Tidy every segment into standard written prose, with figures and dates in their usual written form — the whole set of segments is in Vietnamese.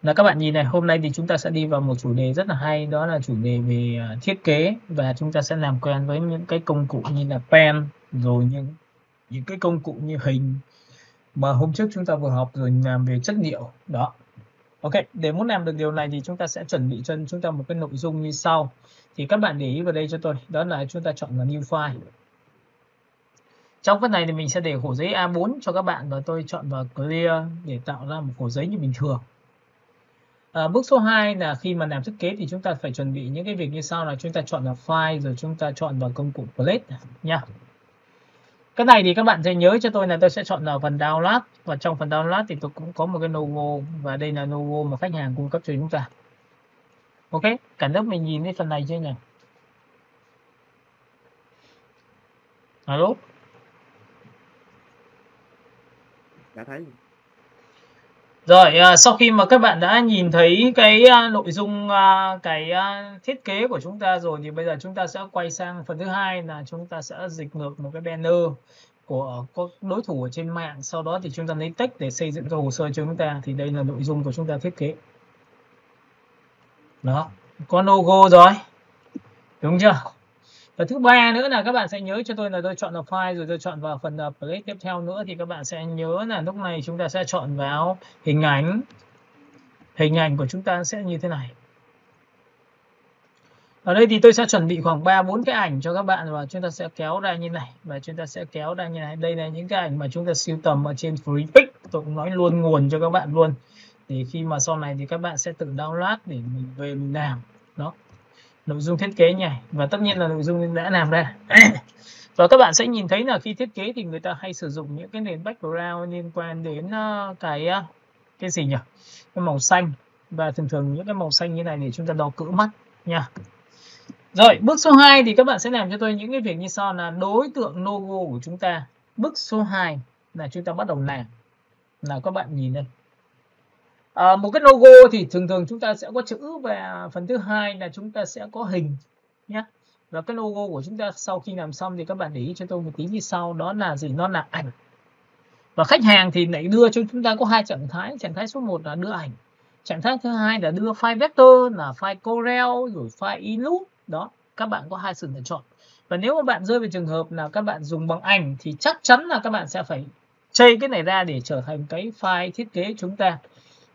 Là các bạn nhìn này, hôm nay thì chúng ta sẽ đi vào một chủ đề rất là hay, đó là chủ đề về thiết kế, và chúng ta sẽ làm quen với những cái công cụ như là pen, rồi những cái công cụ như hình mà hôm trước chúng ta vừa học, rồi làm về chất liệu đó. Ok, để muốn làm được điều này thì chúng ta sẽ chuẩn bị cho chúng ta một cái nội dung như sau. Thì các bạn để ý vào đây cho tôi, đó là chúng ta chọn là new file. Trong phần này thì mình sẽ để khổ giấy A4 cho các bạn, và tôi chọn vào clear để tạo ra một khổ giấy như bình thường. Bước số 2 là khi mà làm thiết kế thì chúng ta phải chuẩn bị những cái việc như sau, là chúng ta chọn là file, rồi chúng ta chọn vào công cụ plate nha. Cái này thì các bạn sẽ nhớ cho tôi là tôi sẽ chọn là phần download, và trong phần download thì tôi cũng có một cái logo, và đây là logo mà khách hàng cung cấp cho chúng ta. Ok, cả lớp mình nhìn thấy phần này chưa nhỉ? Alo. Đã thấy. Rồi, sau khi mà các bạn đã nhìn thấy cái nội dung cái thiết kế của chúng ta rồi, thì bây giờ chúng ta sẽ quay sang phần thứ hai, là chúng ta sẽ dịch ngược một cái banner của đối thủ ở trên mạng, sau đó thì chúng ta lấy text để xây dựng cái hồ sơ cho chúng ta. Thì đây là nội dung của chúng ta thiết kế. Đó, có logo rồi, đúng chưa? Và thứ ba nữa là các bạn sẽ nhớ cho tôi là tôi chọn là file, rồi tôi chọn vào phần plate tiếp theo nữa, thì các bạn sẽ nhớ là lúc này chúng ta sẽ chọn vào hình ảnh. Hình ảnh của chúng ta sẽ như thế này. Ở đây thì tôi sẽ chuẩn bị khoảng 3-4 cái ảnh cho các bạn, và chúng ta sẽ kéo ra như này, và chúng ta sẽ kéo ra như này. Đây là những cái ảnh mà chúng ta sưu tầm ở trên FreePic. Tôi cũng nói luôn nguồn cho các bạn luôn, để khi mà sau này thì các bạn sẽ tự download để mình về mình làm. Đó, nội dung thiết kế nhỉ, và tất nhiên là nội dung đã làm ra. Và các bạn sẽ nhìn thấy là khi thiết kế thì người ta hay sử dụng những cái nền background liên quan đến cái gì nhỉ, cái màu xanh, và thường thường những cái màu xanh như này để chúng ta đo cỡ mắt nha. Rồi, bước số 2 thì các bạn sẽ làm cho tôi những cái việc như sau, là đối tượng logo của chúng ta. Bước số 2 là chúng ta bắt đầu làm. Là các bạn nhìn đây. Một cái logo thì thường thường chúng ta sẽ có chữ, và phần thứ hai là chúng ta sẽ có hình nhé. Và cái logo của chúng ta sau khi làm xong thì các bạn để ý cho tôi một tí như sau, đó là gì? Nó là ảnh. Và khách hàng thì lại đưa cho chúng ta có hai trạng thái. Trạng thái số 1 là đưa ảnh. Trạng thái thứ hai là đưa file vector, là file Corel, rồi file Illustrator. Đó, các bạn có hai sự lựa chọn. Và nếu mà bạn rơi vào trường hợp là các bạn dùng bằng ảnh thì chắc chắn là các bạn sẽ phải chây cái này ra để trở thành cái file thiết kế chúng ta.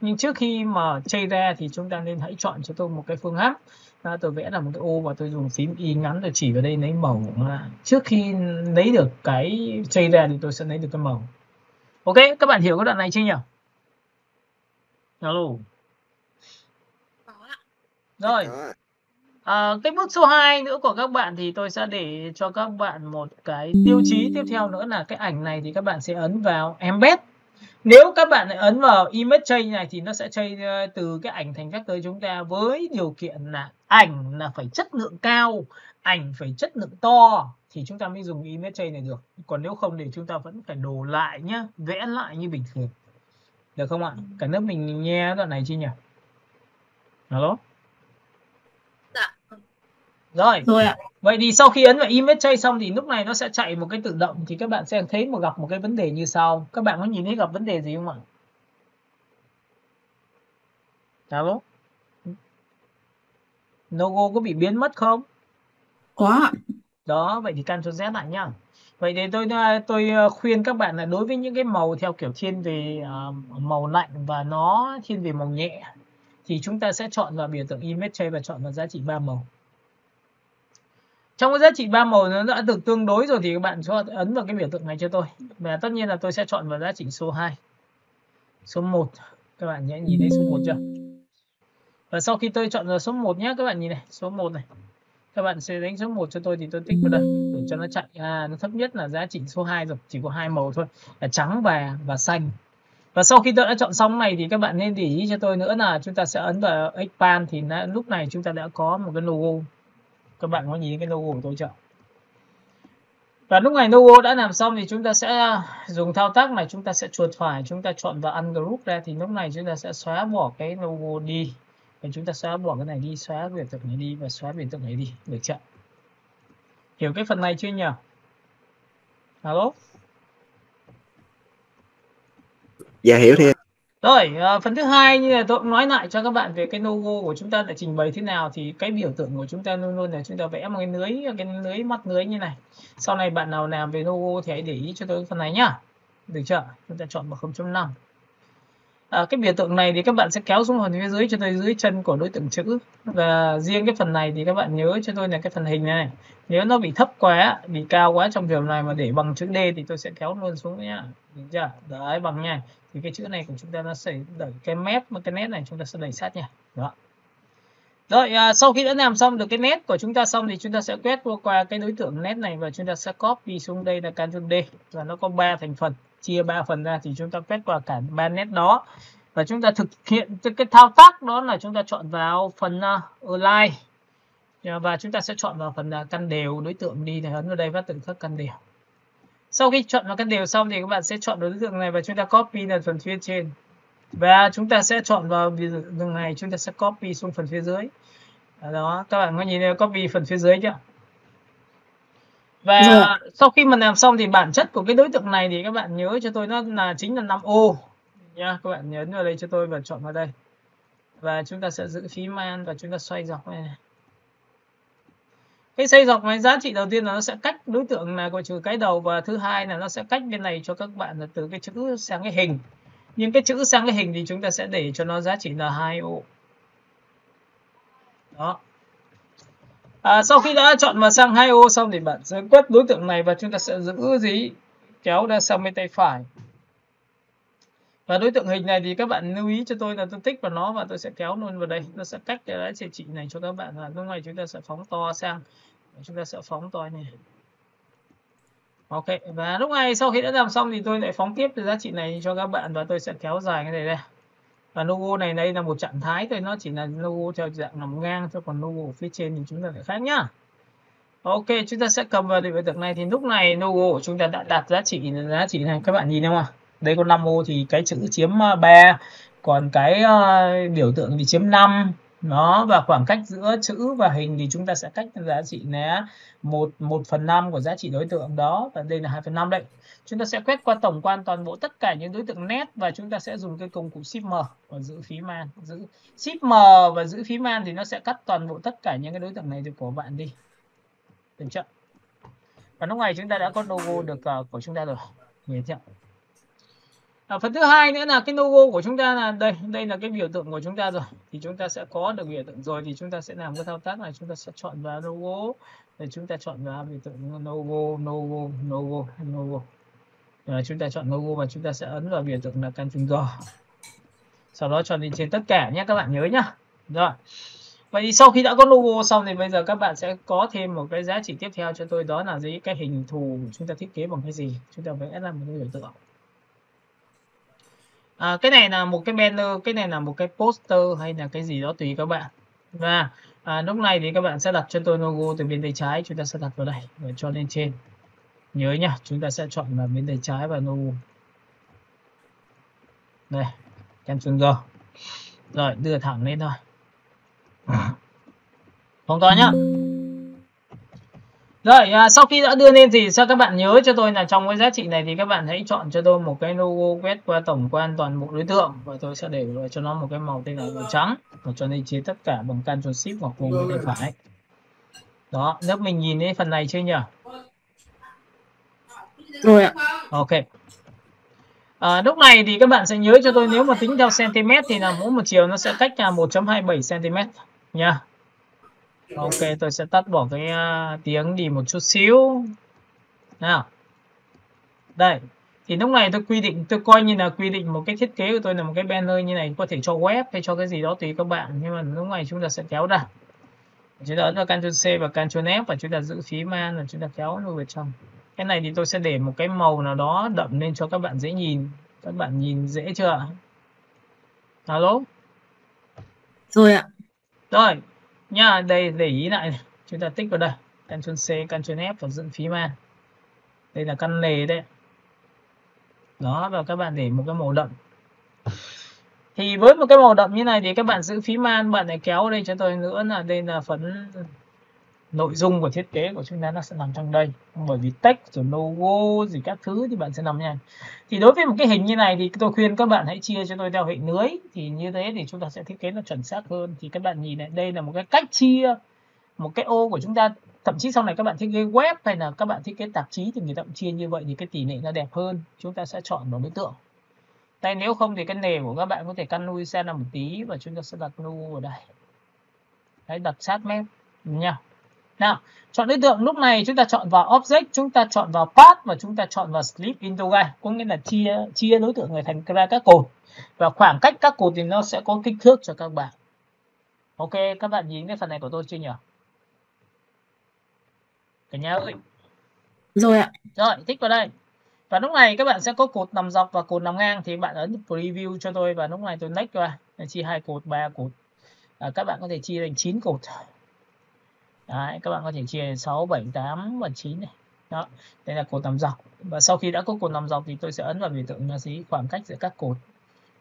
Nhưng trước khi mà chây ra thì chúng ta nên hãy chọn cho tôi một cái phương pháp. Tôi vẽ là một cái ô, và tôi dùng phím Y ngắn, tôi chỉ vào đây lấy màu. Trước khi lấy được cái chây ra thì tôi sẽ lấy được cái màu. Ok, các bạn hiểu cái đoạn này chưa nhỉ? Alo. Rồi. Cái bước số 2 nữa của các bạn thì tôi sẽ để cho các bạn một cái tiêu chí tiếp theo nữa, là cái ảnh này thì các bạn sẽ ấn vào embed. Nếu các bạn ấn vào image change này thì nó sẽ change từ cái ảnh thành vector chúng ta, với điều kiện là ảnh là phải chất lượng cao, ảnh phải chất lượng to thì chúng ta mới dùng image change này được. Còn nếu không thì chúng ta vẫn phải đổ lại nhá, vẽ lại như bình thường. Được không ạ? Cả lớp mình nghe đoạn này chưa nhỉ? Alo? Dạ. Rồi ạ. Vậy thì sau khi ấn vào image change xong thì lúc này nó sẽ chạy một cái tự động, thì các bạn sẽ thấy gặp một cái vấn đề như sau. Các bạn có nhìn thấy gặp vấn đề gì không ạ? Alo? Logo có bị biến mất không? Có. Đó, vậy thì Ctrl Z lại nhá. Vậy thì tôi khuyên các bạn là đối với những cái màu theo kiểu thiên về màu lạnh và nó thiên về màu nhẹ, thì chúng ta sẽ chọn vào biểu tượng image change và chọn vào giá trị 3 màu. Trong cái giá trị 3 màu nó đã được tương đối rồi thì các bạn cho ấn vào cái biểu tượng này cho tôi. Và tất nhiên là tôi sẽ chọn vào giá trị số 2. Số 1. Các bạn nhé, nhìn thấy số 1 chưa? Và sau khi tôi chọn vào số 1 nhé, các bạn nhìn này, số 1 này. Các bạn sẽ đánh số 1 cho tôi thì tôi tích vào đây để cho nó chạy. Nó thấp nhất là giá trị số 2 rồi, chỉ có 2 màu thôi, là trắng và xanh. Và sau khi tôi đã chọn xong này thì các bạn nên để ý cho tôi nữa là chúng ta sẽ ấn vào expand, thì lúc này chúng ta đã có một cái logo. Các bạn có nhìn cái logo của tôi chưa? Và lúc này logo đã làm xong thì chúng ta sẽ dùng thao tác này, chúng ta sẽ chuột phải, chúng ta chọn vào ungroup ra, thì lúc này chúng ta sẽ xóa bỏ cái logo đi. Và chúng ta xóa bỏ cái này đi, xóa biểu tượng này đi và xóa biểu tượng này đi, được chưa? Hiểu cái phần này chưa nhỉ? Alo? Dạ hiểu thì. Rồi, phần thứ hai như là tôi cũng nói lại cho các bạn về cái logo của chúng ta đã trình bày thế nào, thì cái biểu tượng của chúng ta luôn luôn là chúng ta vẽ một cái lưới mắt lưới như này. Sau này bạn nào làm về logo thì hãy để ý cho tôi phần này nhá. Được chưa? Chúng ta chọn vào 0.5. Cái biểu tượng này thì các bạn sẽ kéo xuống phần phía dưới cho tôi dưới chân của đối tượng chữ, và riêng cái phần này thì các bạn nhớ cho tôi là cái phần hình này, nếu nó bị thấp quá, bị cao quá trong trường này mà để bằng chữ D thì tôi sẽ kéo luôn xuống nhá. Được chưa? Đấy, bằng nha. Thì cái chữ này của chúng ta nó sẽ đẩy cái mép, cái nét này chúng ta sẽ đẩy sát nha. Đó. Rồi, sau khi đã làm xong được cái nét của chúng ta xong thì chúng ta sẽ quét qua cái đối tượng nét này và chúng ta sẽ copy xuống đây là Ctrl D, và nó có 3 thành phần, chia 3 phần ra thì chúng ta quét qua cả 3 nét đó. Và chúng ta thực hiện cái thao tác đó là chúng ta chọn vào phần Align, và chúng ta sẽ chọn vào phần căn đều đối tượng đi, để ấn vào đây và tự khắc căn đều. Sau khi chọn vào căn đều xong thì các bạn sẽ chọn đối tượng này và chúng ta copy lên phần phía trên, và chúng ta sẽ chọn vào đường này, chúng ta sẽ copy xuống phần phía dưới. Đó, các bạn có nhìn thấy copy phần phía dưới chưa? Và sau khi mà làm xong thì bản chất của cái đối tượng này thì các bạn nhớ cho tôi nó là chính là 5 ô nha. Các bạn nhấn vào đây cho tôi và chọn vào đây, và chúng ta sẽ giữ phím Alt và chúng ta xoay dọc này. Cái xoay dọc này giá trị đầu tiên là nó sẽ cách đối tượng là gọi trừ cái đầu, và thứ hai là nó sẽ cách bên này cho các bạn là từ cái chữ sang cái hình. Nhưng cái chữ sang cái hình thì chúng ta sẽ để cho nó giá trị là 2 ô. Đó. Sau khi đã chọn vào sang 2 ô xong thì bạn sẽ quét đối tượng này và chúng ta sẽ giữ dí kéo ra sang bên tay phải. Và đối tượng hình này thì các bạn lưu ý cho tôi là tôi tích vào nó và tôi sẽ kéo luôn vào đây. Nó sẽ cách cái giá trị này cho các bạn, là lúc này chúng ta sẽ phóng to sang. Chúng ta sẽ phóng to này. Ok, và lúc này sau khi đã làm xong thì tôi lại phóng tiếp cái giá trị này cho các bạn, và tôi sẽ kéo dài cái này ra. Và logo này đây là một trạng thái thôi, nó chỉ là logo theo dạng nằm ngang thôi, còn logo ở phía trên thì chúng ta lại khác nhá. Ok, chúng ta sẽ cầm vào biểu tượng này thì lúc này logo của chúng ta đã đạt giá trị này, các bạn nhìn thấy không ạ? Đây có 5 ô thì cái chữ chiếm 3, còn cái biểu tượng thì chiếm 5. Đó, và khoảng cách giữa chữ và hình thì chúng ta sẽ cách giá trị là 1/5 của giá trị đối tượng đó, và đây là 2/5 đấy. Chúng ta sẽ quét qua tổng quan toàn bộ tất cả những đối tượng nét, và chúng ta sẽ dùng cái công cụ Shift M và giữ phím Alt. Giữ Shift M và giữ phím Alt thì nó sẽ cắt toàn bộ tất cả những cái đối tượng này của bạn đi. Được chưa? Và lúc này chúng ta đã có logo được của chúng ta rồi. Nhìn chưa? Phần thứ hai nữa là cái logo của chúng ta là đây là cái biểu tượng của chúng ta rồi. Thì chúng ta sẽ có được biểu tượng rồi thì chúng ta sẽ làm cái thao tác này, chúng ta sẽ chọn vào logo, để chúng ta chọn vào biểu tượng logo. Rồi chúng ta chọn logo và chúng ta sẽ ấn vào biểu tượng là Ctrl G. Sau đó chọn lên trên tất cả nhé, các bạn nhớ nhá. Rồi. Vậy thì sau khi đã có logo xong thì bây giờ các bạn sẽ có thêm một cái giá trị tiếp theo cho tôi, đó là gì? Cái hình thù chúng ta thiết kế bằng cái gì? Chúng ta vẽ ra một cái biểu tượng. Cái này là một cái banner, cái này là một cái poster hay là cái gì đó tùy các bạn. Và lúc này thì các bạn sẽ đặt cho tôi logo từ bên tay trái, chúng ta sẽ đặt vào đây và cho lên trên. Nhớ nhá, chúng ta sẽ chọn vào bên tay trái và logo. Đây, Ctrl G. Rồi, đưa thẳng lên thôi. Phóng to nhá. Rồi, sau khi đã đưa lên thì sao các bạn nhớ cho tôi là trong cái giá trị này thì các bạn hãy chọn cho tôi một cái logo quét qua tổng quan toàn bộ đối tượng, và tôi sẽ để cho nó một cái màu tên là màu trắng, và cho nên chia tất cả bằng Ctrl Shift hoặc vùng bên tay phải. Đó, nếu mình nhìn thấy phần này chưa nhỉ? Rồi ạ. Ok. Lúc này thì các bạn sẽ nhớ cho tôi, nếu mà tính theo cm thì là mỗi một chiều nó sẽ cách là 1.27 cm nha. Ok, tôi sẽ tắt bỏ cái tiếng đi một chút xíu. Nào. Đây. Thì lúc này tôi coi như là quy định một cái thiết kế của tôi là một cái banner như này, có thể cho web hay cho cái gì đó tùy các bạn, nhưng mà lúc này chúng ta sẽ kéo ra. Chúng ta ấn vào Ctrl C và Ctrl F và chúng ta giữ phím Alt là chúng ta kéo nó vào trong. Cái này thì tôi sẽ để một cái màu nào đó đậm lên cho các bạn dễ nhìn. Các bạn nhìn dễ chưa? Alo? Rồi ạ. Rồi. Nha, đây để ý lại này. Chúng ta tích vào đây. Ctrl C, Ctrl F và giữ phím Alt. Đây là căn lề đấy. Đó, và các bạn để một cái màu đậm. Thì với một cái màu đậm như này thì các bạn giữ phím Alt, bạn lại kéo đây cho tôi nữa là đây là phần nội dung của thiết kế của chúng ta nó sẽ nằm trong đây, bởi vì text rồi logo gì các thứ thì bạn sẽ nằm nha. Thì đối với một cái hình như này thì tôi khuyên các bạn hãy chia cho tôi theo hệ lưới, thì như thế thì chúng ta sẽ thiết kế nó chuẩn xác hơn. Thì các bạn nhìn này, đây là một cái cách chia một cái ô của chúng ta. Thậm chí sau này các bạn thiết kế web hay là các bạn thiết kế tạp chí thì người ta cũng chia như vậy, thì cái tỷ lệ nó đẹp hơn. Chúng ta sẽ chọn vào đối tượng. Đây, nếu không thì cái nề của các bạn có thể căn nuôi xe là một tí và chúng ta sẽ đặt logo ở đây. Đấy, đặt sát mép nha. Nào, chọn đối tượng. Lúc này chúng ta chọn vào object, chúng ta chọn vào path và chúng ta chọn vào split into guide, có nghĩa là chia đối tượng này thành ra các cột, và khoảng cách các cột thì nó sẽ có kích thước cho các bạn. Ok, các bạn nhìn cái phần này của tôi chưa nhỉ? Cả nhà ơi. Rồi ạ. Rồi, tích vào đây. Và lúc này các bạn sẽ có cột nằm dọc và cột nằm ngang, thì bạn ấn preview cho tôi và lúc này tôi next qua, chia 2 cột, 3 cột. Các bạn có thể chia thành 9 cột. Đấy, các bạn có thể chia 6, 7, 8 và 9 này. Đó, đây là cột nằm dọc. Và sau khi đã có cột nằm dọc thì tôi sẽ ấn vào biểu tượng là gì? Khoảng cách giữa các cột.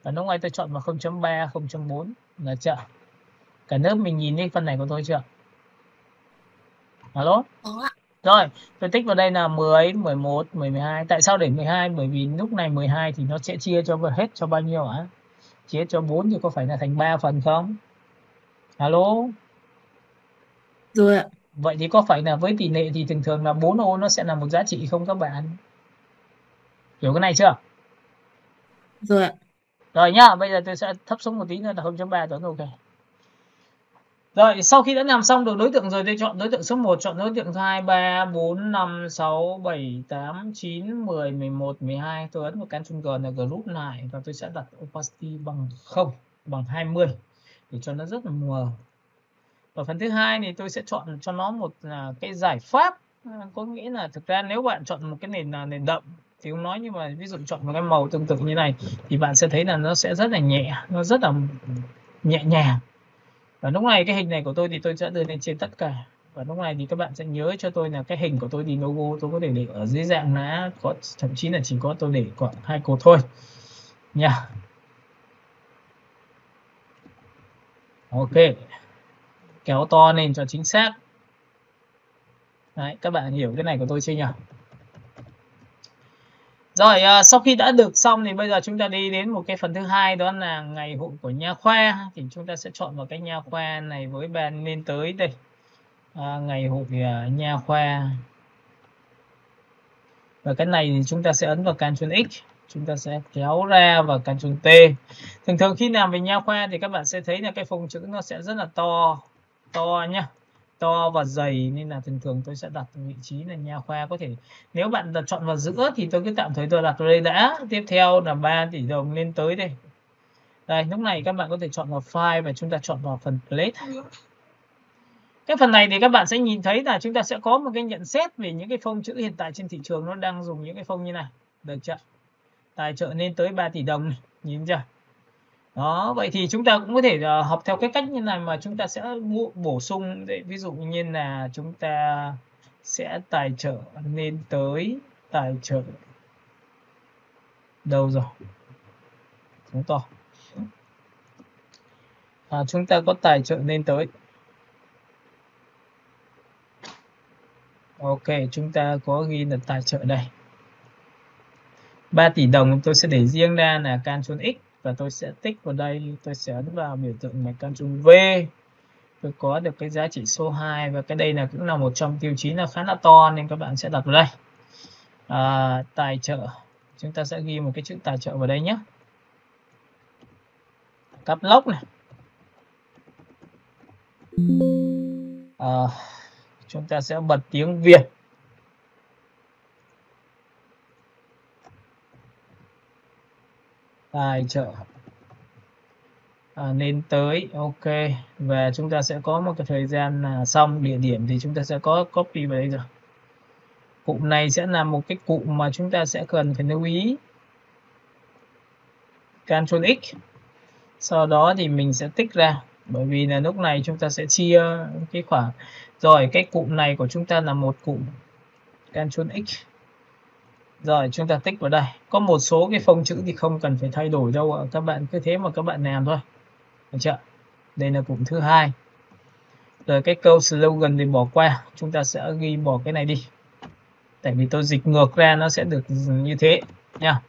Và lúc này tôi chọn vào 0.3, 0.4 là chưa? Cả lớp mình nhìn cái phần này của tôi chưa? Alo? Có ạ. Rồi, tôi tích vào đây là 10, 11, 12. Tại sao để 12? Bởi vì lúc này 12 thì nó sẽ chia cho hết cho bao nhiêu hả? Chia cho 4 thì có phải là thành 3 phần không? Alo? Rồi ạ. Vậy thì có phải là với tỷ lệ thì thường thường là 4 ô nó sẽ là một giá trị không các bạn? Hiểu cái này chưa? Rồi ạ. Rồi nhá, bây giờ tôi sẽ thấp xuống một tí nữa là 0.3 tuấn ok. Rồi, sau khi đã làm xong được đối tượng rồi, tôi chọn đối tượng số 1, chọn đối tượng số 2, 3, 4, 5, 6, 7, 8, 9, 10, 11, 12. Tôi ấn vào Ctrl G là group lại và tôi sẽ đặt opacity bằng 0, bằng 20 để cho nó rất là mờ. Ở phần thứ hai thì tôi sẽ chọn cho nó một cái giải pháp, có nghĩa là thực ra nếu bạn chọn một cái nền đậm thì không nói, nhưng mà ví dụ chọn một cái màu tương tự như này thì bạn sẽ thấy là nó sẽ rất là nhẹ, nó rất là nhẹ nhàng. Và lúc này cái hình này của tôi thì tôi sẽ đưa lên trên tất cả. Và lúc này thì các bạn sẽ nhớ cho tôi là cái hình của tôi thì logo tôi có thể để ở dưới dạng lá, có thậm chí là chỉ có tôi để khoảng 2 cột thôi nha. Ok, kéo to lên cho chính xác. Đấy, các bạn hiểu cái này của tôi chưa nhỉ? Rồi, sau khi đã được xong thì bây giờ chúng ta đi đến một cái phần thứ hai, đó là ngày hội của nha khoa. Thì chúng ta sẽ chọn vào cái nha khoa này với bàn lên tới đây. Ngày hội nha khoa. Và cái này thì chúng ta sẽ ấn vào Ctrl X, chúng ta sẽ kéo ra và Ctrl T. Thường thường khi làm về nha khoa thì các bạn sẽ thấy là cái phông chữ nó sẽ rất là to nhá, to và dày, nên là thường thường tôi sẽ đặt vị trí là nha khoa. Có thể nếu bạn đặt chọn vào giữa thì tôi cứ tạm thời tôi đặt vào đây đã. Tiếp theo là 3 tỷ đồng lên tới đây. Đây, lúc này các bạn có thể chọn vào file và chúng ta chọn vào phần plate. Cái phần này thì các bạn sẽ nhìn thấy là chúng ta sẽ có một cái nhận xét về những cái phông chữ hiện tại trên thị trường nó đang dùng những cái phông như này. Được chưa? Tài trợ lên tới 3 tỷ đồng này, nhìn chưa? Đó, vậy thì chúng ta cũng có thể học theo cái cách như này mà chúng ta sẽ bổ sung. Ví dụ như là chúng ta sẽ tài trợ lên tới, tài trợ đâu rồi? Chúng to. Chúng ta có tài trợ lên tới. Ok, chúng ta có ghi là tài trợ đây. 3 tỷ đồng tôi sẽ để riêng ra là Ctrl X và tôi sẽ tích vào đây, tôi sẽ ấn vào biểu tượng này Ctrl V. Tôi có được cái giá trị số 2 và cái đây là cũng là một trong tiêu chí là khá là to nên các bạn sẽ đặt vào đây. Tài trợ. Chúng ta sẽ ghi một cái chữ tài trợ vào đây nhé. Caps lock này. Chúng ta sẽ bật tiếng Việt. Tài trợ lên tới, ok. Và chúng ta sẽ có một cái thời gian là xong. Địa điểm thì chúng ta sẽ có copy vào đây rồi. Cụm này sẽ là một cái cụm mà chúng ta sẽ cần phải lưu ý. Ctrl X. Sau đó thì mình sẽ tích ra, bởi vì là lúc này chúng ta sẽ chia cái khoảng. Rồi, cái cụm này của chúng ta là một cụm. Ctrl X. Rồi, chúng ta tích vào đây. Có một số cái phông chữ thì không cần phải thay đổi đâu ạ. Các bạn cứ thế mà các bạn làm thôi. Được chưa? Đây là cụm thứ hai. Rồi cái câu slogan thì bỏ qua, chúng ta sẽ ghi bỏ cái này đi. Tại vì tôi dịch ngược ra nó sẽ được như thế nha.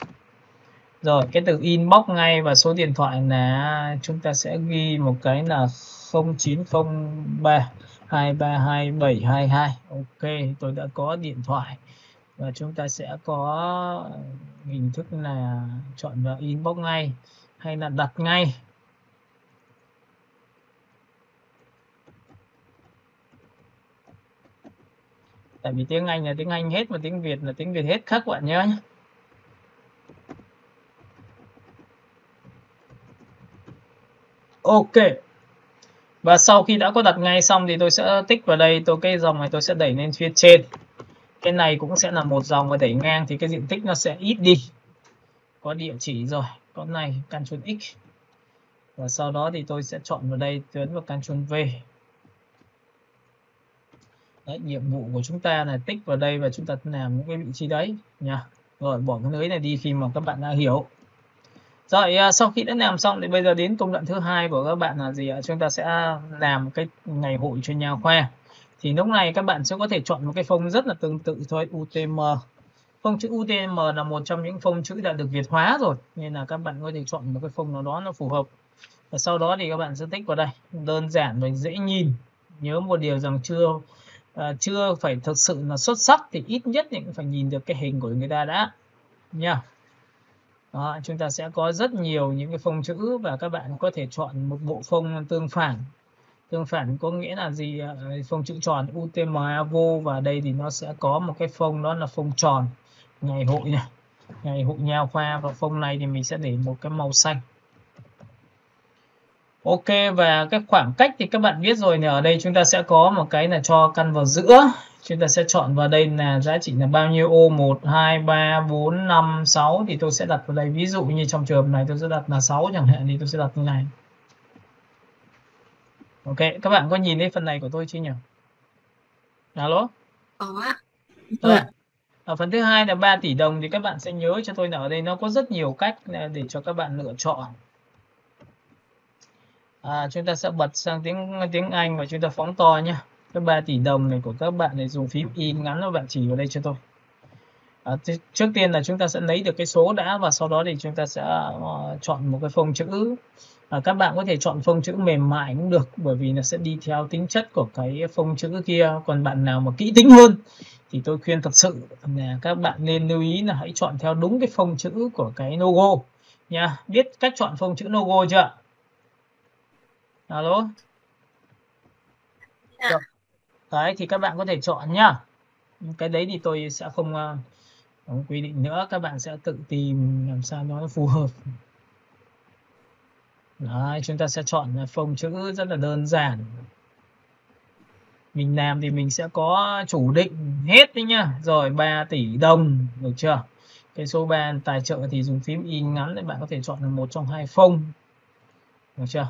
Rồi cái từ inbox ngay và số điện thoại là chúng ta sẽ ghi một cái là 0903 232 Ok, tôi đã có điện thoại và chúng ta sẽ có hình thức là chọn vào inbox ngay hay là đặt ngay. Tại vì tiếng Anh là tiếng Anh hết và tiếng Việt là tiếng Việt hết, khác bạn nhớ nhé. Ok. Và sau khi đã có đặt ngay xong thì tôi sẽ tích vào đây, cái dòng này tôi sẽ đẩy lên phía trên. Cái này cũng sẽ là một dòng và đẩy ngang thì cái diện tích nó sẽ ít đi. Có địa chỉ rồi, có này Ctrl X. Và sau đó thì tôi sẽ chọn vào đây, tiến vào Ctrl V. Đấy, nhiệm vụ của chúng ta là tích vào đây và chúng ta làm những cái vị trí đấy nha. Rồi bỏ cái lưới này đi khi mà các bạn đã hiểu. Rồi sau khi đã làm xong thì bây giờ đến công đoạn thứ hai của các bạn là gì ạ? Chúng ta sẽ làm cái ngày hội cho nha khoa. Thì lúc này các bạn sẽ có thể chọn một cái phông rất là tương tự thôi, UTM. Phông chữ UTM là một trong những phông chữ đã được Việt hóa rồi, nên là các bạn có thể chọn một cái phông nào đó nó phù hợp. Và sau đó thì các bạn sẽ tích vào đây, đơn giản và dễ nhìn. Nhớ một điều rằng chưa phải thực sự là xuất sắc thì ít nhất thì cũng phải nhìn được cái hình của người ta đã nha. Đó, chúng ta sẽ có rất nhiều những cái phông chữ và các bạn có thể chọn một bộ phông tương phản. Tương phản có nghĩa là gì? Phông chữ tròn UTM AVO, và đây thì nó sẽ có một cái phông đó là phông tròn ngày hội này, ngày hội nha khoa, và phông này thì mình sẽ để một cái màu xanh. Ok, và cái khoảng cách thì các bạn biết rồi, ở đây chúng ta sẽ có một cái là cho căn vào giữa. Chúng ta sẽ chọn vào đây là giá trị là bao nhiêu ô, 1, 2, 3, 4, 5, 6 thì tôi sẽ đặt vào đây. Ví dụ như trong trường hợp này tôi sẽ đặt là 6 chẳng hạn, thì tôi sẽ đặt như này. Ok, các bạn có nhìn thấy phần này của tôi chưa nhỉ? Alo? Có ạ. Rồi. Ở phần thứ hai là 3 tỷ đồng thì các bạn sẽ nhớ cho tôi là ở đây nó có rất nhiều cách để cho các bạn lựa chọn. Chúng ta sẽ bật sang tiếng Anh và chúng ta phóng to nhé. Cái 3 tỷ đồng này của các bạn này dùng phím in ngắn, các bạn chỉ vào đây cho tôi. Trước tiên là chúng ta sẽ lấy được cái số đã, và sau đó thì chúng ta sẽ chọn một cái phông chữ. Các bạn có thể chọn phông chữ mềm mại cũng được, bởi vì nó sẽ đi theo tính chất của cái phông chữ kia. Còn bạn nào mà kỹ tính hơn thì tôi khuyên thật sự là các bạn nên lưu ý là hãy chọn theo đúng cái phông chữ của cái logo nha. Biết cách chọn phông chữ logo chưa? Alo? Dạ. Đấy thì các bạn có thể chọn nhá. Cái đấy thì tôi sẽ không quy định nữa, các bạn sẽ tự tìm làm sao nó phù hợp. Đấy, chúng ta sẽ chọn phông chữ rất là đơn giản. Mình làm thì mình sẽ có chủ định hết đấy nhá. Rồi 3 tỷ đồng, được chưa? Cái số 3 tài trợ thì dùng phím in ngắn để bạn có thể chọn là một trong hai phông. Được chưa?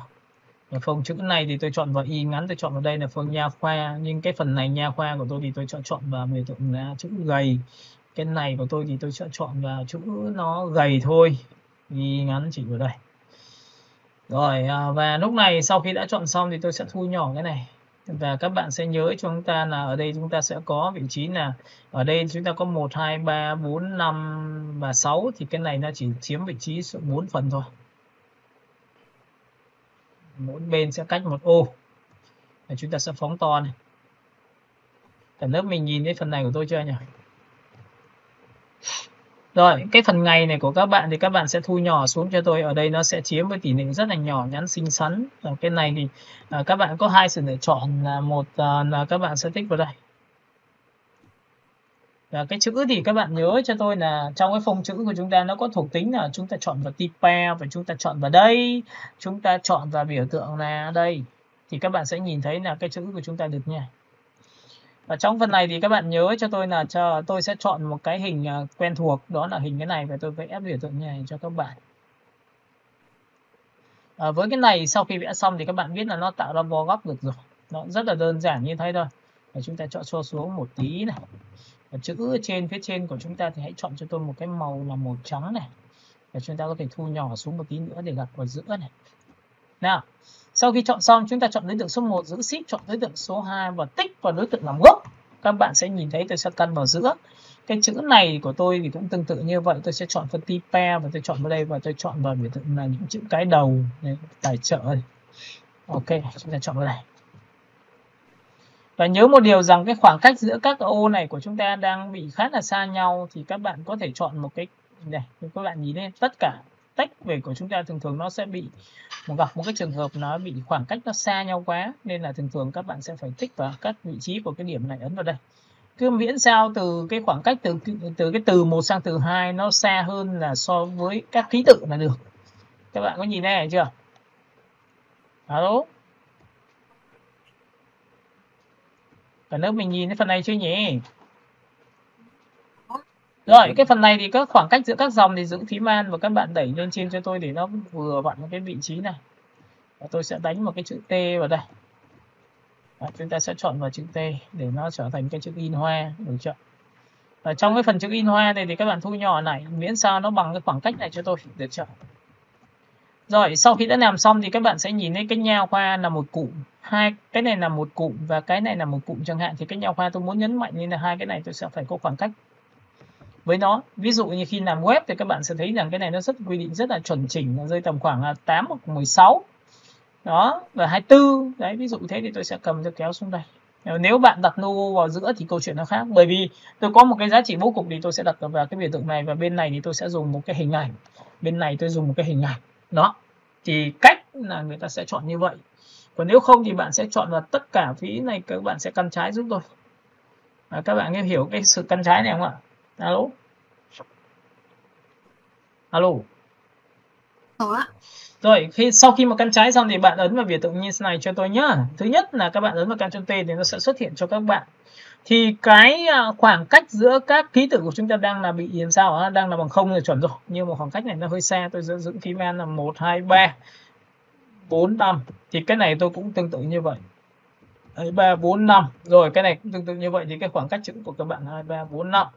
Và phông chữ này thì tôi chọn vào y ngắn, tôi chọn vào đây là phông nha khoa, nhưng cái phần này nha khoa của tôi thì tôi chọn vào biểu tượng là chữ gầy. Cái này của tôi thì tôi sẽ chọn vào chữ nó gầy thôi, y ngắn chỉ vào đây. Rồi và lúc này sau khi đã chọn xong thì tôi sẽ thu nhỏ cái này. Và các bạn sẽ nhớ cho chúng ta là ở đây chúng ta sẽ có vị trí là ở đây chúng ta có 1, 2, 3, 4, 5 và 6, thì cái này nó chỉ chiếm vị trí số 4 phần thôi. Mỗi bên sẽ cách một ô. Và chúng ta sẽ phóng to này. Cả lớp mình nhìn thấy phần này của tôi chưa nhỉ? Rồi, cái phần ngày này của các bạn thì các bạn sẽ thu nhỏ xuống cho tôi. Ở đây nó sẽ chiếm với tỷ lệ rất là nhỏ, nhắn xinh xắn. Và cái này thì các bạn có hai sự lựa chọn, là một là các bạn sẽ tích vào đây. Và cái chữ thì các bạn nhớ cho tôi là trong cái phông chữ của chúng ta nó có thuộc tính là chúng ta chọn vào type và chúng ta chọn vào đây, chúng ta chọn vào biểu tượng là đây, thì các bạn sẽ nhìn thấy là cái chữ của chúng ta được nha. Và trong phần này thì các bạn nhớ cho tôi là tôi sẽ chọn một cái hình quen thuộc, đó là hình cái này, và tôi vẽ biểu tượng như này cho các bạn. Với cái này sau khi vẽ xong thì các bạn biết là nó tạo ra vo góc được rồi, nó rất là đơn giản như thế thôi. Và chúng ta chọn cho xuống một tí này. Và chữ trên phía trên của chúng ta thì hãy chọn cho tôi một cái màu là màu trắng này. Và chúng ta có thể thu nhỏ xuống một tí nữa để đặt vào giữa này. Nào, Sau khi chọn xong, chúng ta chọn đối tượng số 1, giữ shift, chọn đối tượng số 2 và tích vào đối tượng làm gốc. Các bạn sẽ nhìn thấy tôi sẽ căn vào giữa. Cái chữ này của tôi thì cũng tương tự như vậy, tôi sẽ chọn phân ti pair và tôi chọn vào đây và tôi chọn vào biểu tượng là những chữ cái đầu này, tài trợ này. Ok, chúng ta chọn vào đây. Và nhớ một điều rằng cái khoảng cách giữa các ô này của chúng ta đang bị khá là xa nhau, thì các bạn có thể chọn một cái này, các bạn nhìn thấy tất cả tách về của chúng ta thường nó sẽ bị gặp một cái trường hợp nó bị khoảng cách nó xa nhau quá, nên là thường các bạn sẽ phải tích vào các vị trí của cái điểm này, ấn vào đây. Cứ miễn sao từ cái khoảng cách từ cái từ 1 sang từ 2 nó xa hơn là so với các ký tự là được. Các bạn có nhìn này chưa? Alo? Cả lớp mình nhìn cái phần này chưa nhỉ? Rồi, cái phần này thì các khoảng cách giữa các dòng thì giữ phím An và các bạn đẩy lên trên cho tôi để nó vừa vặn cái vị trí này. Và tôi sẽ đánh một cái chữ T vào đây. Và chúng ta sẽ chọn vào chữ T để nó trở thành cái chữ in hoa, được chưa? Ở trong cái phần chữ in hoa này thì các bạn thu nhỏ này, miễn sao nó bằng cái khoảng cách này cho tôi, được chưa? Rồi, sau khi đã làm xong thì các bạn sẽ nhìn thấy cái nha khoa là một cụm, hai cái này là một cụm và cái này là một cụm chẳng hạn, thì cái nha khoa tôi muốn nhấn mạnh nên là hai cái này tôi sẽ phải có khoảng cách với nó. Ví dụ như khi làm web thì các bạn sẽ thấy rằng cái này nó rất quy định rất là chuẩn chỉnh, nó rơi tầm khoảng là 8 hoặc 16 đó và 24 đấy, ví dụ thế thì tôi sẽ cầm tôi kéo xuống đây. Nếu bạn đặt logo vào giữa thì câu chuyện nó khác, bởi vì tôi có một cái giá trị bố cục thì tôi sẽ đặt vào cái biểu tượng này, và bên này thì tôi sẽ dùng một cái hình ảnh, bên này tôi dùng một cái hình ảnh đó. Thì cách là người ta sẽ chọn như vậy, còn nếu không thì bạn sẽ chọn vào tất cả phía này, các bạn sẽ căn trái giúp tôi. Các bạn hiểu cái sự căn trái này không ạ? Alo, alo. Rồi, sau khi mà căn trái xong thì bạn ấn vào biểu tượng như thế này cho tôi nhá. Thứ nhất là các bạn ấn vào Ctrl T thì nó sẽ xuất hiện cho các bạn. Thì cái khoảng cách giữa các ký tự của chúng ta đang là bị làm sao? Đang là bằng 0 là chuẩn rồi. Nhưng mà khoảng cách này nó hơi xa, tôi sẽ giữ phím An là 1, 2, 3, 4, 5. Thì cái này tôi cũng tương tự như vậy. 2, 3, 4, 5. Rồi cái này cũng tương tự như vậy, thì cái khoảng cách chữ của các bạn 2, 3, 4, 5.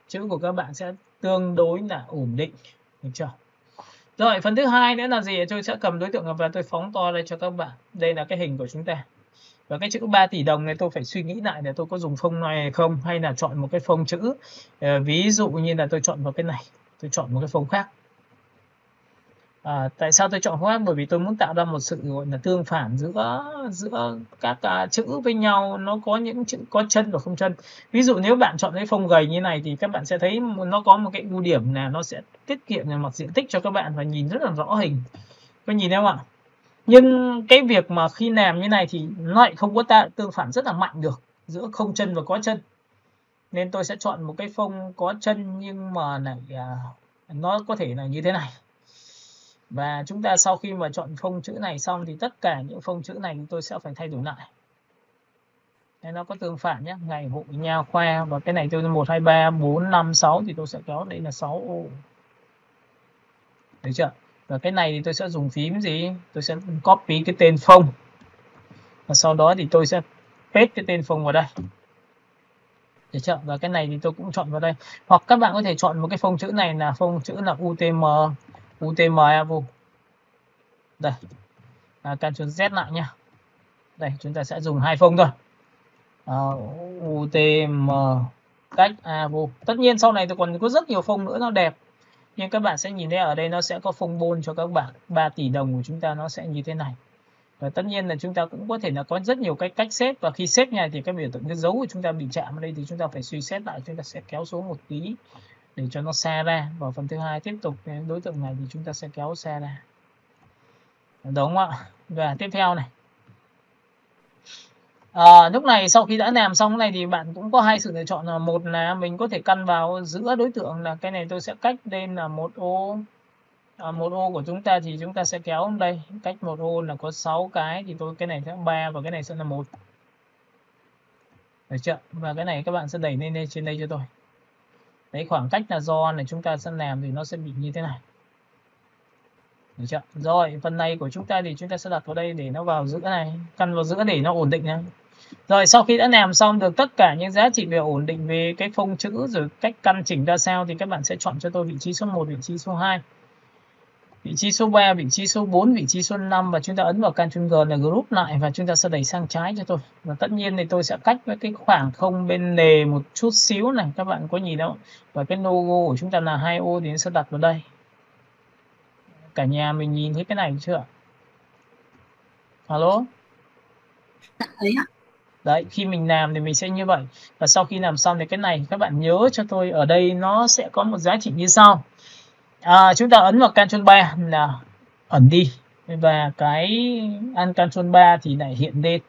Chữ của các bạn sẽ tương đối là ổn định. Được chưa? Rồi, phần thứ hai nữa là gì? Tôi sẽ cầm đối tượng và tôi phóng to lên cho các bạn. Đây là cái hình của chúng ta. Và cái chữ 3 tỷ đồng này tôi phải suy nghĩ lại để tôi có dùng phông này hay không, hay là chọn một cái phông chữ. Ví dụ như là tôi chọn vào cái này, tôi chọn một cái phông khác. Tại sao tôi chọn phông khác? Bởi vì tôi muốn tạo ra một sự gọi là tương phản giữa các chữ với nhau, nó có những chữ có chân và không chân. Ví dụ nếu bạn chọn cái phông gầy như này thì các bạn sẽ thấy nó có một cái ưu điểm là nó sẽ tiết kiệm về mặt diện tích cho các bạn và nhìn rất là rõ hình. Có nhìn thấy không ạ? Nhưng cái việc mà khi làm như này thì nó lại không có tương phản rất là mạnh được giữa không chân và có chân. Nên tôi sẽ chọn một cái phông có chân nhưng mà lại nó có thể là như thế này. Và chúng ta sau khi mà chọn phông chữ này xong thì tất cả những phông chữ này tôi sẽ phải thay đổi lại. Đây nó có tương phản nhé, ngày hội nha khoa, và cái này tôi 1, 2, 3, 4, 5, 6 thì tôi sẽ kéo đây là 6 ô. Được chưa? Và cái này thì tôi sẽ dùng phím gì? Tôi sẽ copy cái tên phông. Và sau đó thì tôi sẽ paste cái tên phông vào đây. Được chưa? Và cái này thì tôi cũng chọn vào đây. Hoặc các bạn có thể chọn một cái phông chữ này là phông chữ là UTM Evo. Đây. Ctrl Z lại nha. Đây, chúng ta sẽ dùng hai phông thôi. UTM cách Evo. Tất nhiên sau này tôi còn có rất nhiều phông nữa nó đẹp. Nhưng các bạn sẽ nhìn thấy ở đây nó sẽ có phông bôn cho các bạn. 3 tỷ đồng của chúng ta nó sẽ như thế này. Và tất nhiên là chúng ta cũng có thể là có rất nhiều cái cách xếp, và khi xếp này thì cái biểu tượng cái dấu của chúng ta bị chạm ở đây thì chúng ta phải suy xét lại, chúng ta sẽ kéo xuống một tí để cho nó xa ra. Và phần thứ hai tiếp tục cái đối tượng này thì chúng ta sẽ kéo xa ra. Đúng không ạ? Và tiếp theo này. Lúc này sau khi đã làm xong này thì bạn cũng có hai sự lựa chọn, là một là mình có thể căn vào giữa đối tượng, là cái này tôi sẽ cách lên là một ô. Một ô của chúng ta thì chúng ta sẽ kéo đây, cách một ô là có 6 cái thì tôi cái này sẽ 3 và cái này sẽ là 1. Được chưa? Và cái này các bạn sẽ đẩy lên trên đây cho tôi. Đấy, khoảng cách là do này chúng ta sẽ làm thì nó sẽ bị như thế này. Được chưa? Rồi, phần này của chúng ta thì chúng ta sẽ đặt vào đây để nó vào giữa này, căn vào giữa để nó ổn định này. Rồi, sau khi đã làm xong được tất cả những giá trị về ổn định về cái phông chữ rồi cách căn chỉnh ra sao thì các bạn sẽ chọn cho tôi vị trí số 1, vị trí số 2. vị trí số 3, vị trí số 4, vị trí số 5 và chúng ta ấn vào Ctrl G là group lại và chúng ta sẽ đẩy sang trái cho tôi. Và tất nhiên thì tôi sẽ cách với cái khoảng không bên lề một chút xíu này, các bạn có nhìn đâu. Và cái logo của chúng ta là 2 ô thì nó sẽ đặt vào đây. Cả nhà mình nhìn thấy cái này chưa? Alo? Dạ thấy ạ. Đấy, khi mình làm thì mình sẽ như vậy. Và sau khi làm xong thì cái này các bạn nhớ cho tôi ở đây nó sẽ có một giá trị như sau. Chúng ta ấn vào Ctrl 3 là ẩn đi. Và cái ăn Ctrl 3 thì lại hiện lên.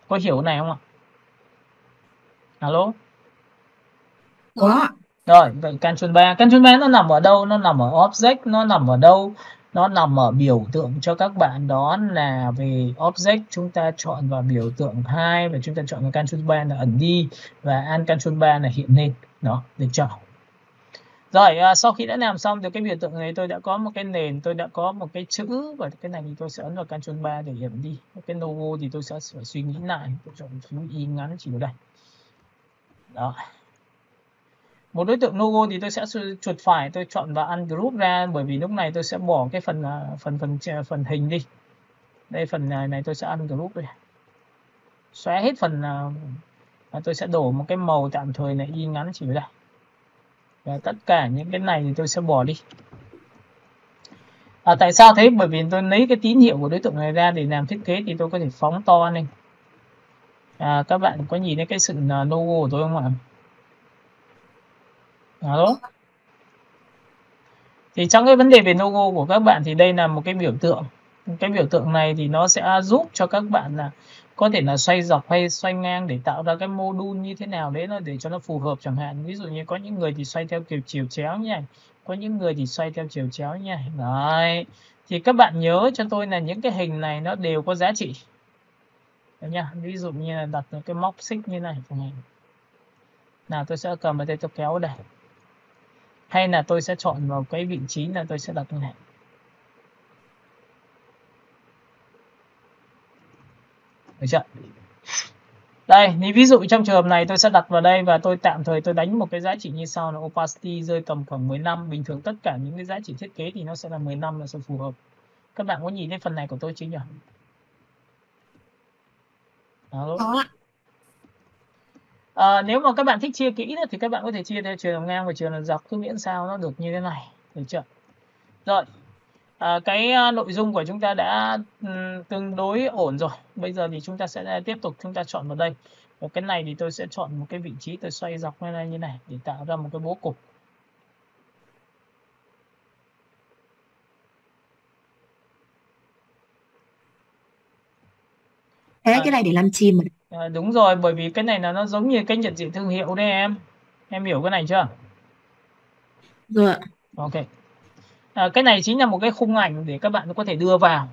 Có hiểu này không ạ? Alo? Có ạ. Rồi, vậy Ctrl 3. Ctrl 3 nó nằm ở đâu? Nó nằm ở Object, nó nằm ở đâu? Nó nằm ở biểu tượng cho các bạn, đó là về Object. Chúng ta chọn vào biểu tượng 2 và chúng ta chọn vào Ctrl 3 là ẩn đi. Và ăn Ctrl 3 là hiện lên. Đó, được chưa? Rồi, sau khi đã làm xong thì cái biểu tượng này tôi đã có một cái nền, tôi đã có một cái chữ và cái này thì tôi sẽ ấn vào Ctrl 3 để hiện đi. Cái logo thì tôi sẽ phải suy nghĩ lại, tôi chọn phím Y ngắn chỉ vào đây. Đó. Một đối tượng logo thì tôi sẽ chuột phải, tôi chọn vào ungroup ra, bởi vì lúc này tôi sẽ bỏ cái phần hình đi. Đây phần này tôi sẽ ungroup đây. Xóa hết phần tôi sẽ đổ một cái màu tạm thời này Y ngắn chỉ vào đây. Và tất cả những cái này thì tôi sẽ bỏ đi. Tại sao thế? Bởi vì tôi lấy cái tín hiệu của đối tượng này ra để làm thiết kế thì tôi có thể phóng to lên. Các bạn có nhìn thấy cái sự logo của tôi không ạ? Alo? Thì trong cái vấn đề về logo của các bạn thì đây là một cái biểu tượng. Cái biểu tượng này thì nó sẽ giúp cho các bạn là có thể là xoay dọc hay xoay ngang để tạo ra cái module như thế nào đấy, để cho nó phù hợp chẳng hạn. Ví dụ như có những người thì xoay theo kiểu chiều chéo như này, có những người thì xoay theo chiều chéo như này. Đấy. Thì các bạn nhớ cho tôi là những cái hình này nó đều có giá trị. Đấy nha. Ví dụ như là đặt cái móc xích như này chẳng hạn. Nào tôi sẽ cầm ở đây tôi kéo ở đây. Hay là tôi sẽ chọn vào cái vị trí là tôi sẽ đặt như này. Được chưa? Đây, thì ví dụ trong trường hợp này tôi sẽ đặt vào đây và tôi tạm thời tôi đánh một cái giá trị như sau là opacity rơi tầm khoảng 15. Bình thường tất cả những cái giá trị thiết kế thì nó sẽ là 15 là sẽ phù hợp. Các bạn có nhìn thấy phần này của tôi chưa nhỉ? Đó. Nếu mà các bạn thích chia kỹ thì các bạn có thể chia theo chiều ngang và chiều dọc, cứ miễn sao nó được như thế này. Được chưa? Rồi. Cái nội dung của chúng ta đã tương đối ổn rồi. Bây giờ thì chúng ta sẽ tiếp tục chúng ta chọn vào đây. Và cái này thì tôi sẽ chọn một cái vị trí tôi xoay dọc lên như này để tạo ra một cái bố cục. Thế cái này để làm chìm Đúng rồi, bởi vì cái này là nó giống như cái nhận diện thương hiệu đấy em. Em hiểu cái này chưa? Rồi ạ. Ok. Cái này chính là một cái khung ảnh để các bạn có thể đưa vào.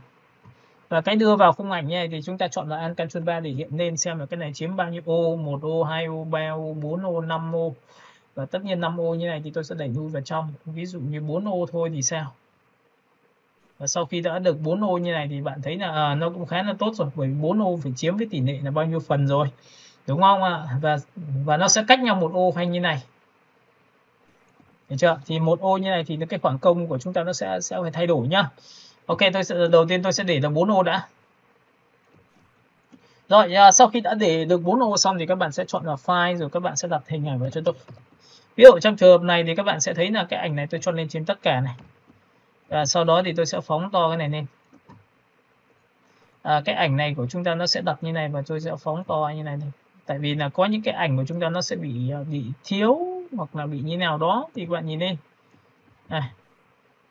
Và cái đưa vào khung ảnh này thì chúng ta chọn là Ctrl 3 để hiện lên xem là cái này chiếm bao nhiêu ô, 1 ô, 2 ô, 3 ô, 4 ô, 5 ô. Và tất nhiên 5 ô như này thì tôi sẽ đẩy lui vào trong. Ví dụ như 4 ô thôi thì sao? Và sau khi đã được 4 ô như này thì bạn thấy là nó cũng khá là tốt rồi, bởi vì 4 ô phải chiếm với tỷ lệ là bao nhiêu phần rồi. Đúng không ạ? Và nó sẽ cách nhau 1 ô hay như này. Được chưa? Thì 1 ô như này thì cái khoảng công của chúng ta nó sẽ phải thay đổi nhá. Ok, đầu tiên tôi sẽ để là 4 ô đã. Rồi, sau khi đã để được 4 ô xong thì các bạn sẽ chọn vào file rồi các bạn sẽ đặt hình ảnh vào cho tôi. Ví dụ trong trường hợp này thì các bạn sẽ thấy là cái ảnh này tôi cho lên trên tất cả này. Và sau đó thì tôi sẽ phóng to cái này lên. Cái ảnh này của chúng ta nó sẽ đặt như này và tôi sẽ phóng to như này. Tại vì là có những cái ảnh của chúng ta nó sẽ bị thiếu hoặc là bị như nào đó thì các bạn nhìn lên.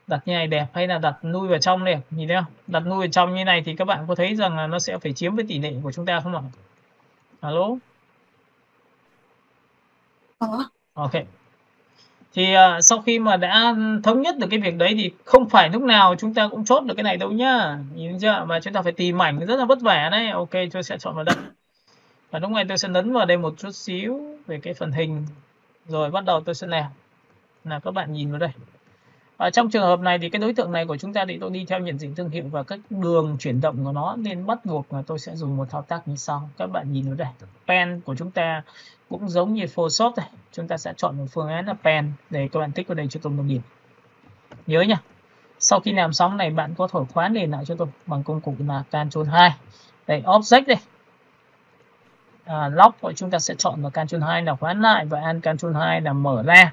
Đặt như này đẹp hay là đặt nuôi vào trong này, nhìn thấy không? Đặt nuôi vào trong như này thì các bạn có thấy rằng là nó sẽ phải chiếm với tỷ lệ của chúng ta không ạ? Alo? Ok. Thì sau khi mà đã thống nhất được cái việc đấy thì không phải lúc nào chúng ta cũng chốt được cái này đâu nhá. Nhìn chưa? Mà chúng ta phải tìm ảnh rất là vất vả đấy. Ok, tôi sẽ chọn vào đây. Và lúc này tôi sẽ nhấn vào đây một chút xíu về cái phần hình. Rồi bắt đầu tôi sẽ làm. Nào các bạn nhìn vào đây. Trong trường hợp này thì cái đối tượng này của chúng ta thì tôi đi theo nhận diện thương hiệu và các đường chuyển động của nó, nên bắt buộc là tôi sẽ dùng một thao tác như sau. Các bạn nhìn vào đây. Pen của chúng ta cũng giống như Photoshop này. Chúng ta sẽ chọn một phương án là pen để các bạn tích vào đây cho tôi một điểm. Nhớ nhá. Sau khi làm xong này, bạn có thể khóa nền lại cho tôi bằng công cụ là Ctrl 2. Đây, Object đây. Lock chúng ta sẽ chọn vào Ctrl 2 là khóa lại và Alt Ctrl 2 là mở ra.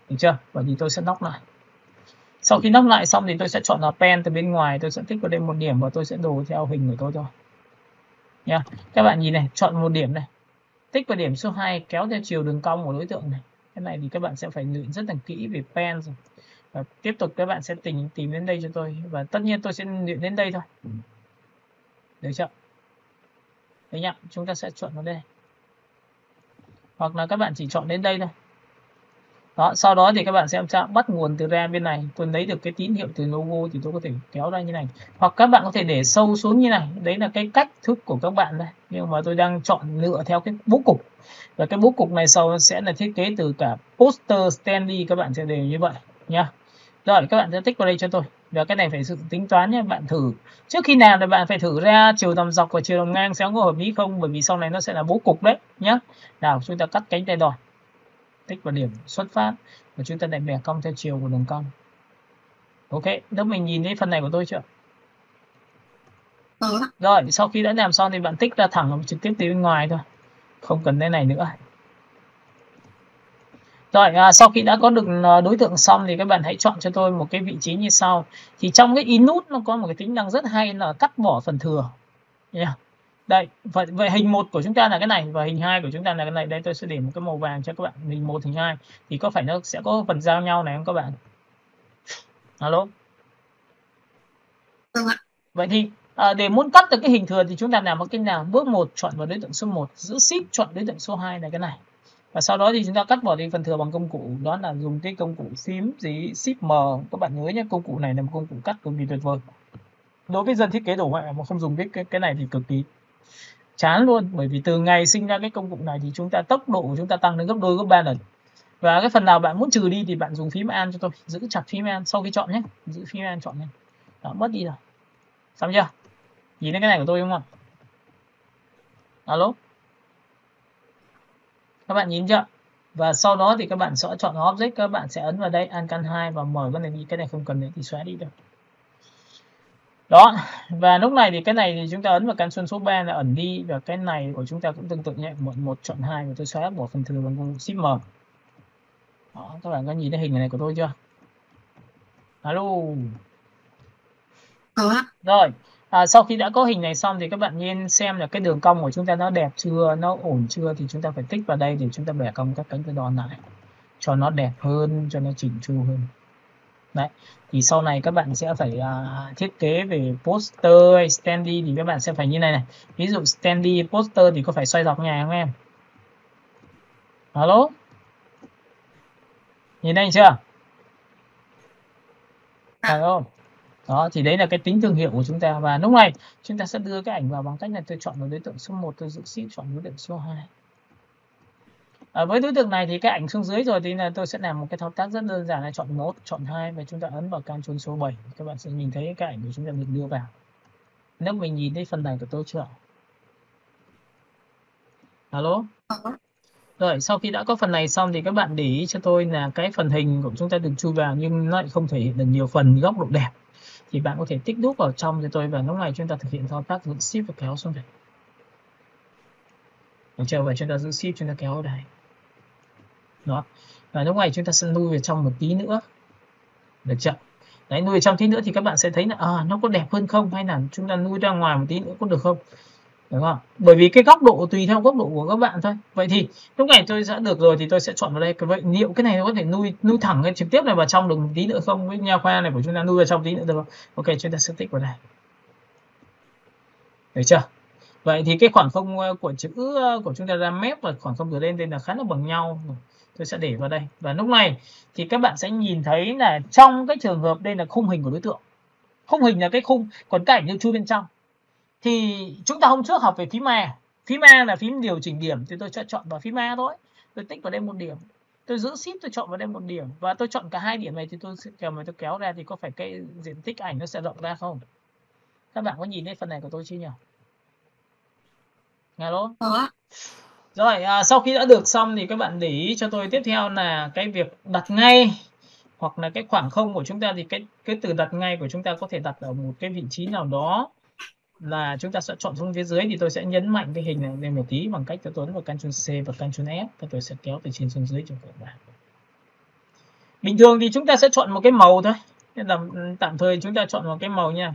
Được chưa? Vậy thì tôi sẽ lock lại. Sau khi lock lại xong thì tôi sẽ chọn là pen từ bên ngoài, tôi sẽ tích vào đây một điểm và tôi sẽ đồ theo hình của tôi thôi. Nha. Các bạn nhìn này, chọn một điểm này. Tích vào điểm số 2 kéo theo chiều đường cong của đối tượng này. Cái này thì các bạn sẽ phải luyện rất là kỹ về pen rồi. Và tiếp tục các bạn sẽ tìm đến đây cho tôi, và tất nhiên tôi sẽ luyện đến đây thôi. Được chưa? Đấy nhá, chúng ta sẽ chọn vào đây. Hoặc là các bạn chỉ chọn đến đây thôi. Đó, sau đó thì các bạn sẽ bắt nguồn từ ra bên này. Tôi lấy được cái tín hiệu từ logo thì tôi có thể kéo ra như này. Hoặc các bạn có thể để sâu xuống như này. Đấy là cái cách thức của các bạn đây. Nhưng mà tôi đang chọn lựa theo cái bố cục. Và cái bố cục này sau sẽ là thiết kế từ cả poster, standee, các bạn sẽ đều như vậy nhá. Rồi các bạn sẽ tích vào đây cho tôi. Và cái này phải sự tính toán nhé, bạn thử. Trước khi nào là bạn phải thử ra chiều tầm dọc và chiều tầm ngang sẽ có hợp lý không, bởi vì sau này nó sẽ là bố cục đấy nhá. Nào, chúng ta cắt cánh tay đòn. Tích vào điểm xuất phát và chúng ta lại bẻ cong theo chiều của đường cong. Ok, nếu mình nhìn thấy phần này của tôi chưa? Rồi, sau khi đã làm xong thì bạn tích ra thẳng trực tiếp từ bên ngoài thôi. Không cần cái này nữa. Rồi, sau khi đã có được đối tượng xong thì các bạn hãy chọn cho tôi một cái vị trí như sau. Thì trong cái inut nó có một cái tính năng rất hay là cắt bỏ phần thừa. Yeah. Đây, vậy hình 1 của chúng ta là cái này và hình 2 của chúng ta là cái này. Đây tôi sẽ để một cái màu vàng cho các bạn. Hình 1, hình 2 thì có phải nó sẽ có phần giao nhau này không các bạn? Alo. Vậy thì để muốn cắt được cái hình thừa thì chúng ta làm một cách nào? Bước 1 chọn vào đối tượng số 1, giữ Shift chọn đối tượng số 2 là cái này. Và sau đó thì chúng ta cắt bỏ đi phần thừa bằng công cụ, đó là dùng cái công cụ phím gì Shift M. Các bạn nhớ nhé, công cụ này là một công cụ cắt cực kỳ tuyệt vời. Đối với dân thiết kế đồ họa mà không dùng cái này thì cực kỳ chán luôn, bởi vì từ ngày sinh ra cái công cụ này thì chúng ta tốc độ của chúng ta tăng đến gấp đôi gấp 3 lần. Và cái phần nào bạn muốn trừ đi thì bạn dùng phím Alt cho tôi, giữ chặt phím Alt sau khi chọn nhé, giữ phím Alt chọn nhé. Đó, mất đi rồi. Xong chưa? Nhìn thấy cái này của tôi đúng không? Alo. Các bạn nhìn chưa? Và sau đó thì các bạn sẽ chọn object, các bạn sẽ ấn vào đây Alt 2 và mở cái này đi, cái này không cần đấy thì xóa đi được. Đó, và lúc này thì cái này thì chúng ta ấn vào Ctrl số 3 là ẩn đi, và cái này của chúng ta cũng tương tự nhé, một chọn 2 và tôi xóa bỏ phần thừa bằng công cụ Shift M. Đó, các bạn có nhìn thấy hình này của tôi chưa? Alo. Rồi, sau khi đã có hình này xong thì các bạn nhìn xem là cái đường cong của chúng ta nó đẹp chưa, nó ổn chưa, thì chúng ta phải tích vào đây để chúng ta bẻ cong các cánh tay đòn lại cho nó đẹp hơn, cho nó chỉnh chu hơn. Đấy, thì sau này các bạn sẽ phải thiết kế về poster hay standee thì các bạn sẽ phải như này này. Ví dụ standee poster thì có phải xoay dọc nhà không em? Alo. Nhìn đây chưa? Alo. Đó, thì đấy là cái tính thương hiệu của chúng ta. Và lúc này chúng ta sẽ đưa cái ảnh vào bằng cách là tôi chọn vào đối tượng số 1, tôi giữ Shift chọn đối tượng số 2. Với đối tượng này thì cái ảnh xuống dưới rồi thì là tôi sẽ làm một cái thao tác rất đơn giản là chọn 1, chọn 2 và chúng ta ấn vào Ctrl số 7. Các bạn sẽ nhìn thấy cái ảnh của chúng ta được đưa vào. Nếu mình nhìn thấy phần này của tôi chưa? Alo. Rồi, sau khi đã có phần này xong thì các bạn để ý cho tôi là cái phần hình của chúng ta được chui vào nhưng nó lại không thể hiện được nhiều phần góc độ đẹp. Thì bạn có thể tích đúc vào trong cho tôi, và lúc này chúng ta thực hiện thao tác giữ Shift và kéo xuống đây. Được chưa? Và chúng ta giữ Shift, chúng ta kéo ở đây. Đó. Và lúc này chúng ta sẽ lui vào trong một tí nữa. Được chưa? Đấy, lui vào trong tí nữa thì các bạn sẽ thấy là nó có đẹp hơn không, hay là chúng ta lui ra ngoài một tí nữa có được không? Đúng không? Bởi vì cái góc độ tùy theo góc độ của các bạn thôi. Vậy thì lúc này tôi đã được rồi thì tôi sẽ chọn vào đây. Vậy liệu cái này nó có thể nuôi thẳng cái trực tiếp này vào trong được một tí nữa không? Với nha khoa này của chúng ta nuôi vào trong tí nữa được không? Ok, chúng ta sẽ tích vào đây. Được chưa? Vậy thì cái khoảng không của chữ của chúng ta ra mép và khoảng không từ lên đây là khá là bằng nhau. Tôi sẽ để vào đây. Và lúc này thì các bạn sẽ nhìn thấy là trong cái trường hợp đây là khung hình của đối tượng. Khung hình là cái khung, còn cái ảnh như chui bên trong. Thì chúng ta hôm trước học về phím A. Phím A là phím điều chỉnh điểm thì tôi sẽ chọn vào phím A thôi. Tôi tích vào đây một điểm. Tôi giữ Shift tôi chọn vào đây một điểm và tôi chọn cả hai điểm này thì tôi sẽ kéo ra thì có phải cái diện tích ảnh nó sẽ rộng ra không? Các bạn có nhìn thấy phần này của tôi chưa nhỉ? Alo. Rồi, sau khi đã được xong thì các bạn để ý cho tôi tiếp theo là cái việc đặt ngay hoặc là cái khoảng không của chúng ta thì cái từ đặt ngay của chúng ta có thể đặt ở một cái vị trí nào đó, là chúng ta sẽ chọn xuống phía dưới. Thì tôi sẽ nhấn mạnh cái hình này lên một tí bằng cách tôi ấn vào Ctrl C và Ctrl F và tôi sẽ kéo từ trên xuống dưới cho các bạn. Bình thường thì chúng ta sẽ chọn một cái màu thôi, nên là tạm thời chúng ta chọn một cái màu nha.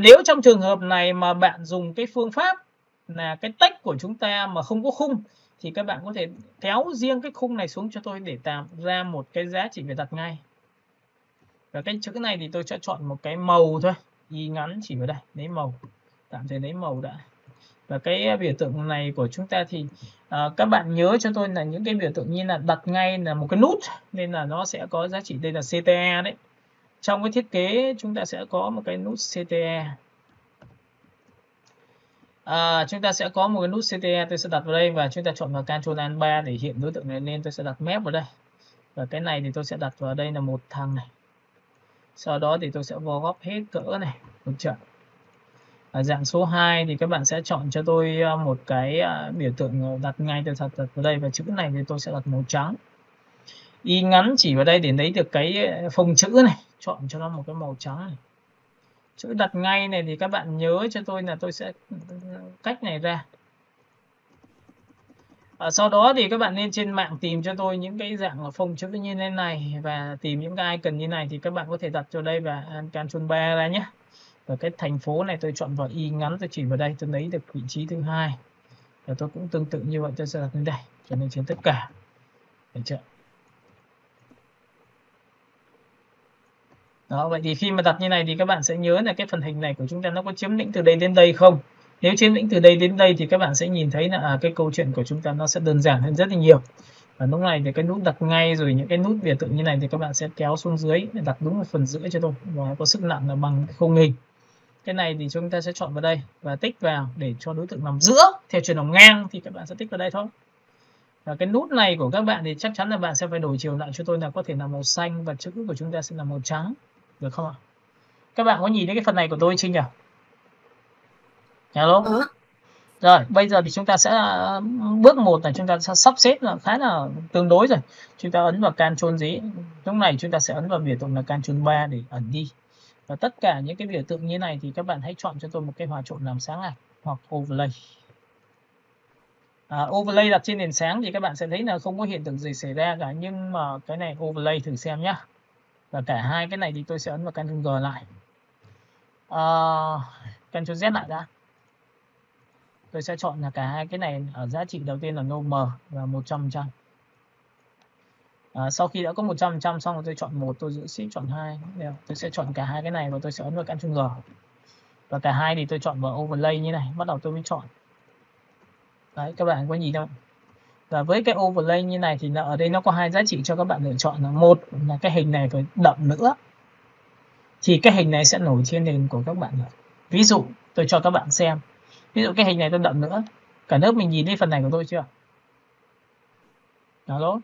Nếu trong trường hợp này mà bạn dùng cái phương pháp là cái text của chúng ta mà không có khung thì các bạn có thể kéo riêng cái khung này xuống cho tôi để tạo ra một cái giá trị về đặt ngay. Và cái chữ này thì tôi sẽ chọn một cái màu thôi, y ngắn chỉ vào đây, lấy màu, tạm thời lấy màu đã. Và cái biểu tượng này của chúng ta thì các bạn nhớ cho tôi là những cái biểu tượng như là đặt ngay là một cái nút, nên là nó sẽ có giá trị đây là CTE đấy. Trong cái thiết kế chúng ta sẽ có một cái nút CTE. Chúng ta sẽ có một cái nút CTE, tôi sẽ đặt vào đây và chúng ta chọn vào Ctrl Alt 3 để hiện đối tượng này lên. Tôi sẽ đặt map vào đây. Và cái này thì tôi sẽ đặt vào đây là một thằng này. Sau đó thì tôi sẽ vo góc hết cỡ này, được chưa? Ở dạng số 2 thì các bạn sẽ chọn cho tôi một cái biểu tượng đặt ngay, tôi đặt vào đây, và chữ này thì tôi sẽ đặt màu trắng. Y ngắn chỉ vào đây để lấy được cái phông chữ này, chọn cho nó một cái màu trắng này. Chữ đặt ngay này thì các bạn nhớ cho tôi là tôi sẽ cách này ra. Sau đó thì các bạn nên trên mạng tìm cho tôi những cái dạng phông chữ như thế này và tìm những cái icon như này thì các bạn có thể đặt cho đây và Ctrl 3 ra nhé. Và cái thành phố này tôi chọn vào y ngắn, tôi chỉ vào đây, tôi lấy được vị trí thứ hai. Và tôi cũng tương tự như vậy, tôi sẽ đặt lên đây cho nên trên tất cả. Được chưa? Đó, vậy thì khi mà đặt như này thì các bạn sẽ nhớ là cái phần hình này của chúng ta nó có chiếm lĩnh từ đây đến đây không. Nếu chiếm lĩnh từ đây đến đây thì các bạn sẽ nhìn thấy là cái câu chuyện của chúng ta nó sẽ đơn giản hơn rất là nhiều. Và lúc này thì cái nút đặt ngay rồi những cái nút biểu tượng như này thì các bạn sẽ kéo xuống dưới để đặt đúng một phần giữa cho tôi, và có sức nặng là bằng khung hình. Cái này thì chúng ta sẽ chọn vào đây và tích vào để cho đối tượng nằm giữa. Theo chiều nằm ngang thì các bạn sẽ tích vào đây thôi. Và cái nút này của các bạn thì chắc chắn là bạn sẽ phải đổi chiều lại cho tôi, là có thể là màu xanh và chữ của chúng ta sẽ là màu trắng. Được không ạ? Các bạn có nhìn thấy cái phần này của tôi chưa nhỉ? Hello. Rồi, bây giờ thì chúng ta sẽ bước 1 là chúng ta sẽ sắp xếp là khá là tương đối rồi. Chúng ta ấn vào Ctrl gì. Lúc này chúng ta sẽ ấn vào biểu tượng là Ctrl 3 để ẩn đi. Và tất cả những cái biểu tượng như này thì các bạn hãy chọn cho tôi một cái hòa trộn làm sáng ảnh hoặc overlay. Overlay đặt trên nền sáng thì các bạn sẽ thấy là không có hiện tượng gì xảy ra cả, nhưng mà cái này overlay thử xem nhá. Và cả hai cái này thì tôi sẽ ấn vào Ctrl G lại. Ctrl Z lại đã. Tôi sẽ chọn là cả hai cái này ở giá trị đầu tiên là normal và 100%. Sau khi đã có 100% xong rồi tôi chọn 1, tôi giữ shift chọn 2. Tôi sẽ chọn cả hai cái này và tôi sẽ ấn vào Ctrl G. Và cả hai thì tôi chọn vào overlay như này, bắt đầu tôi mới chọn. Đấy, các bạn có nhìn không? Và với cái overlay như này thì ở đây nó có hai giá trị cho các bạn lựa chọn, là một là cái hình này phải đậm nữa thì cái hình này sẽ nổi trên nền của các bạn. Ví dụ tôi cho các bạn xem, ví dụ cái hình này tôi đậm nữa, cả lớp mình nhìn thấy phần này của tôi chưa? Đó.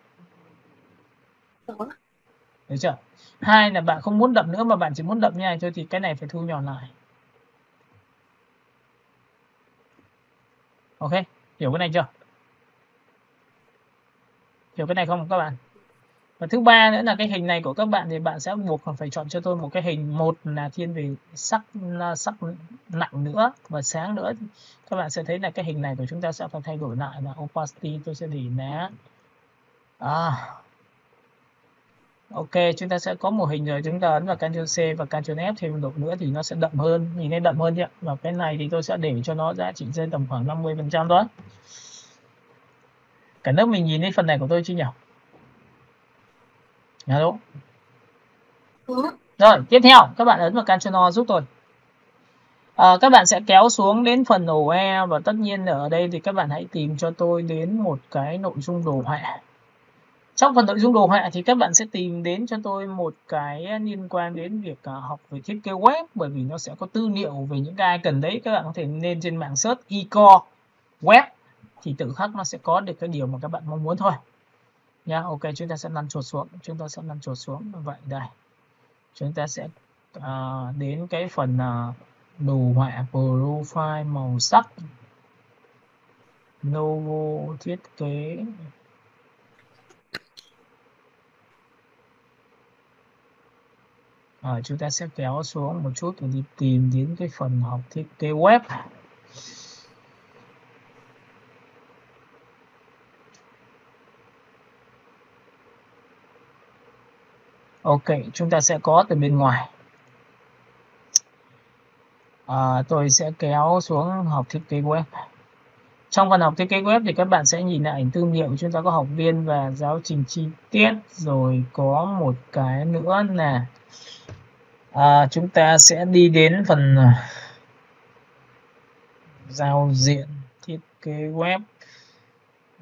Được chưa? Hai là bạn không muốn đậm nữa mà bạn chỉ muốn đậm như này thôi thì cái này phải thu nhỏ lại. Ok, hiểu cái này chưa? Hiểu cái này không các bạn? Và thứ ba nữa là cái hình này của các bạn thì bạn sẽ buộc phải chọn cho tôi một cái hình, một là thiên về sắc nặng nữa và sáng nữa. Các bạn sẽ thấy là cái hình này của chúng ta sẽ phải thay đổi lại là opacity, tôi sẽ để lá. Ok, chúng ta sẽ có một hình rồi, chúng ta ấn vào Ctrl C và Ctrl F thêm một độ nữa thì nó sẽ đậm hơn, nhìn thấy đậm hơn nhé. Và cái này thì tôi sẽ để cho nó giá trị trên tầm khoảng 50% đó. Cả lớp mình nhìn thấy phần này của tôi chưa nhỉ? Hello. Rồi, tiếp theo các bạn ấn vào Ctrl O giúp tôi. Các bạn sẽ kéo xuống đến phần ổ E và tất nhiên ở đây thì các bạn hãy tìm cho tôi đến một cái nội dung đồ họa. Trong phần nội dung đồ họa thì các bạn sẽ tìm đến cho tôi một cái liên quan đến việc học về thiết kế web, bởi vì nó sẽ có tư liệu về những cái icon đấy. Các bạn có thể lên trên mạng search ecore web thì tự khắc nó sẽ có được cái điều mà các bạn mong muốn thôi. Nha, ok, chúng ta sẽ lăn chuột xuống. Vậy đây. Chúng ta sẽ đến cái phần đồ họa profile, màu sắc, logo, thiết kế. Chúng ta sẽ kéo xuống một chút để đi tìm đến cái phần học thiết kế web. Ok, chúng ta sẽ có từ bên ngoài. Tôi sẽ kéo xuống học thiết kế web. Trong phần học thiết kế web thì các bạn sẽ nhìn lại ảnh tư liệu. Chúng ta có học viên và giáo trình chi tiết. Rồi có một cái nữa là chúng ta sẽ đi đến phần giao diện thiết kế web.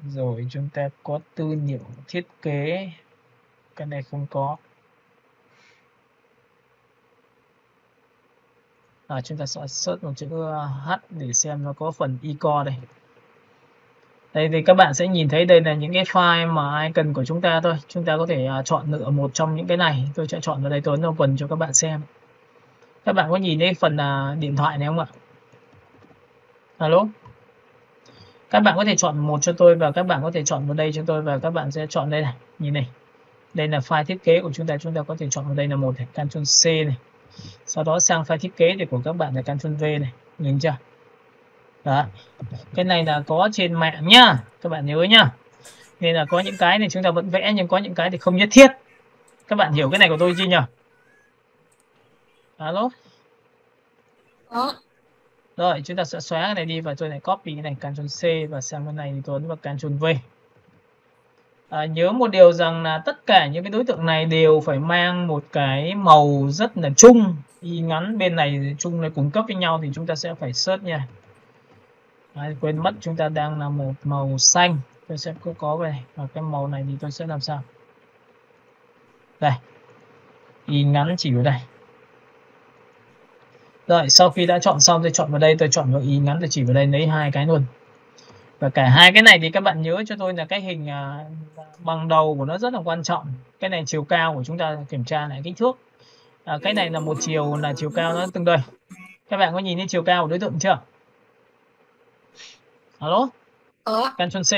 Rồi chúng ta có tư liệu thiết kế. Cái này không có. Chúng ta sẽ search một chữ H để xem nó có phần e-core đây. Đây thì các bạn sẽ nhìn thấy đây là những cái file mà ai cần của chúng ta thôi. Chúng ta có thể chọn lựa một trong những cái này. Tôi sẽ chọn vào đây, tôi open cho các bạn xem. Các bạn có nhìn thấy phần điện thoại này không ạ? Alo? Các bạn có thể chọn một cho tôi và các bạn có thể chọn vào đây cho tôi và các bạn sẽ chọn đây này. Nhìn này. Đây là file thiết kế của chúng ta có thể chọn vào đây là một này, Ctrl C này. Sau đó sang file thiết kế thì của các bạn là Ctrl V này. Nhìn chưa? Đó. Cái này là có trên mạng nhá, các bạn nhớ nhá. Nên là có những cái này chúng ta vẫn vẽ nhưng có những cái thì không nhất thiết. Các bạn hiểu cái này của tôi chưa nhỉ? Alo? Rồi chúng ta sẽ xóa cái này đi và tôi lại copy cái này Ctrl C và sang bên này thì tôi ấn vào Ctrl V. Nhớ một điều rằng là tất cả những cái đối tượng này đều phải mang một cái màu rất là chung, y ngắn bên này chung này cung cấp với nhau thì chúng ta sẽ phải search nha. Quên mất chúng ta đang là một màu xanh, tôi sẽ có về và cái màu này thì tôi sẽ làm sao đây, y ngắn chỉ vào đây. Rồi sau khi đã chọn xong tôi chọn vào đây, tôi chọn vào y ngắn, tôi chỉ vào đây lấy hai cái luôn. Và cả hai cái này thì các bạn nhớ cho tôi là cái hình bằng đầu của nó rất là quan trọng. Cái này chiều cao của chúng ta kiểm tra lại kích thước. Cái này là một chiều, là chiều cao nó tương đây. Các bạn có nhìn thấy chiều cao của đối tượng chưa? Alo? Ctrl C.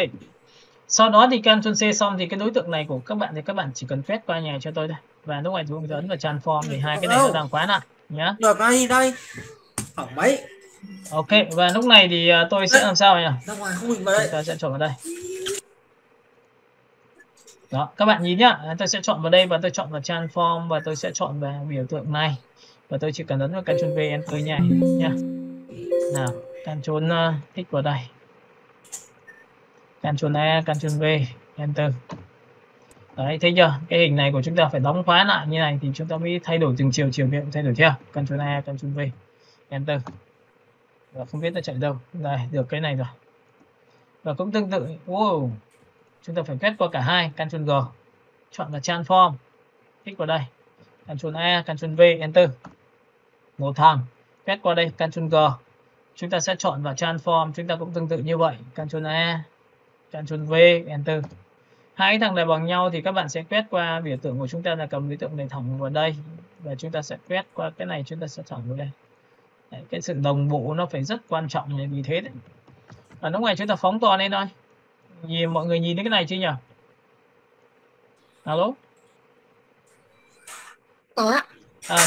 Sau đó thì Ctrl C xong thì cái đối tượng này của các bạn thì các bạn chỉ cần quét qua nhà cho tôi thôi. Và lúc này chúng ta ấn vào transform thì hai cái này nó đang khóa lại nhá. Rồi đây đây. Hỏng mấy. Ok, và lúc này thì tôi sẽ làm sao nhỉ? Ra ngoài không mình vào đây. Chúng ta sẽ chọn vào đây. Đó, các bạn nhìn nhá, tôi sẽ chọn vào đây và tôi chọn vào transform và tôi sẽ chọn vào biểu tượng này. Và tôi chỉ cần ấn vào Ctrl V Enter nhảy nha. Nào, Ctrl tích vào đây. Ctrl A, Ctrl V, Enter. Đấy, thấy chưa? Cái hình này của chúng ta phải đóng khóa lại như này thì chúng ta mới thay đổi từng chiều biện thay đổi theo. Ctrl A, Ctrl V, Enter. Và không biết nó chạy đâu. Đây, được cái này rồi. Và cũng tương tự, wow, chúng ta phải quét qua cả hai, Ctrl G. Chọn là transform, tích vào đây. Ctrl A, Ctrl V, Enter. Một thằng, quét qua đây, Ctrl G. Chúng ta sẽ chọn vào transform, chúng ta cũng tương tự như vậy, Ctrl A, Ctrl V, Enter. Hai thằng này bằng nhau thì các bạn sẽ quét qua biểu tượng của chúng ta là cầm biểu tượng này thẳng vào đây và chúng ta sẽ quét qua cái này, chúng ta sẽ thẳng vào đây. Đấy, cái sự đồng bộ nó phải rất quan trọng vì thế đấy. Và lúc này chúng ta phóng to lên thôi. Mọi người nhìn thấy cái này chưa nhỉ? Alo?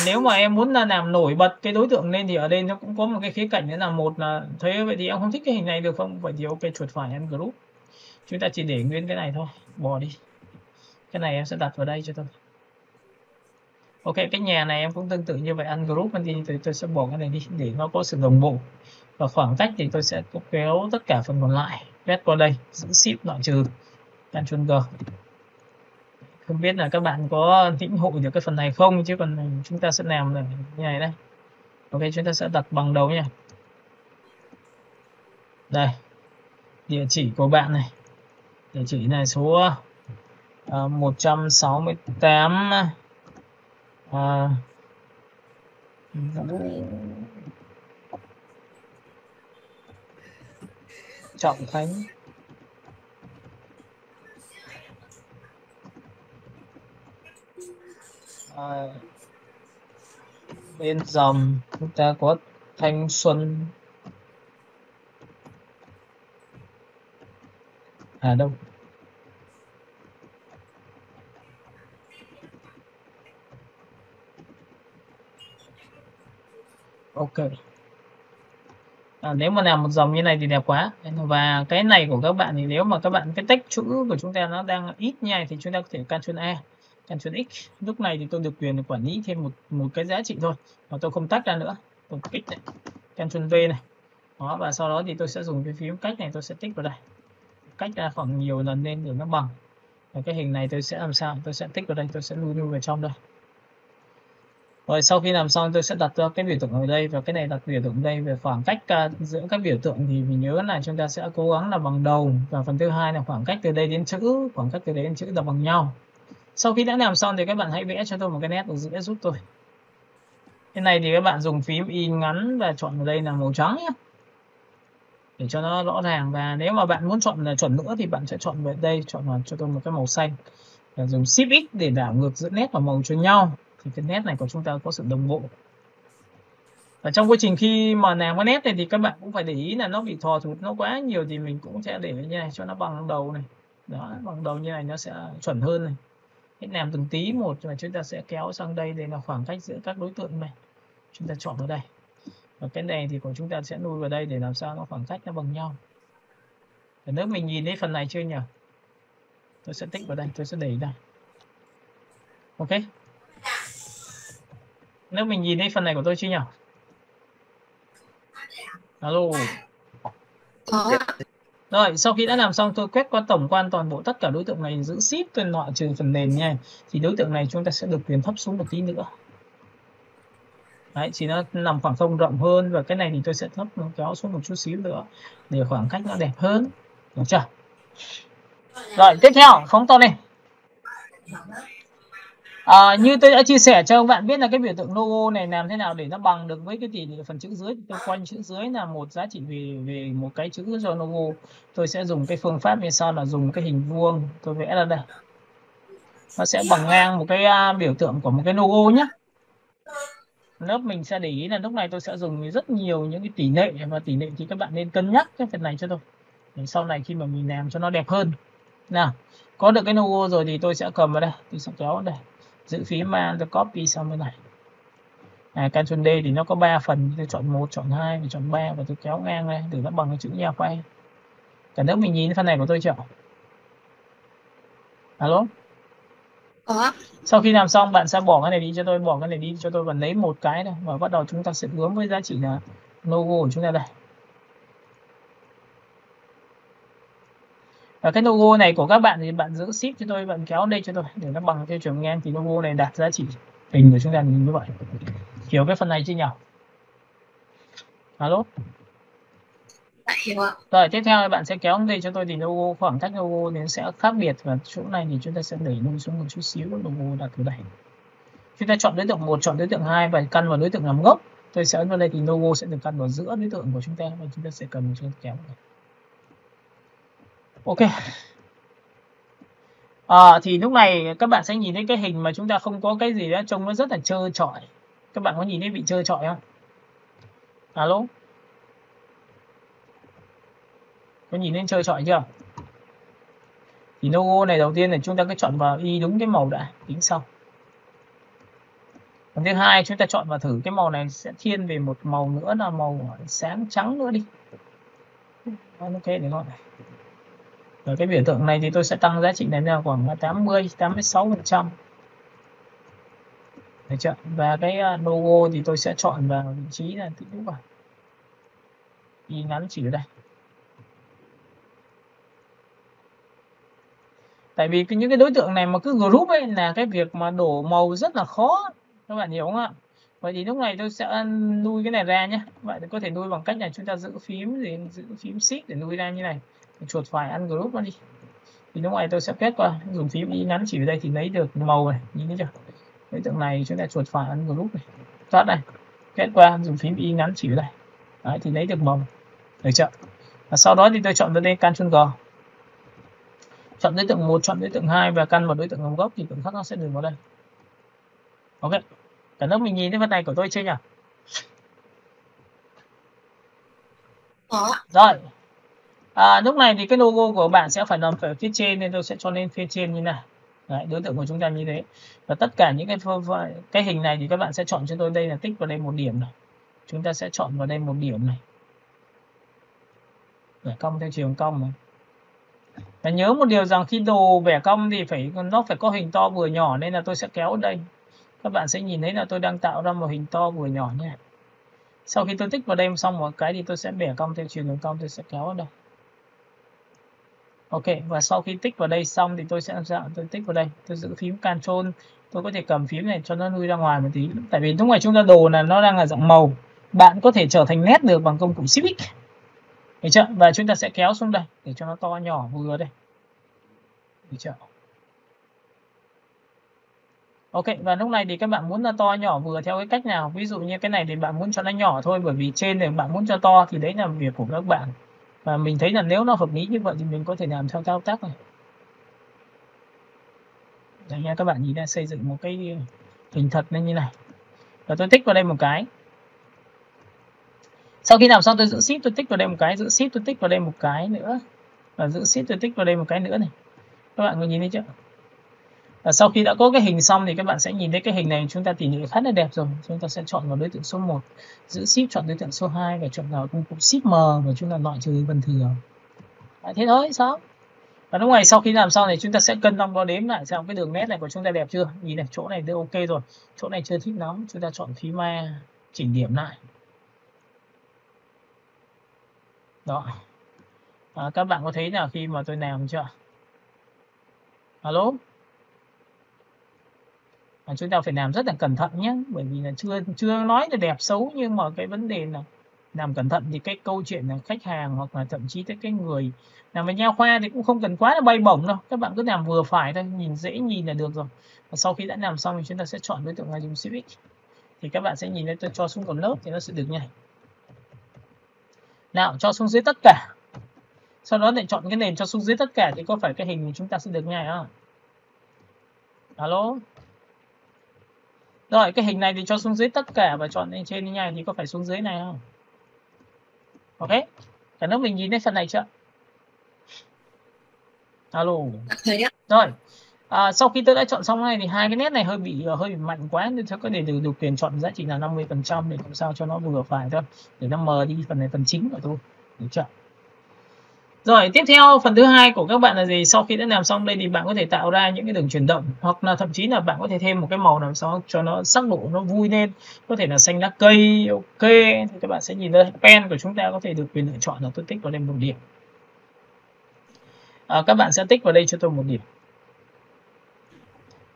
Nếu mà em muốn là làm nổi bật cái đối tượng lên thì ở đây nó cũng có một cái khía cạnh nữa là một là thấy vậy thì em không thích cái hình này được không? Vậy thì ok, chuột phải em group. Chúng ta chỉ để nguyên cái này thôi, bỏ đi. Cái này em sẽ đặt vào đây cho tôi. Ok, cái nhà này em cũng tương tự như vậy, ungroup thì tôi sẽ bỏ cái này đi để nó có sự đồng bộ. Và khoảng cách thì tôi sẽ kéo tất cả phần còn lại, quét qua đây, giữ shift loại trừ, Ctrl G. Không biết là các bạn có lĩnh hội được cái phần này không, chứ còn chúng ta sẽ làm như này đây. Ok, chúng ta sẽ đặt bằng đầu nha. Đây, địa chỉ của bạn này. Địa chỉ này số 168 Trọng Khánh. Bên dòng chúng ta có Thanh Xuân. Đâu? Ok. Nếu mà làm một dòng như này thì đẹp quá. Và cái này của các bạn thì nếu mà các bạn cái text chữ của chúng ta nó đang ít như này thì chúng ta có thể Ctrl A, Ctrl X. Lúc này thì tôi được quyền quản lý thêm một cái giá trị thôi, mà tôi không tách ra nữa. Tôi kích này, Ctrl V này. Đó, và sau đó thì tôi sẽ dùng cái phím cách này, tôi sẽ tích vào đây. Cách ra khoảng nhiều lần lên để nó bằng. Và cái hình này tôi sẽ làm sao? Tôi sẽ tích vào đây, tôi sẽ lui vào trong đây. Rồi sau khi làm xong tôi sẽ đặt cái biểu tượng ở đây và cái này đặt biểu tượng ở đây. Về khoảng cách giữa các biểu tượng thì mình nhớ là chúng ta sẽ cố gắng là bằng đầu, và phần thứ hai là khoảng cách từ đây đến chữ, khoảng cách từ đây đến chữ là bằng nhau. Sau khi đã làm xong thì các bạn hãy vẽ cho tôi một cái nét ở giữa giúp tôi. Cái này thì các bạn dùng phím Y ngắn và chọn ở đây là màu trắng nhé, để cho nó rõ ràng. Và nếu mà bạn muốn chọn là chuẩn nữa thì bạn sẽ chọn về đây, chọn vào cho tôi một cái màu xanh và dùng Shift X để đảo ngược giữa nét và màu cho nhau, thì cái nét này của chúng ta có sự đồng bộ. Và trong quá trình khi mà làm cái nét này thì các bạn cũng phải để ý là nó bị thò thụt nó quá nhiều, thì mình cũng sẽ để như này cho nó bằng đầu này. Đó, bằng đầu như này nó sẽ chuẩn hơn này. Hãy làm từng tí một và chúng ta sẽ kéo sang đây để là khoảng cách giữa các đối tượng này. Chúng ta chọn vào đây. Và cái này thì của chúng ta sẽ nuôi vào đây để làm sao nó khoảng cách nó bằng nhau. Và nếu mình nhìn thấy phần này chưa nhỉ? Tôi sẽ tích vào đây, tôi sẽ đẩy đây. Ok. Nếu mình nhìn thấy phần này của tôi chưa nhỉ? Alo. Có. Rồi, sau khi đã làm xong tôi quét qua tổng quan toàn bộ tất cả đối tượng này, giữ Shift tôi loại trừ phần nền nha. Thì đối tượng này chúng ta sẽ được quyền thấp xuống một tí nữa. Đấy, thì nó nằm khoảng không rộng hơn, và cái này thì tôi sẽ thấp nó kéo xuống một chút xíu nữa để khoảng cách nó đẹp hơn. Được chưa? Rồi, tiếp theo phóng to lên. Như tôi đã chia sẻ cho các bạn biết là cái biểu tượng logo này làm thế nào để nó bằng được với cái tỷ lệ phần chữ dưới. Tôi quanh chữ dưới là một giá trị về một cái chữ cho logo. Tôi sẽ dùng cái phương pháp như sau là dùng cái hình vuông, tôi vẽ ra đây. Nó sẽ bằng ngang một cái biểu tượng của một cái logo nhé. Lớp mình sẽ để ý là lúc này tôi sẽ dùng rất nhiều những cái tỷ lệ, và tỷ lệ thì các bạn nên cân nhắc cái phần này cho tôi. Để sau này khi mà mình làm cho nó đẹp hơn. Nào, có được cái logo rồi thì tôi sẽ cầm vào đây, tôi sẽ kéo vào đây. Giữ phím Alt tôi copy sang bên này. Ctrl D thì nó có 3 phần, tôi chọn 1, chọn 2 và chọn 3 và tôi kéo ngang đây để nó bằng cái chữ nhà quay. Cả nước mình nhìn phần này của tôi chưa? Alo? Có. Sau khi làm xong bạn sẽ bỏ cái này đi cho tôi, bỏ cái này đi cho tôi và lấy một cái này, và bắt đầu chúng ta sẽ hướng với giá trị là logo của chúng ta đây. Và cái logo này của các bạn thì bạn giữ Shift cho tôi, bạn kéo đây cho tôi để nó bằng tiêu chuẩn ngang, thì logo này đạt giá trị hình của chúng ta như vậy. Hiểu cái phần này chưa nhỉ? Alo? Dạ hiểu ạ. Rồi tiếp theo bạn sẽ kéo đây cho tôi thì logo, khoảng cách logo thì nó sẽ khác biệt, và chỗ này thì chúng ta sẽ đẩy lui xuống một chút xíu, logo đặt ở đây. Chúng ta chọn đối tượng 1, chọn đối tượng 2 và căn vào đối tượng làm gốc. Tôi sẽ ấn vào đây thì logo sẽ được căn vào giữa đối tượng của chúng ta, và chúng ta sẽ cần cho kéo này. Ok. Thì lúc này các bạn sẽ nhìn thấy cái hình mà chúng ta không có cái gì đó, trông nó rất là trơ trọi. Các bạn có nhìn thấy bị trơ trọi không? Alo? Có nhìn thấy trơ trọi chưa? Thì logo này đầu tiên là chúng ta cứ chọn vào y đúng cái màu đã, tính sau. Phần thứ hai chúng ta chọn vào thử cái màu này sẽ thiên về một màu nữa là màu sáng trắng nữa đi. Ok để gọi này. Rồi cái biểu tượng này thì tôi sẽ tăng giá trị này ra khoảng 80, 86%. Được chưa? Và cái logo thì tôi sẽ chọn vào vị trí là tí nữa vào. Y ngắn chỉ ở đây. Tại vì những cái đối tượng này mà cứ group ấy là cái việc mà đổ màu rất là khó. Các bạn hiểu không ạ? Vậy thì lúc này tôi sẽ nuôi cái này ra nhé. Vậy thì có thể nuôi bằng cách là chúng ta giữ phím Shift để nuôi ra như này. Chuột phải ăn group nó đi. Thì lúc này tôi sẽ quét qua, dùng phím Y ngắn chỉ ở đây thì lấy được màu này, nhìn thấy chưa? Đối tượng này chúng ta chuột phải ăn group này. Thoát này. Quét qua dùng phím Y ngắn chỉ ở đây. Đấy thì lấy được màu. Được chưa? Và sau đó thì tôi chọn vào đây Ctrl G. Chọn đối tượng 1, chọn đối tượng 2 và căn vào đối tượng làm gốc thì tượng khác nó sẽ được vào đây. Ok. Cả lớp mình nhìn thấy phần này của tôi chưa nhỉ? Có. Rồi. Lúc này thì cái logo của bạn sẽ phải nằm ở phía trên nên tôi sẽ cho lên phía trên như này. Đấy, đối tượng của chúng ta như thế. Và tất cả những cái hình này thì các bạn sẽ chọn cho tôi đây là tích vào đây một điểm này. chúng ta sẽ chọn vào đây một điểm này, vẽ cong theo chiều cong này. Và nhớ một điều rằng khi đồ vẽ cong thì nó phải có hình to vừa nhỏ, nên là tôi sẽ kéo ở đây. Các bạn sẽ nhìn thấy là tôi đang tạo ra một hình to vừa nhỏ nhé. Sau khi tôi tích vào đây xong một cái thì tôi sẽ bẻ cong theo chiều đường cong, tôi sẽ kéo ở đây. Ok, và sau khi tích vào đây xong thì tôi sẽ tôi tích vào đây, tôi giữ phím Ctrl, tôi có thể cầm phím này cho nó lui ra ngoài một tí. Tại vì lúc này chúng ta đồ là nó đang là dạng màu, bạn có thể trở thành nét được bằng công cụ Shift X. Được chưa? Và chúng ta sẽ kéo xuống đây để cho nó to nhỏ vừa đây. Được chưa? Ok, và lúc này thì các bạn muốn là to nhỏ vừa theo cái cách nào. Ví dụ như cái này thì bạn muốn cho nó nhỏ thôi, bởi vì trên này bạn muốn cho to thì đấy là việc của các bạn. Và mình thấy là nếu nó hợp lý như vậy thì mình có thể làm theo thao tác này. Đấy nha, các bạn nhìn ra xây dựng một cái hình thật lên như này. Và tôi tích vào đây một cái. Sau khi làm xong tôi giữ Shift tôi tích vào đây một cái, giữ Shift tôi tích vào đây một cái nữa. Và giữ Shift tôi tích vào đây một cái nữa này. Các bạn có nhìn thấy chưa? Và sau khi đã có cái hình xong thì các bạn sẽ nhìn thấy cái hình này chúng ta tỉ lệ khá là đẹp rồi. Chúng ta sẽ chọn vào đối tượng số 1, giữ Shift chọn đối tượng số 2 và chọn vào công cụ Shift M và chúng ta loại trừ phần thừa. Thế thôi, xong. Và lúc này sau khi làm xong thì chúng ta sẽ cân đong đo đếm lại xem cái đường nét này của chúng ta đẹp chưa. Nhìn này, chỗ này đã ok rồi, chỗ này chưa thích lắm, chúng ta chọn phím A chỉnh điểm lại. Đó. Các bạn có thấy là khi mà tôi làm chưa? Alo? Chúng ta phải làm rất là cẩn thận nhé, bởi vì là chưa nói là đẹp xấu, nhưng mà cái vấn đề là làm cẩn thận thì cái câu chuyện là khách hàng hoặc là thậm chí tới cái người làm về nha khoa thì cũng không cần quá là bay bổng đâu, các bạn cứ làm vừa phải thôi, nhìn dễ nhìn là được rồi. Và sau khi đã làm xong thì chúng ta sẽ chọn đối tượng là dùng Shift X, thì các bạn sẽ nhìn thấy tôi cho xuống còn lớp thì nó sẽ được như này. Nào, cho xuống dưới tất cả, sau đó lại chọn cái nền cho xuống dưới tất cả thì có phải cái hình của chúng ta sẽ được như này không? Alo? Rồi, cái hình này thì cho xuống dưới tất cả và chọn lên trên như này thì có phải xuống dưới này không? Ok, cả nước mình nhìn thấy phần này chưa? Alo. Thấy ạ. Rồi, sau khi tôi đã chọn xong này thì hai cái nét này hơi bị mạnh quá, nên tôi có thể điều khiển chọn giá trị là 50% để làm sao cho nó vừa phải thôi, để nó mờ đi phần này, phần chính của tôi. Được chưa? Rồi, tiếp theo phần thứ hai của các bạn là gì? Sau khi đã làm xong đây thì bạn có thể tạo ra những cái đường chuyển động, hoặc là thậm chí là bạn có thể thêm một cái màu làm sao cho nó sắc độ nó vui lên, có thể là xanh lá cây. Ok, thì các bạn sẽ nhìn đây, pen của chúng ta có thể được quyền lựa chọn là tôi tích vào đây một điểm. Các bạn sẽ tích vào đây cho tôi một điểm.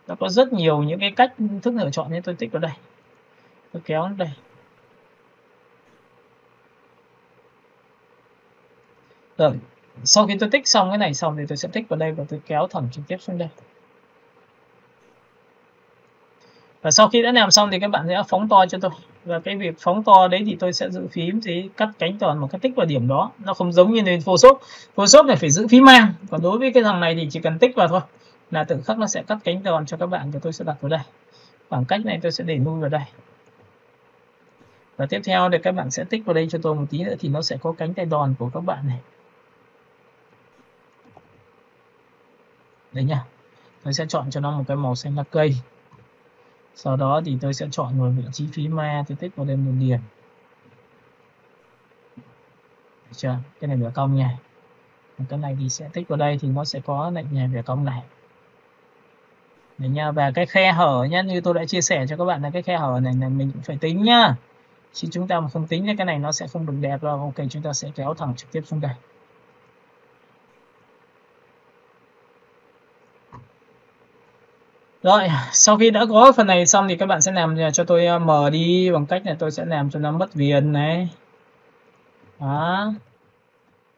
Nó có rất nhiều những cái cách thức lựa chọn nên tôi tích vào đây, tôi kéo đến đây. Rồi, sau khi tôi tích xong cái này xong thì tôi sẽ tích vào đây và tôi kéo thẳng trực tiếp xuống đây. Và sau khi đã làm xong thì các bạn sẽ phóng to cho tôi. Và cái việc phóng to đấy thì tôi sẽ giữ phím gì cắt cánh toàn một cái tích vào điểm đó. Nó không giống như nền Photoshop. Photoshop này phải giữ phím mang. Còn đối với cái thằng này thì chỉ cần tích vào thôi là tự khắc nó sẽ cắt cánh toàn cho các bạn. Và tôi sẽ đặt vào đây. Khoảng cách này tôi sẽ để nuôi vào đây. Và tiếp theo thì các bạn sẽ tích vào đây cho tôi một tí nữa thì nó sẽ có cánh tay đòn của các bạn này. Đấy nhá. Tôi sẽ chọn cho nó một cái màu xanh lá cây. Sau đó thì tôi sẽ chọn vào vị trí phím A, tôi tích vào đây một điểm. Được chưa? Cái này vẽ cong nha. Cái này thì sẽ tích vào đây thì nó sẽ có lệnh nhà vẽ cong này. Đấy nha. Và cái khe hở nhá, như tôi đã chia sẻ cho các bạn là cái khe hở này là mình cũng phải tính nhá. Chứ chúng ta mà không tính thì cái này nó sẽ không được đẹp đâu. Ok, chúng ta sẽ kéo thẳng trực tiếp xuống đây. Rồi, sau khi đã có phần này xong thì các bạn sẽ làm cho tôi mờ đi bằng cách là tôi sẽ làm cho nó mất viền này. Đó.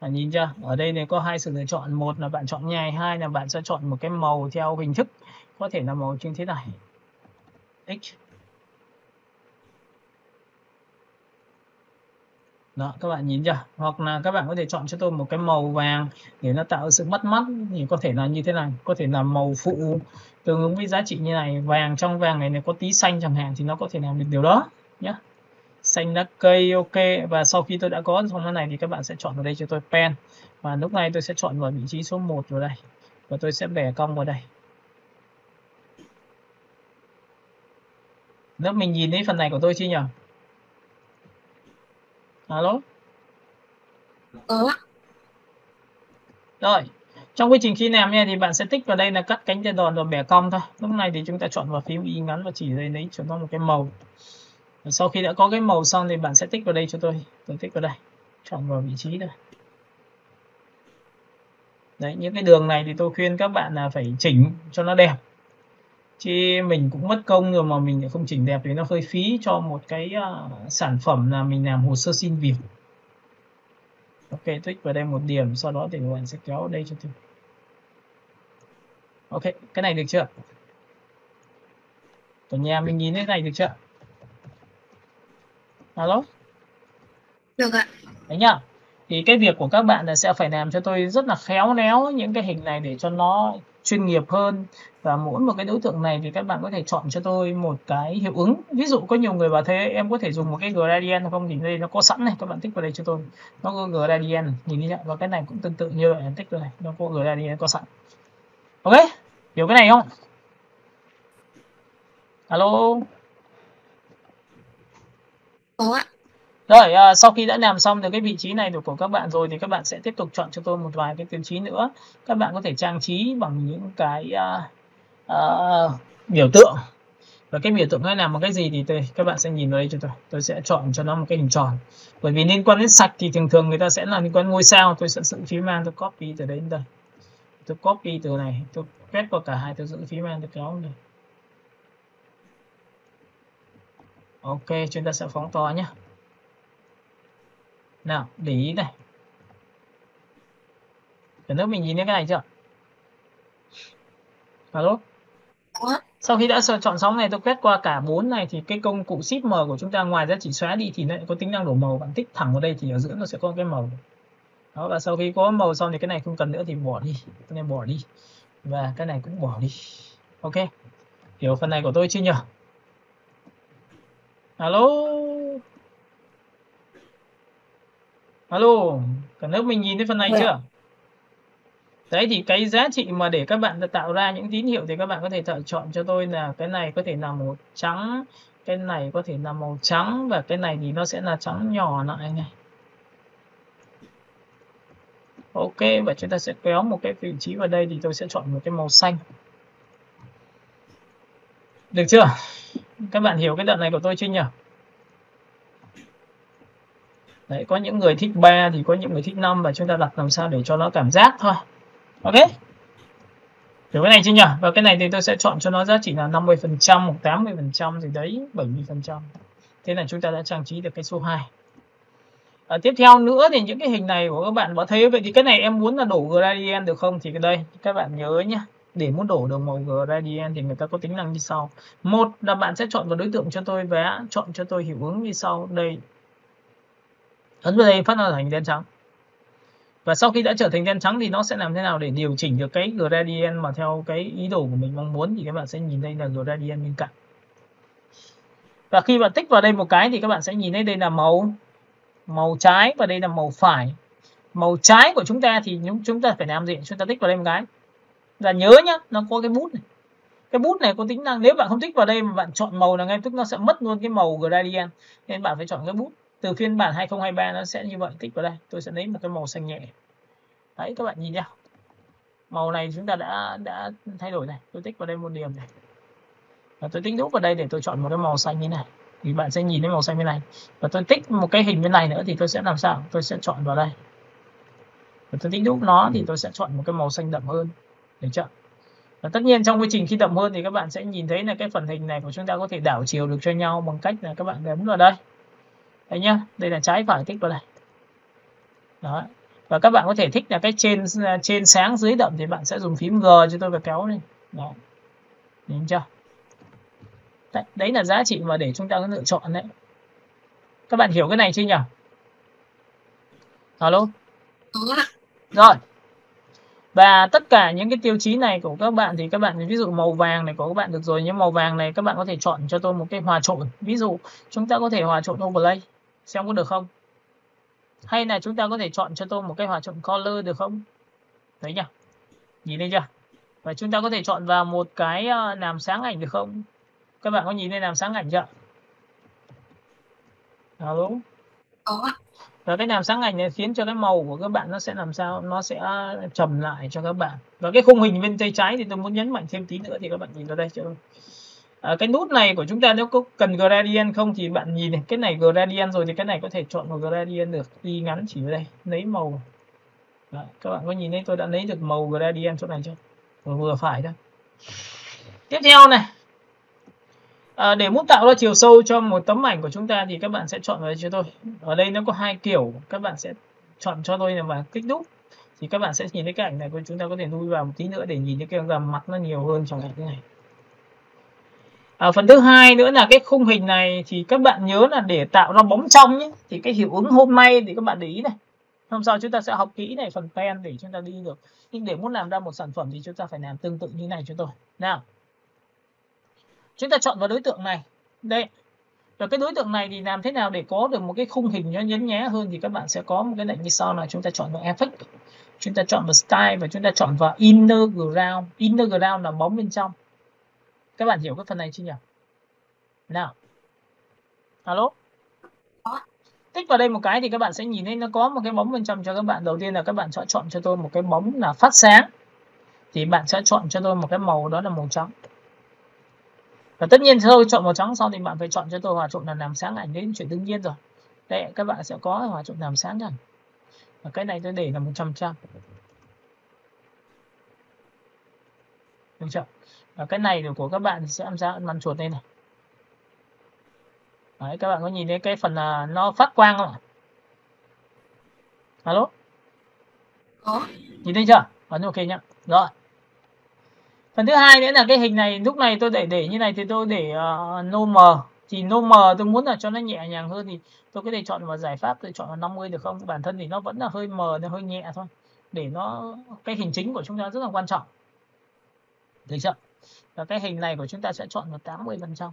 Nhìn chưa? Ở đây này có hai sự lựa chọn, một là bạn chọn nhài, hai là bạn sẽ chọn một cái màu theo hình thức, có thể là màu như thế này. X. Đó, các bạn nhìn chưa? Hoặc là các bạn có thể chọn cho tôi một cái màu vàng để nó tạo sự bắt mắt, thì có thể là như thế này, có thể là màu phụ tương ứng với giá trị như này, vàng trong vàng này có tí xanh chẳng hạn thì nó có thể làm được điều đó nhé. Xanh lá cây, ok. Và sau khi tôi đã có xong cái này thì các bạn sẽ chọn vào đây cho tôi pen, và lúc này tôi sẽ chọn vào vị trí số 1 vào đây và tôi sẽ bẻ cong vào đây. Lớp mình nhìn thấy phần này của tôi chưa nhỉ? Alo. Có ạ. Rồi, trong quy trình khi làm nha thì bạn sẽ tích vào đây là cắt cánh tay đòn và bẻ cong thôi. Lúc này thì chúng ta chọn vào phím Y ngắn và chỉ đây lấy cho nó một cái màu. Và sau khi đã có cái màu xong thì bạn sẽ tích vào đây cho tôi. Tôi tích vào đây, chọn vào vị trí đây. Đấy, những cái đường này thì tôi khuyên các bạn là phải chỉnh cho nó đẹp. Chứ mình cũng mất công rồi mà mình lại không chỉnh đẹp thì nó hơi phí cho một cái sản phẩm là mình làm hồ sơ xin việc. Ok, tích vào đây một điểm, sau đó thì bạn sẽ kéo ở đây cho tôi. Ok, cái này được chưa? Ở nhà mình nhìn thế này được chưa? Alo? Được ạ. Đấy nhá. Thì cái việc của các bạn là sẽ phải làm cho tôi rất là khéo léo những cái hình này để cho nó chuyên nghiệp hơn. Và mỗi một cái đối tượng này thì các bạn có thể chọn cho tôi một cái hiệu ứng. Ví dụ có nhiều người bảo thế em có thể dùng một cái gradient không, thì đây nó có sẵn này, các bạn tích vào đây cho tôi. Nó có gradient, nhìn đi nhá. Và cái này cũng tương tự như vậy, tích vào này, nó có gradient có sẵn. Ok, hiểu cái này không? Alo? Có ạ. Rồi, sau khi đã làm xong được cái vị trí này của các bạn rồi thì các bạn sẽ tiếp tục chọn cho tôi một vài cái tiêu chí nữa. Các bạn có thể trang trí bằng những cái biểu tượng. Và cái biểu tượng này làm bằng cái gì thì các bạn sẽ nhìn vào đây cho tôi. Tôi sẽ chọn cho nó một cái hình tròn. Bởi vì liên quan đến sạch thì thường thường người ta sẽ là liên quan ngôi sao. Tôi sẽ giữ phím Mang, tôi copy từ đấy đến đây. Tôi copy từ này, tôi quét qua cả hai, tôi giữ phím Mang, tôi kéo này. Ok, chúng ta sẽ phóng to nhé. Nào, để ý này. Cả nước mình nhìn thấy cái này chưa? Alo? Có. Sau khi đã chọn xong này, tôi quét qua cả 4 này thì cái công cụ Shift M của chúng ta ngoài ra chỉ xóa đi thì nó có tính năng đổ màu. Bạn tích thẳng vào đây thì ở giữa nó sẽ có cái màu. Đó, và sau khi có màu xong thì cái này không cần nữa thì bỏ đi. Cái này bỏ đi. Và cái này cũng bỏ đi. Ok. Hiểu phần này của tôi chưa nhỉ? Alo? Alo? Cả nước mình nhìn thấy phần này chưa? Đấy thì cái giá trị mà để các bạn tạo ra những tín hiệu thì các bạn có thể chọn cho tôi là cái này có thể là màu trắng, cái này có thể là màu trắng và cái này thì nó sẽ là trắng nhỏ lại này. Ok, và chúng ta sẽ kéo một cái vị trí vào đây thì tôi sẽ chọn một cái màu xanh. Được chưa? Các bạn hiểu cái đoạn này của tôi chưa nhỉ? Đấy, có những người thích 3 thì có những người thích 5 và chúng ta đặt làm sao để cho nó cảm giác thôi. Ok. Hiểu cái này chưa nhỉ? Và cái này thì tôi sẽ chọn cho nó giá trị là 50% hoặc 80% gì đấy, 70%. Thế là chúng ta đã trang trí được cái số 2. Tiếp theo nữa thì những cái hình này của các bạn có thấy vậy thì cái này em muốn là đổ gradient được không? Thì cái đây các bạn nhớ nhé. Để muốn đổ được màu gradient thì người ta có tính năng như sau. Một là bạn sẽ chọn vào đối tượng cho tôi và chọn cho tôi hiệu ứng như sau. Đây. Ấn vào đây phát ra thành đen trắng. Và sau khi đã trở thành đen trắng thì nó sẽ làm thế nào để điều chỉnh được cái gradient mà theo cái ý đồ của mình mong muốn thì các bạn sẽ nhìn đây là gradient bên cạnh. Và khi bạn tích vào đây một cái thì các bạn sẽ nhìn thấy đây là màu trái và đây là màu phải. Màu trái của chúng ta thì chúng ta phải làm gì? Chúng ta tích vào đây một cái. Và nhớ nhá, nó có cái bút này. Cái bút này có tính năng nếu bạn không tích vào đây mà bạn chọn màu là ngay tức nó sẽ mất luôn cái màu gradient. Nên bạn phải chọn cái bút. Từ phiên bản 2023 nó sẽ như vậy, tích vào đây. Tôi sẽ lấy một cái màu xanh nhẹ. Đấy các bạn nhìn nhá. Màu này chúng ta đã thay đổi này. Tôi tích vào đây một điểm này. Và tôi tích nút vào đây để tôi chọn một cái màu xanh như này. Thì bạn sẽ nhìn thấy màu xanh bên này. Và tôi tích một cái hình bên này nữa thì tôi sẽ làm sao? Tôi sẽ chọn vào đây. Và tôi tích nút nó thì tôi sẽ chọn một cái màu xanh đậm hơn. Được chưa? Và tất nhiên trong quy trình khi đậm hơn thì các bạn sẽ nhìn thấy là cái phần hình này của chúng ta có thể đảo chiều được cho nhau bằng cách là các bạn ấn vào đây. Đấy nhá, đây là trái phải tích vào đây. Đó. Và các bạn có thể thích là cái trên sáng dưới đậm thì bạn sẽ dùng phím G cho tôi và kéo lên. Đó. Nhìn chưa? Đấy là giá trị mà để chúng ta có lựa chọn đấy. Các bạn hiểu cái này chưa nhỉ? Alo? Rồi. Và tất cả những cái tiêu chí này của các bạn thì các bạn ví dụ màu vàng này của các bạn được rồi, nhưng màu vàng này các bạn có thể chọn cho tôi một cái hòa trộn. Ví dụ chúng ta có thể hòa trộn overlay xem có được không? Hay là chúng ta có thể chọn cho tôi một cái hòa trộn color được không? Đấy nhỉ? Nhìn thấy chưa? Và chúng ta có thể chọn vào một cái làm sáng ảnh được không? Các bạn có nhìn thấy làm sáng ảnh chưa? Alo? Có. Và cái làm sáng ảnh này khiến cho cái màu của các bạn nó sẽ làm sao, nó sẽ trầm lại cho các bạn. Và cái khung hình bên tay trái thì tôi muốn nhấn mạnh thêm tí nữa, thì các bạn nhìn vào đây cho cái nút này của chúng ta nếu có cần gradient không thì bạn nhìn này, cái này gradient rồi thì cái này có thể chọn vào gradient được. Y ngắn chỉ vào đây lấy màu. Đấy, các bạn có nhìn thấy tôi đã lấy được màu gradient chỗ này chưa? Vừa phải thôi. Tiếp theo này, để muốn tạo ra chiều sâu cho một tấm ảnh của chúng ta thì các bạn sẽ chọn vào đây cho tôi. Ở đây nó có hai kiểu, các bạn sẽ chọn cho tôi và kích đúp. Thì các bạn sẽ nhìn thấy cái ảnh này của chúng ta có thể nuôi vào một tí nữa để nhìn thấy cái gầm mặt nó nhiều hơn chẳng hạn thế này. Phần thứ hai nữa là cái khung hình này thì các bạn nhớ là để tạo ra bóng trong nhé. Thì cái hiệu ứng hôm nay thì các bạn để ý này. Hôm sau chúng ta sẽ học kỹ này phần pen để chúng ta đi được. Nhưng để muốn làm ra một sản phẩm thì chúng ta phải làm tương tự như này cho tôi. Nào. Chúng ta chọn vào đối tượng này. Đây. Và cái đối tượng này thì làm thế nào để có được một cái khung hình nó nhấn nhá hơn thì các bạn sẽ có một cái lệnh như sau là chúng ta chọn vào effect. Chúng ta chọn vào style và chúng ta chọn vào inner ground. Inner ground là bóng bên trong. Các bạn hiểu cái phần này chưa nhỉ? Nào. Alo. Tích vào đây một cái thì các bạn sẽ nhìn thấy nó có một cái bóng bên trong cho các bạn. Đầu tiên là các bạn sẽ chọn cho tôi một cái bóng là phát sáng. Thì bạn sẽ chọn cho tôi một cái màu đó là màu trắng. Và tất nhiên sau chọn màu trắng xong thì bạn phải chọn cho tôi hòa trộn là làm sáng ảnh, đến chuyện đương nhiên rồi. Đây các bạn sẽ có hòa trộn làm sáng ảnh. Và cái này tôi để là 100%. Được chưa? Và cái này của các bạn thì sẽ làm sao ăn chuột đây này. Đấy, các bạn có nhìn thấy cái phần là nó phát quang không ạ? Alo? Có. Nhìn thấy chưa? Ấn ok nhá. Rồi. Phần thứ hai nữa là cái hình này, lúc này tôi để như này thì tôi để no mờ. Thì no mờ tôi muốn là cho nó nhẹ nhàng hơn thì tôi có thể chọn vào giải pháp, tôi chọn vào 50 được không? Bản thân thì nó vẫn là hơi mờ, nó hơi nhẹ thôi. Để nó cái hình chính của chúng ta rất là quan trọng. Được chưa? Và cái hình này của chúng ta sẽ chọn vào 80%.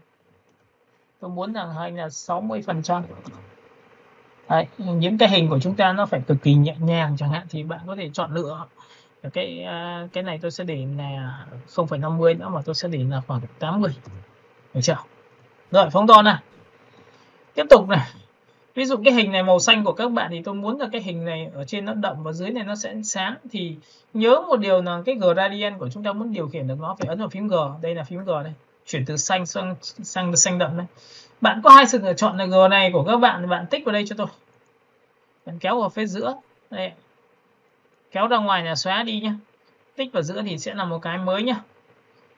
Tôi muốn rằng hình là 60%. Đấy, những cái hình của chúng ta nó phải cực kỳ nhẹ nhàng chẳng hạn thì bạn có thể chọn lựa. Cái này tôi sẽ để là 0,50 nữa mà tôi sẽ để là khoảng 80. Được chưa? Rồi phóng to này. Tiếp tục này. Ví dụ cái hình này màu xanh của các bạn thì tôi muốn là cái hình này ở trên nó đậm và dưới này nó sẽ sáng. Thì nhớ một điều là cái gradient của chúng ta muốn điều khiển được nó phải ấn vào phím G. Đây là phím G đây. Chuyển từ xanh sang xanh đậm đây. Bạn có hai sự lựa chọn là G này của các bạn, bạn tích vào đây cho tôi. Bạn kéo vào phía giữa. Đây. Kéo ra ngoài là xóa đi nhé. Tích vào giữa thì sẽ là một cái mới nhé.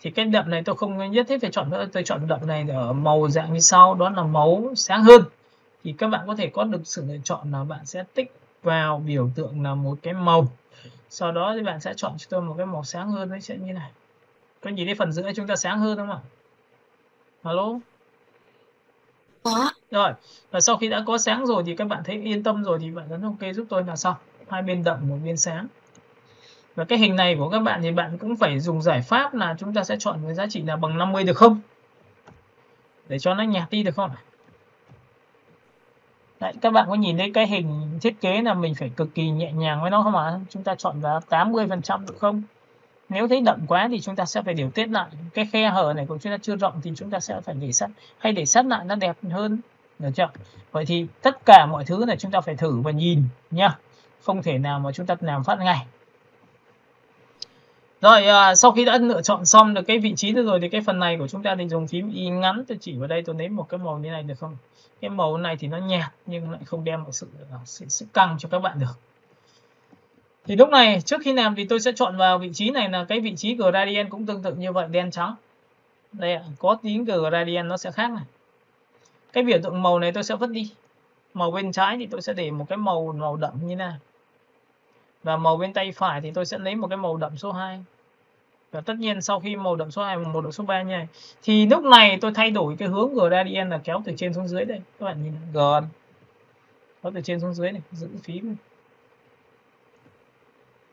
Thì cái đậm này tôi không nhất thiết phải chọn nữa. Tôi chọn đậm này ở màu dạng như sau. Đó là màu sáng hơn. Thì các bạn có thể có được sự lựa chọn là bạn sẽ tích vào biểu tượng là một cái màu. Sau đó thì bạn sẽ chọn cho tôi một cái màu sáng hơn. Nó sẽ như này. Có nhìn thấy phần giữa chúng ta sáng hơn không ạ? Alo? Có. Rồi, và sau khi đã có sáng rồi thì các bạn thấy yên tâm rồi thì bạn ấn ok giúp tôi là xong. Hai bên đậm, một bên sáng. Và cái hình này của các bạn thì bạn cũng phải dùng giải pháp là chúng ta sẽ chọn cái giá trị là bằng 50 được không? Để cho nó nhạt đi được không? Đấy, các bạn có nhìn thấy cái hình thiết kế là mình phải cực kỳ nhẹ nhàng với nó không ạ? Chúng ta chọn vào 80% được không? Nếu thấy đậm quá thì chúng ta sẽ phải điều tiết lại. Cái khe hở này của chúng ta chưa rộng thì chúng ta sẽ phải để sát, hay để sát lại nó đẹp hơn. Được chưa? Vậy thì tất cả mọi thứ này chúng ta phải thử và nhìn nhá. Không thể nào mà chúng ta làm phát ngay. Rồi, sau khi đã lựa chọn xong được cái vị trí rồi thì cái phần này của chúng ta thì dùng phím Y ngắn. Tôi chỉ vào đây tôi lấy một cái màu như này được không? Cái màu này thì nó nhạt nhưng lại không đem một sự căng cho các bạn được. Thì lúc này trước khi làm thì tôi sẽ chọn vào vị trí này là cái vị trí gradient cũng tương tự như vậy, đen trắng. Đây có tính gradient nó sẽ khác này. Cái biểu tượng màu này tôi sẽ vứt đi. Màu bên trái thì tôi sẽ để một cái màu đậm như này. Và màu bên tay phải thì tôi sẽ lấy một cái màu đậm số 2. Và tất nhiên sau khi màu đậm số 2 và màu đậm số 3 như này thì lúc này tôi thay đổi cái hướng gradient là kéo từ trên xuống dưới đây. Các bạn nhìn G. Kéo từ trên xuống dưới này, giữ phím.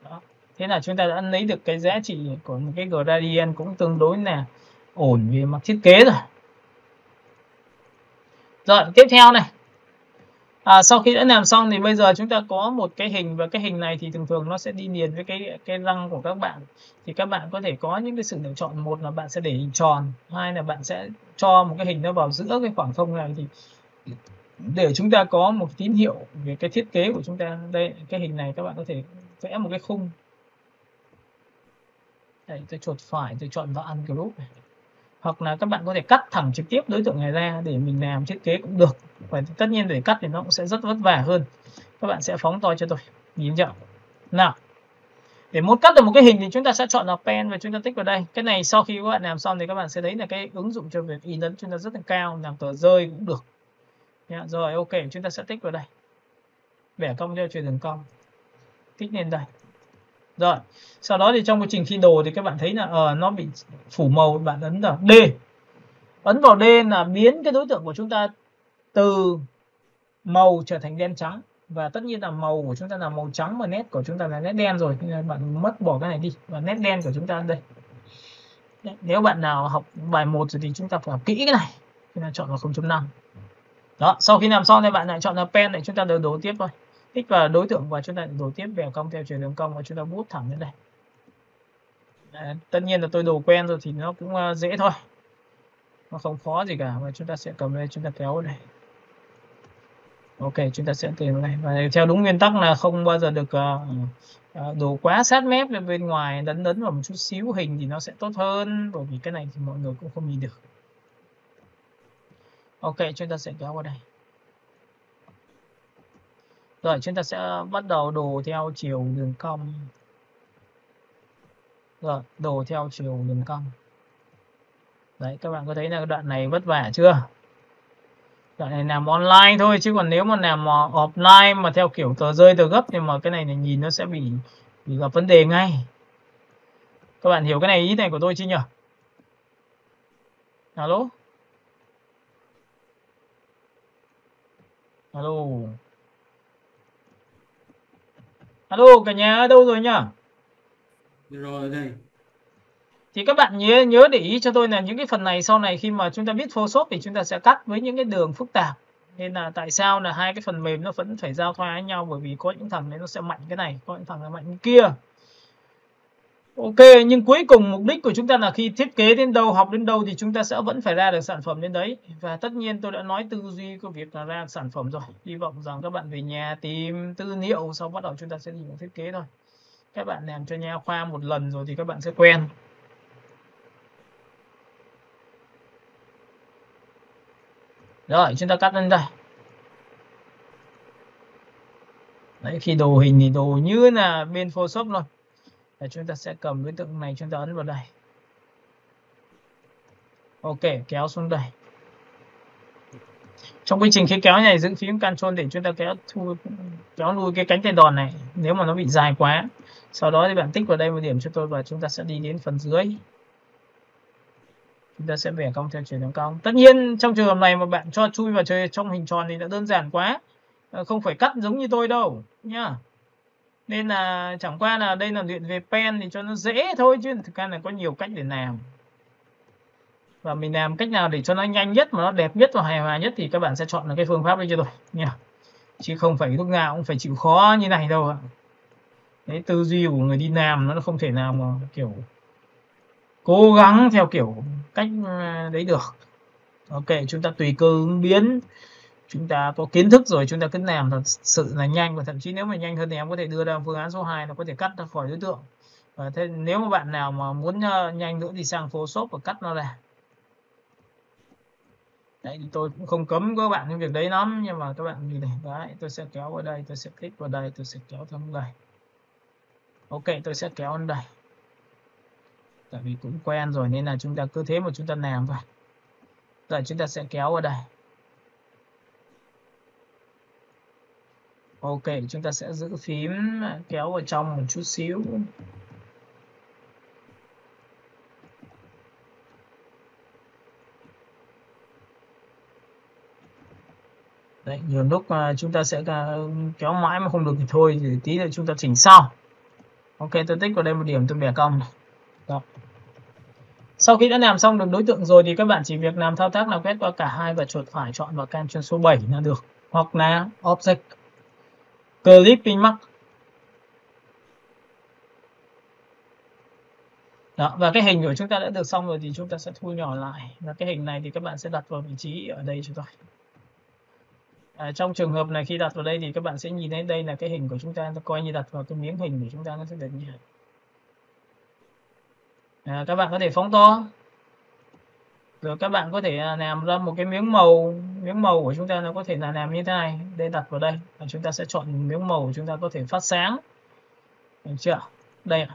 Đó. Thế là chúng ta đã lấy được cái giá trị của một cái gradient cũng tương đối là ổn về mặt thiết kế rồi. Rồi, tiếp theo này. Sau khi đã làm xong thì bây giờ chúng ta có một cái hình, và cái hình này thì thường nó sẽ đi liền với cái răng của các bạn. Thì các bạn có thể có những cái sự lựa chọn, một là bạn sẽ để hình tròn, hai là bạn sẽ cho một cái hình nó vào giữa cái khoảng không này thì để chúng ta có một tín hiệu về cái thiết kế của chúng ta. Đây, cái hình này các bạn có thể vẽ một cái khung. Đây, tôi chuột phải, tôi chọn vào ungroup này. Hoặc là các bạn có thể cắt thẳng trực tiếp đối tượng này ra để mình làm thiết kế cũng được. Và tất nhiên để cắt thì nó cũng sẽ rất vất vả hơn. Các bạn sẽ phóng to cho tôi. Nhìn chưa? Nào. Để muốn cắt được một cái hình thì chúng ta sẽ chọn là pen và chúng ta tích vào đây. Cái này sau khi các bạn làm xong thì các bạn sẽ thấy là cái ứng dụng cho việc in ấn chúng ta rất là cao, làm tờ rơi cũng được. Rồi ok, chúng ta sẽ tích vào đây. Vẽ cong theo chiều đường cong. Tích lên đây. Rồi, sau đó thì trong quá trình khi đồ thì các bạn thấy là nó bị phủ màu, bạn ấn vào D. Ấn vào D là biến cái đối tượng của chúng ta từ màu trở thành đen trắng. Và tất nhiên là màu của chúng ta là màu trắng mà nét của chúng ta là nét đen rồi. Nên bạn mất bỏ cái này đi và nét đen của chúng ta đây. Đấy, nếu bạn nào học bài 1 rồi thì chúng ta phải học kỹ cái này. Chúng ta chọn vào 0.5. Đó, sau khi làm xong thì bạn lại chọn là pen để chúng ta đổ tiếp thôi. Tích vào đối tượng và chúng ta đổ tiếp vẽ cong theo chiều đường cong và chúng ta bút thẳng lên đây. Đấy, tất nhiên là tôi đồ quen rồi thì nó cũng dễ thôi. Nó không khó gì cả. Và chúng ta sẽ cầm đây, chúng ta kéo vào đây. Ok, chúng ta sẽ tìm vào đây. Và theo đúng nguyên tắc là không bao giờ được đồ quá sát mép bên ngoài, đấn vào một chút xíu hình thì nó sẽ tốt hơn. Bởi vì cái này thì mọi người cũng không nhìn được. Ok, chúng ta sẽ kéo vào đây. Rồi, chúng ta sẽ bắt đầu đồ theo chiều đường cong. Rồi, đồ theo chiều đường cong. Đấy, các bạn có thấy là đoạn này vất vả chưa? Đoạn này làm online thôi, chứ còn nếu mà làm offline mà theo kiểu tờ rơi tờ gấp thì mà cái này nhìn nó sẽ bị gặp vấn đề ngay. Các bạn hiểu cái này, ý này của tôi chứ nhỉ? Alo? Alo? Alo, cả nhà ở đâu rồi nhỉ? Rồi đây. Thì các bạn nhớ để ý cho tôi là những cái phần này sau này khi mà chúng ta biết Photoshop thì chúng ta sẽ cắt với những cái đường phức tạp. Nên là tại sao là hai cái phần mềm nó vẫn phải giao thoa với nhau, bởi vì có những thằng này nó sẽ mạnh cái này, có những thằng nó mạnh cái kia. Ok, nhưng cuối cùng mục đích của chúng ta là khi thiết kế đến đâu, học đến đâu thì chúng ta sẽ vẫn phải ra được sản phẩm đến đấy. Và tất nhiên tôi đã nói tư duy của việc là ra sản phẩm rồi. Hy vọng rằng các bạn về nhà tìm tư liệu, sau bắt đầu chúng ta sẽ đi vào thiết kế thôi. Các bạn làm cho nha khoa một lần rồi thì các bạn sẽ quen. Rồi, chúng ta cắt lên đây. Đấy, khi đồ hình thì đồ như là bên Photoshop luôn. Và chúng ta sẽ cầm đối tượng này, chúng ta ấn vào đây. Ok, kéo xuống đây. Trong quy trình khi kéo này giữ phím Ctrl để chúng ta kéo lui cái cánh tay đòn này nếu mà nó bị dài quá. Sau đó thì bạn tích vào đây một điểm cho tôi và chúng ta sẽ đi đến phần dưới. Chúng ta sẽ vẽ cong theo chiều đường cong. Tất nhiên trong trường hợp này mà bạn cho chui vào trong hình tròn thì đã đơn giản quá. Không phải cắt giống như tôi đâu nhá. Nên là chẳng qua là đây là luyện về pen thì cho nó dễ thôi, chứ thực ra là có nhiều cách để làm. Và mình làm cách nào để cho nó nhanh nhất mà nó đẹp nhất và hài hòa nhất thì các bạn sẽ chọn là cái phương pháp đấy cho tôi nha. Chứ không phải lúc nào cũng phải chịu khó như này đâu ạ. Đấy, tư duy của người đi làm nó không thể nào mà kiểu cố gắng theo kiểu cách đấy được. Ok, chúng ta tùy cơ ứng biến. Chúng ta có kiến thức rồi, chúng ta cứ làm thật sự là nhanh. Và thậm chí nếu mà nhanh hơn thì em có thể đưa ra phương án số 2 là có thể cắt ra khỏi đối tượng. Thế nếu mà bạn nào mà muốn nhanh nữa thì sang Photoshop và cắt nó ra. Đấy, thì tôi cũng không cấm các bạn cái việc đấy lắm, nhưng mà các bạn nhìn này, đấy, tôi sẽ kéo vào đây, tôi sẽ click vào đây, tôi sẽ kéo theo đây. Ok, tôi sẽ kéo đến đây. Tại vì cũng quen rồi nên là chúng ta cứ thế mà chúng ta làm thôi. Rồi chúng ta sẽ kéo vào đây. Ok, chúng ta sẽ giữ phím kéo vào trong một chút xíu. Đấy, nhiều lúc chúng ta sẽ kéo mãi mà không được thì thôi, thì tí nữa chúng ta chỉnh sau. Ok, tôi tích vào đây một điểm, tôi vẽ cong này. Đó. Sau khi đã làm xong được đối tượng rồi thì các bạn chỉ việc làm thao tác là quét qua cả hai và chuột phải chọn vào Ctrl số 7 là được. Hoặc là Object Clipping Mask. Đó, và cái hình của chúng ta đã được xong rồi thì chúng ta sẽ thu nhỏ lại. Và cái hình này thì các bạn sẽ đặt vào vị trí ở đây cho tôi. Trong trường hợp này khi đặt vào đây thì các bạn sẽ nhìn thấy đây là cái hình của chúng ta, coi như đặt vào cái miếng hình của chúng ta nó sẽ được như này. Các bạn có thể phóng to, rồi các bạn có thể làm ra một cái miếng màu của chúng ta nó có thể là làm như thế này. Đây đặt vào đây và chúng ta sẽ chọn miếng màu của chúng ta có thể phát sáng, được chưa? Đây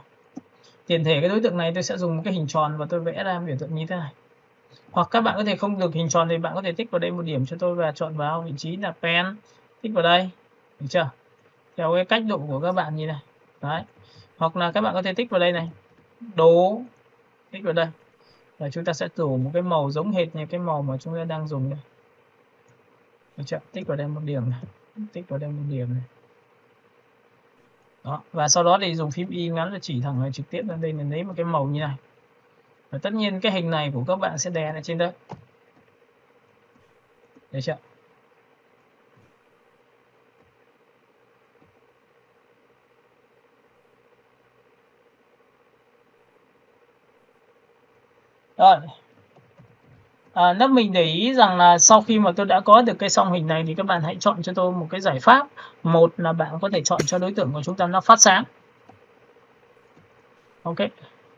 tiền thể cái đối tượng này tôi sẽ dùng một cái hình tròn và tôi vẽ ra biểu tượng như thế này. Hoặc các bạn có thể không được hình tròn thì bạn có thể tích vào đây một điểm cho tôi và chọn vào vị trí là pen, tích vào đây, được chưa? Theo cái cách độ của các bạn như này. Đấy. Hoặc là các bạn có thể tích vào đây này, đố, tích vào đây. Và chúng ta sẽ đổ một cái màu giống hệt như cái màu mà chúng ta đang dùng này. Được chưa? Tích vào đây một điểm này, tích vào đây một điểm này. Đó. Và sau đó thì dùng phím Y ngắn là chỉ thẳng là trực tiếp lên đây là lấy một cái màu như này. Và tất nhiên cái hình này của các bạn sẽ đè lên trên đây. Được chưa? Rồi. Nếu mình để ý rằng là sau khi mà tôi đã có được cái song hình này thì các bạn hãy chọn cho tôi một cái giải pháp. Một là bạn có thể chọn cho đối tượng của chúng ta nó phát sáng. Ok.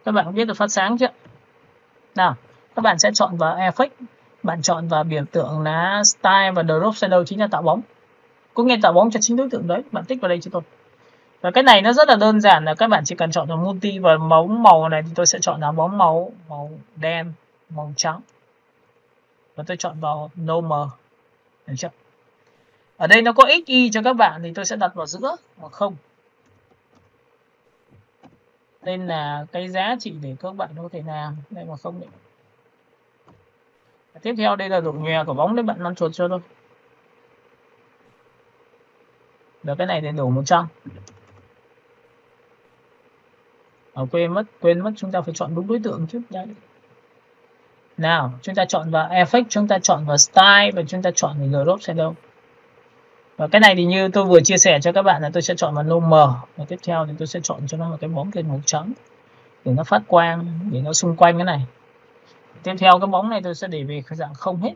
Các bạn biết được phát sáng chưa? Nào, các bạn sẽ chọn vào Effect. Bạn chọn vào biểu tượng là Style và Drop Shadow, chính là tạo bóng. Có nghĩa tạo bóng cho chính đối tượng đấy. Bạn tích vào đây cho tôi. Và cái này nó rất là đơn giản là các bạn chỉ cần chọn vào Multi và bóng màu này thì tôi sẽ chọn là bóng màu đen, màu trắng. Và tôi chọn vào Normal. Được chưa? Ở đây nó có XY cho các bạn thì tôi sẽ đặt vào giữa hoặc không. Nên là cái giá trị để các bạn có thể làm đây mà không định. Tiếp theo đây là độ nhòe của bóng, đấy bạn nắn chuột cho tôi. Được, cái này thì đổ 100. Quên mất chúng ta phải chọn đúng đối tượng trước đấy. Nào, chúng ta chọn vào Effect, chúng ta chọn vào Style và chúng ta chọn vào Drop Shadow. Và cái này thì như tôi vừa chia sẻ cho các bạn là tôi sẽ chọn vào Normal. Và tiếp theo thì tôi sẽ chọn cho nó một cái bóng màu trắng để nó phát quang, để nó xung quanh cái này. Tiếp theo cái bóng này tôi sẽ để về dạng không hết.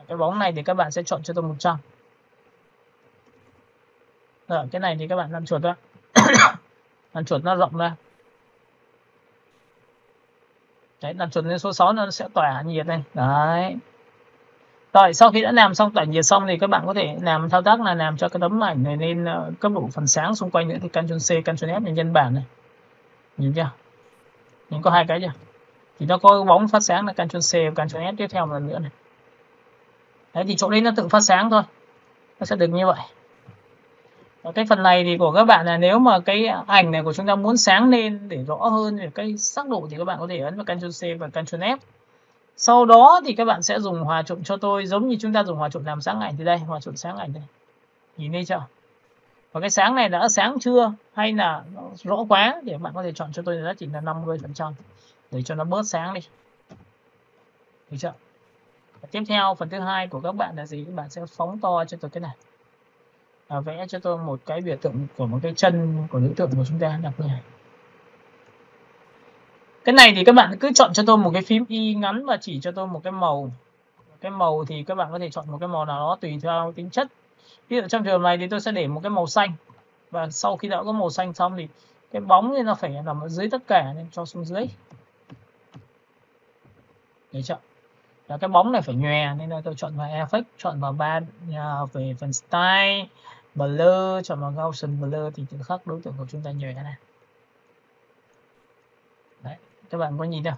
Cái bóng này thì các bạn sẽ chọn cho tôi 100. Rồi, cái này thì các bạn làm chuột ra. Làm chuột nó rộng ra. Đấy, làm chuột lên số 6 nó sẽ tỏa nhiệt này. Đấy. Rồi, sau khi đã làm xong tỏa nhiệt xong thì các bạn có thể làm thao tác là làm cho cái tấm ảnh này lên cấp độ phần sáng xung quanh nữa thì Ctrl C, Ctrl F để nhân bản này. Nhìn chưa? Nhìn có hai cái chưa? Thì nó có bóng phát sáng là Ctrl C và Ctrl F tiếp theo một lần nữa này. Đấy thì chỗ đấy nó tự phát sáng thôi. Nó sẽ được như vậy. Ở cái phần này thì của các bạn là nếu mà cái ảnh này của chúng ta muốn sáng lên để rõ hơn về cái sắc độ thì các bạn có thể ấn vào Ctrl C và Ctrl F. Sau đó thì các bạn sẽ dùng hòa trộn cho tôi giống như chúng ta dùng hòa trộn làm sáng ảnh thì đây, hòa trộn sáng ảnh đây. Nhìn thấy chưa? Và cái sáng này đã sáng chưa hay là nó rõ quá thì bạn có thể chọn cho tôi giá trị là 50% để cho nó bớt sáng đi. Được chưa? Tiếp theo phần thứ hai của các bạn là gì? Các bạn sẽ phóng to cho tôi cái này. Vẽ cho tôi một cái biểu tượng của một cái chân của đối tượng của chúng ta đặt này. Cái này thì các bạn cứ chọn cho tôi một cái phím Y ngắn và chỉ cho tôi một cái màu. Cái màu thì các bạn có thể chọn một cái màu nào đó tùy theo tính chất. Ví dụ trong trường hợp này thì tôi sẽ để một cái màu xanh. Và sau khi đã có màu xanh xong thì cái bóng thì nó phải nằm ở dưới tất cả nên cho xuống dưới. Được chưa? Và cái bóng này phải nhòe nên là tôi chọn vào Effect, chọn vào về phần Style, Blur, chọn vào Gaussian Blur thì tự khắc đối tượng của chúng ta nhòe này. Đấy, các bạn có nhìn đâu?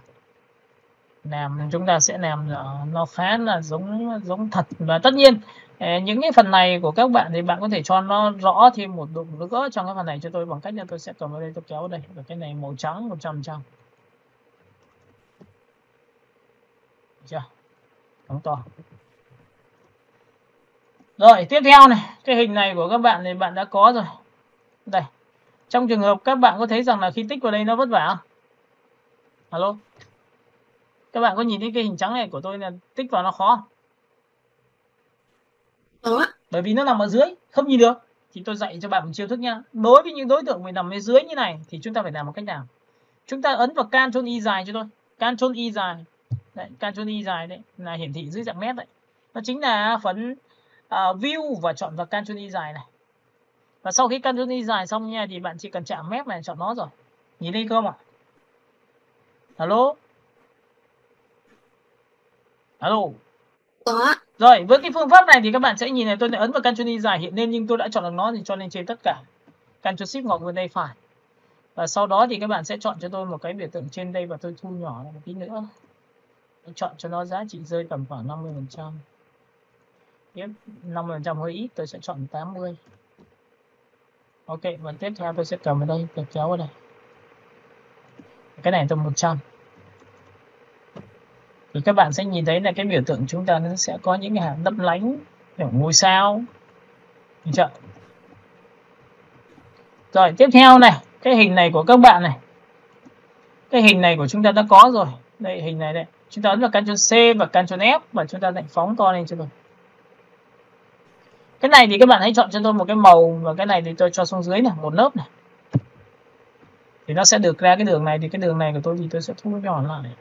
Chúng ta sẽ làm nó khá là giống thật. Và tất nhiên những cái phần này của các bạn thì bạn có thể cho nó rõ thêm một độ nữa trong cái phần này cho tôi bằng cách là tôi sẽ cầm vào đây tôi kéo đây và cái này màu trắng 100%. Chưa? Đóng to. Rồi tiếp theo này, cái hình này của các bạn thì bạn đã có rồi. Đây. Trong trường hợp các bạn có thấy rằng là khi tích vào đây nó vất vả không? Alo. Các bạn có nhìn thấy cái hình trắng này của tôi là tích vào nó khó không? Bởi vì nó nằm ở dưới, không nhìn được. Thì tôi dạy cho bạn một chiêu thức nha. Đối với những đối tượng mình nằm ở dưới như này thì chúng ta phải làm một cách nào? Chúng ta ấn vào Ctrl Y dài cho tôi. Ctrl Y dài. Đấy, Ctrl Y dài đấy là hiển thị dưới dạng nét đấy. Nó chính là phần view và chọn vào Canton dài này. Và sau khi Canton dài xong nha thì bạn chỉ cần chạm map này chọn nó rồi. Nhìn thấy không ạ? Alo? Alo? Có. Rồi, với cái phương pháp này thì các bạn sẽ nhìn này, tôi đã ấn vào Canton dài hiện lên nhưng tôi đã chọn được nó thì cho lên trên tất cả. Ctrl Shift ngọc vào đây phải. Và sau đó thì các bạn sẽ chọn cho tôi một cái biểu tượng trên đây và tôi thu nhỏ một tí nữa. Tôi chọn cho nó giá trị rơi tầm khoảng 50%. Tiếp 50% hơi ít, tôi sẽ chọn 80. Ok, và tiếp theo tôi sẽ cầm vào đây, tôi kéo vào đây. Cái này tầm 100. Thì các bạn sẽ nhìn thấy là cái biểu tượng chúng ta nó sẽ có những cái hạt lấp lánh, kiểu ngôi sao. Được chưa? Rồi, tiếp theo này, cái hình này của các bạn này. Cái hình này của chúng ta đã có rồi. Đây, hình này đây. Chúng ta ấn vào Ctrl C và Ctrl F và chúng ta lại phóng to lên cho tôi. Cái này thì các bạn hãy chọn cho tôi một cái màu và cái này thì tôi cho xuống dưới này, một lớp này. Thì nó sẽ được ra cái đường này, thì cái đường này của tôi thì tôi sẽ thu nhỏ lại.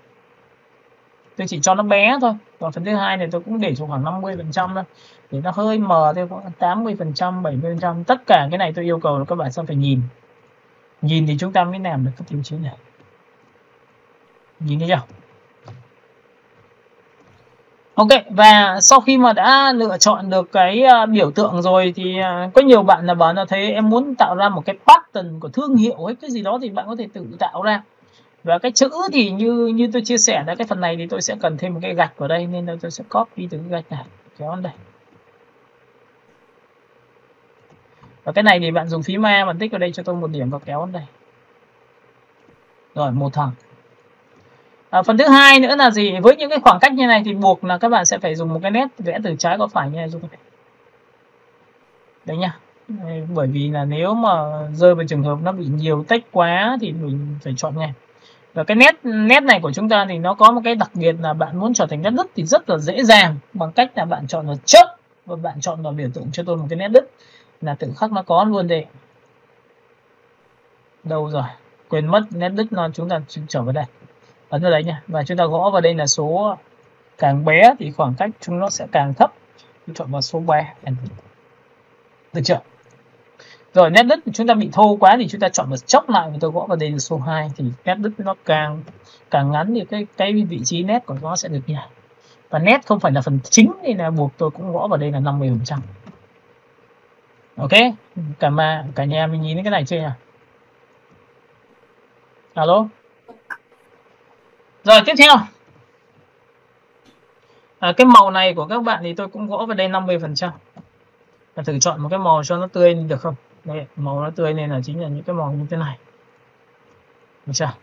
Tôi chỉ cho nó bé thôi. Còn phần thứ hai này tôi cũng để cho khoảng 50% thôi. Để nó hơi mờ thôi, khoảng 80%, 70%. Tất cả cái này tôi yêu cầu là các bạn sẽ phải nhìn. Nhìn thì chúng ta mới làm được cái tiêu chí này. Nhìn thấy chưa? Ok, và sau khi mà đã lựa chọn được cái biểu tượng rồi thì có nhiều bạn là bảo là thấy em muốn tạo ra một cái pattern của thương hiệu hay cái gì đó thì bạn có thể tự tạo ra. Và cái chữ thì như tôi chia sẻ là cái phần này thì tôi sẽ cần thêm một cái gạch vào đây nên là tôi sẽ copy từ cái gạch này kéo lên đây. Và cái này thì bạn dùng phím A, bạn tích vào đây cho tôi một điểm và kéo lên đây. Rồi, một thằng. Phần thứ hai nữa là gì? Với những cái khoảng cách như này thì buộc là các bạn sẽ phải dùng một cái nét vẽ từ trái qua phải như này giúp này. Đấy nha. Bởi vì là nếu mà rơi vào trường hợp nó bị nhiều text quá thì mình phải chọn ngay. Và cái nét này của chúng ta thì nó có một cái đặc biệt là bạn muốn trở thành nét đứt thì rất là dễ dàng bằng cách là bạn chọn vào chớp và bạn chọn vào biểu tượng cho tôi một cái nét đứt là tự khắc nó có luôn đây. Đâu rồi? Quên mất nét đứt nó chúng ta trở vào đây. Ấn vào đấy nha. Và chúng ta gõ vào đây là số càng bé thì khoảng cách chúng nó sẽ càng thấp. Chúng chọn vào số 3. Được chưa? Rồi nét đứt chúng ta bị thô quá thì chúng ta chọn vào chốc lại và tôi gõ vào đây là số 2 thì nét đứt nó càng ngắn thì cái vị trí nét của nó sẽ được như này. Và nét không phải là phần chính nên là buộc tôi cũng gõ vào đây là 50%. Ok, cả nhà mình nhìn thấy cái này chưa nhỉ? Alo. Rồi tiếp theo. Cái màu này của các bạn thì tôi cũng gõ vào đây 50%. Và thử chọn một cái màu cho nó tươi được không? Đây, màu nó tươi nên là chính là những cái màu như thế này. Được chưa?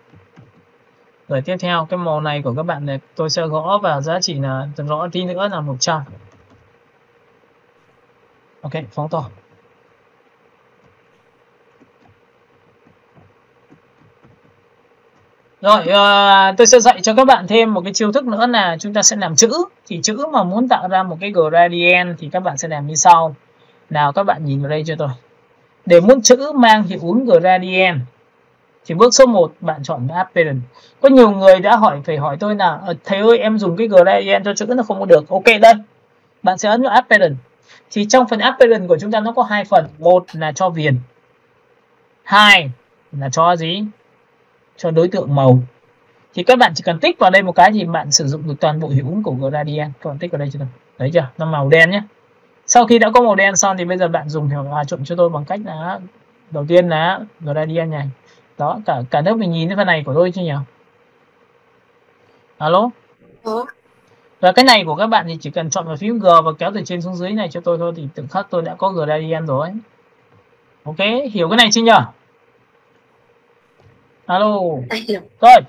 Rồi tiếp theo cái màu này của các bạn này tôi sẽ gõ vào giá trị là rõ tí nữa là 100. Ok, phóng to. Rồi tôi sẽ dạy cho các bạn thêm một cái chiêu thức nữa là chúng ta sẽ làm chữ. Thì chữ mà muốn tạo ra một cái gradient thì các bạn sẽ làm như sau. Nào các bạn nhìn vào đây cho tôi. Để muốn chữ mang hiệu ứng gradient thì bước số 1 bạn chọn cái apparent. Có nhiều người đã phải hỏi tôi là thầy ơi em dùng cái gradient cho chữ nó không có được. Ok đây. Bạn sẽ ấn vào apparent. Thì trong phần apparent của chúng ta nó có hai phần. Một là cho viền. Hai là cho gì? Cho đối tượng màu. Thì các bạn chỉ cần tích vào đây một cái thì bạn sử dụng được toàn bộ hiệu ứng của gradient. Các bạn tích vào đây cho tôi. Đấy chưa? Nó màu đen nhé. Sau khi đã có màu đen xong thì bây giờ bạn dùng hòa trộn cho tôi bằng cách là đầu tiên là gradient này. Đó, cả lớp mình nhìn cái phần này của tôi chứ nhỉ? Alo? Và cái này của các bạn thì chỉ cần chọn vào phím G và kéo từ trên xuống dưới này cho tôi thôi thì tự khắc tôi đã có gradient rồi. Ok, hiểu cái này chưa nhỉ? Alo. Rồi,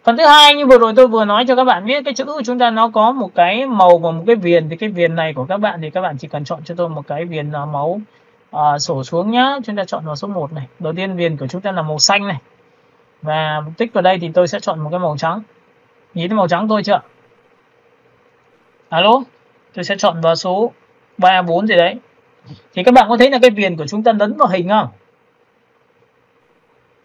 phần thứ hai như vừa rồi tôi vừa nói cho các bạn biết cái chữ của chúng ta nó có một cái màu và một cái viền. Thì cái viền này của các bạn thì các bạn chỉ cần chọn cho tôi một cái viền màu sổ xuống nhá. Chúng ta chọn vào số 1 này. Đầu tiên viền của chúng ta là màu xanh này. Và tích vào đây thì tôi sẽ chọn một cái màu trắng. Nhìn thấy màu trắng tôi chưa? Alo, tôi sẽ chọn vào số 3, 4 gì đấy. Thì các bạn có thấy là cái viền của chúng ta lấn vào hình không?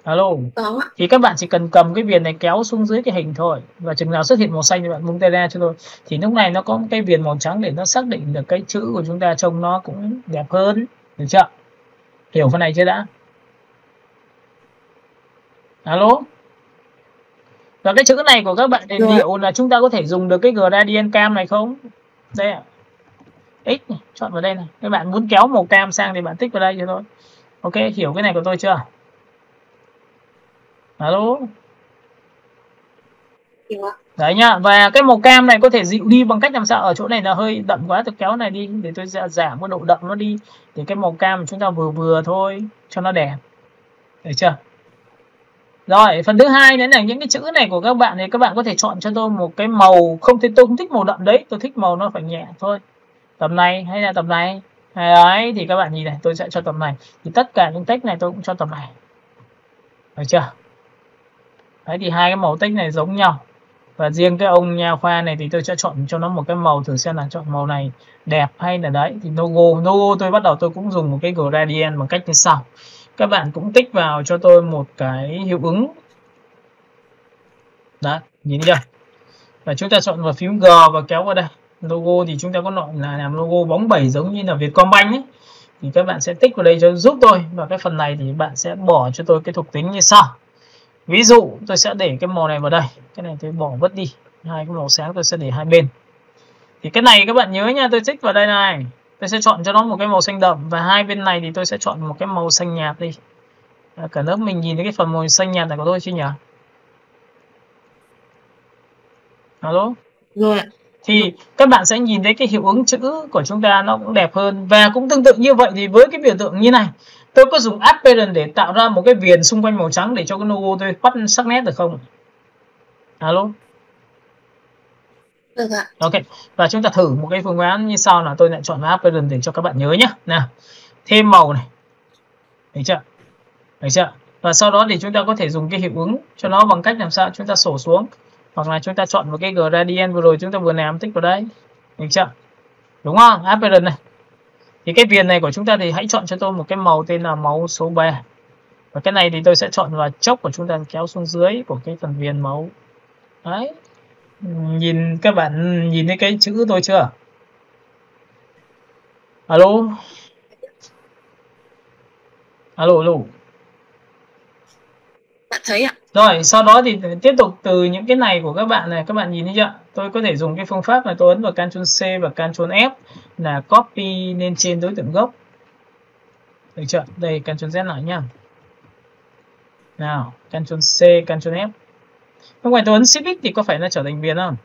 Alo. Có ạ. Thì các bạn chỉ cần cầm cái viền này kéo xuống dưới cái hình thôi, và chừng nào xuất hiện màu xanh thì bạn vung tay ra cho tôi. Thì lúc này nó có một cái viền màu trắng để nó xác định được cái chữ của chúng ta trông nó cũng đẹp hơn, được chưa? Hiểu phần này chưa đã? Alo. Và cái chữ này của các bạn thì Rồi. liệu là chúng ta có thể dùng được cái gradient cam này không? Đây ạ. X này, chọn vào đây này. Các bạn muốn kéo màu cam sang thì bạn tích vào đây cho tôi. Ok, hiểu cái này của tôi chưa? Alo. Hiểu ạ. Đấy nhá. Và cái màu cam này có thể dịu đi bằng cách làm sao? Ở chỗ này là hơi đậm quá, tôi kéo này đi để tôi giảm cái độ đậm nó đi, để cái màu cam của chúng ta vừa vừa thôi cho nó đẹp. Được chưa? Rồi, phần thứ hai nữa là những cái chữ này của các bạn thì các bạn có thể chọn cho tôi một cái màu, không thì tôi không thích màu đậm đấy, tôi thích màu nó phải nhẹ thôi. Tầm này hay là tầm này. Đấy, thì các bạn nhìn này, tôi sẽ cho tầm này. Thì tất cả những text này tôi cũng cho tầm này. Được chưa? Đấy, thì hai cái màu text này giống nhau. Và riêng cái ông nha khoa này thì tôi sẽ chọn cho nó một cái màu, thử xem là chọn màu này đẹp hay là đấy. Thì logo tôi bắt đầu tôi cũng dùng một cái gradient bằng cách như sau. Các bạn cũng tích vào cho tôi một cái hiệu ứng. Đấy, nhìn chưa? Và chúng ta chọn vào phím G và kéo vào đây. Logo thì chúng ta có loại là làm logo bóng bẩy giống như là Vietcombank ấy. Thì các bạn sẽ tích vào đây cho giúp tôi. Và cái phần này thì bạn sẽ bỏ cho tôi cái thuộc tính như sau. Ví dụ tôi sẽ để cái màu này vào đây. Cái này tôi bỏ vứt đi. Hai cái màu sáng tôi sẽ để hai bên. Thì cái này các bạn nhớ nha, tôi tích vào đây này. Tôi sẽ chọn cho nó một cái màu xanh đậm. Và hai bên này thì tôi sẽ chọn một cái màu xanh nhạt đi. Cả lớp mình nhìn thấy cái phần màu xanh nhạt này của tôi chưa nhỉ? Alo. Rồi ạ. Thì các bạn sẽ nhìn thấy cái hiệu ứng chữ của chúng ta nó cũng đẹp hơn. Và cũng tương tự như vậy thì với cái biểu tượng như này, tôi có dùng apparent để tạo ra một cái viền xung quanh màu trắng để cho cái logo tôi bắt sắc nét được không? Alo. Được ạ. Ok. Và chúng ta thử một cái phương án như sau là tôi lại chọn apparent để cho các bạn nhớ nhé. Nào, thêm màu này. Được chưa? Được chưa? Và sau đó thì chúng ta có thể dùng cái hiệu ứng cho nó bằng cách làm sao chúng ta sổ xuống. Hoặc là chúng ta chọn một cái gradient vừa rồi chúng ta vừa làm tích vào đây. Được chưa? Đúng không? Apparent này. Thì cái viền này của chúng ta thì hãy chọn cho tôi một cái màu tên là màu số 3. Và cái này thì tôi sẽ chọn vào chốc của chúng ta kéo xuống dưới của cái phần viền màu. Đấy. Nhìn các bạn nhìn thấy cái chữ tôi chưa? Alo. Alo, alo. Bạn thấy ạ. Rồi, sau đó thì tiếp tục từ những cái này của các bạn này, các bạn nhìn thấy chưa? Tôi có thể dùng cái phương pháp là tôi ấn vào Ctrl C và Ctrl F là copy lên trên đối tượng gốc. Được chưa? Đây, Ctrl Z lại nhá. Nào, Ctrl C, Ctrl F. Không phải tôi ấn Shift X thì có phải nó trở thành viền không?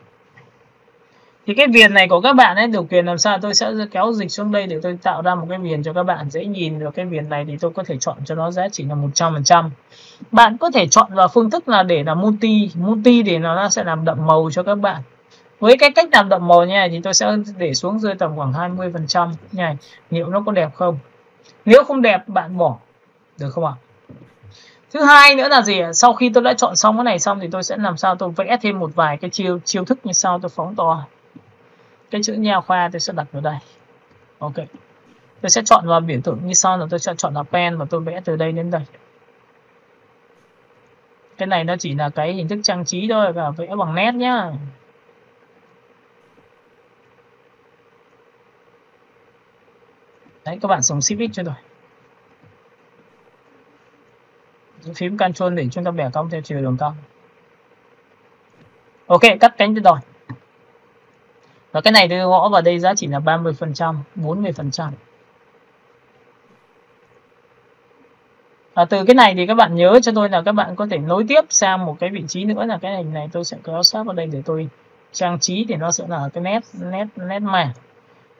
Thì cái viền này của các bạn ấy, điều quyền làm sao tôi sẽ kéo dịch xuống đây để tôi tạo ra một cái viền cho các bạn dễ nhìn được. Cái viền này thì tôi có thể chọn cho nó giá trị là 100%. Bạn có thể chọn vào phương thức là để là multi thì nó sẽ làm đậm màu cho các bạn. Với cái cách làm đậm màu như này thì tôi sẽ để xuống rơi tầm khoảng 20% như này. Liệu nó có đẹp không? Nếu không đẹp bạn bỏ, được không ạ? Thứ hai nữa là gì? Sau khi tôi đã chọn xong cái này xong thì tôi sẽ làm sao tôi vẽ thêm một vài cái chiêu thức như sau. Tôi phóng to cái chữ nha khoa, tôi sẽ đặt vào đây. Ok, tôi sẽ chọn vào biểu tượng như sau là tôi sẽ chọn là pen và tôi vẽ từ đây đến đây. Cái này nó chỉ là cái hình thức trang trí thôi, và vẽ bằng nét nhá. Đấy, các bạn dùng Shift X cho tôi. Phím Ctrl để chúng ta bẻ cong theo chiều đường cong. Ok, cắt cánh từ rồi. Và cái này tôi gõ vào đây giá trị là 30%, 40%. Từ cái này thì các bạn nhớ cho tôi là các bạn có thể nối tiếp sang một cái vị trí nữa là cái hình này tôi sẽ kéo sát vào đây để tôi trang trí, thì nó sẽ là cái nét màng.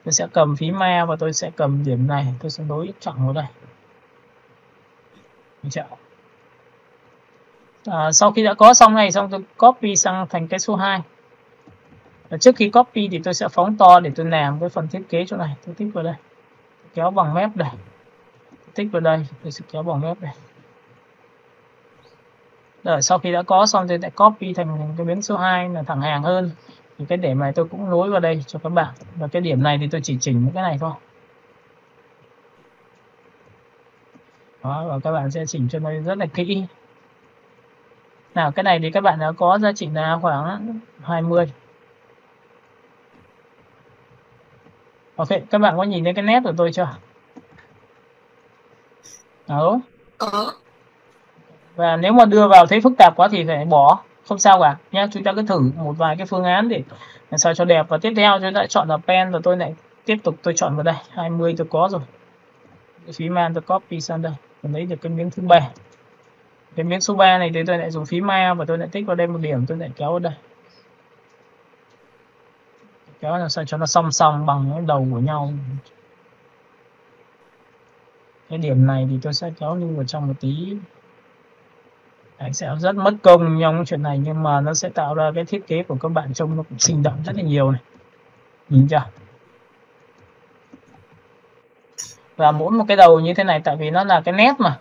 Tôi sẽ cầm phím ma và tôi sẽ cầm điểm này, tôi sẽ nối chọn vào đây. Sau khi đã có xong này xong tôi copy sang thành cái số 2. Và trước khi copy thì tôi sẽ phóng to để tôi làm cái phần thiết kế chỗ này. Tôi tích vào đây, kéo bằng mép đây, tích vào đây, tôi sẽ kéo bằng mép đây. Rồi sau khi đã có xong tôi lại copy thành cái biến số 2 là thẳng hàng hơn. Thì cái điểm này tôi cũng nối vào đây cho các bạn. Và cái điểm này thì tôi chỉ chỉnh cái này thôi. Đó, và các bạn sẽ chỉnh cho nó rất là kỹ. Nào cái này thì các bạn đã có giá trị là khoảng 20. Ok, các bạn có nhìn thấy cái nét của tôi chưa? Đó. Có. Và nếu mà đưa vào thấy phức tạp quá thì phải bỏ, không sao cả nhé. Chúng ta cứ thử một vài cái phương án để làm sao cho đẹp. Và tiếp theo chúng ta chọn là pen và tôi lại tiếp tục tôi chọn vào đây 20 tôi có rồi. Phím man tôi copy sang đây, tôi lấy được cái miếng thứ 3. Cái miếng số 3 này thì tôi lại dùng phím ma và tôi lại tích vào đây một điểm, tôi lại kéo vào đây. Kéo làm sao cho nó song song bằng cái đầu của nhau. Cái điểm này thì tôi sẽ kéo lưu vào trong một tí. Đấy, sẽ rất mất công trong chuyện này nhưng mà nó sẽ tạo ra cái thiết kế của các bạn trông nó cũng sinh động rất là nhiều này. Nhìn chưa? Và mỗi một cái đầu như thế này tại vì nó là cái nét mà.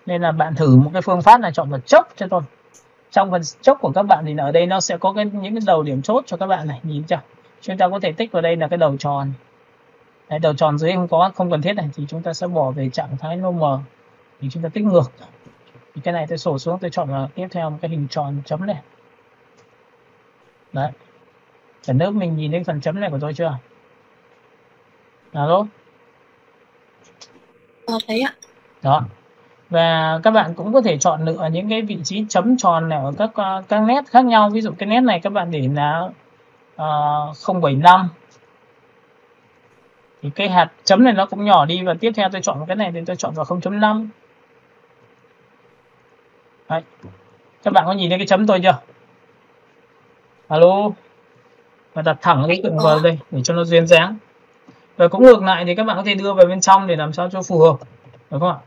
Nên là bạn thử một cái phương pháp là chọn vào chốc cho tôi. Trong phần chốc của các bạn thì ở đây nó sẽ có những cái đầu điểm chốt cho các bạn này, nhìn chưa? Chúng ta có thể tích vào đây là cái đầu tròn. Đấy, đầu tròn dưới không cần thiết này thì chúng ta sẽ bỏ về trạng thái normal thì chúng ta tích ngược. Thì cái này tôi sổ xuống, tôi chọn vào tiếp theo một cái hình tròn chấm này. Đấy. Cả lớp mình nhìn thấy phần chấm này của tôi chưa? Alo. Thấy ạ. Đó. Và các bạn cũng có thể chọn lựa những cái vị trí chấm tròn này ở các nét khác nhau. Ví dụ cái nét này các bạn để là 0,75. Thì cái hạt chấm này nó cũng nhỏ đi và tiếp theo tôi chọn cái này thì tôi chọn vào 0,5. Đấy. Các bạn có nhìn thấy cái chấm tôi chưa? Alo. Và đặt thẳng cái tượng vào đây để cho nó duyên dáng. Và cũng ngược lại thì các bạn có thể đưa vào bên trong để làm sao cho phù hợp. Đúng không ạ?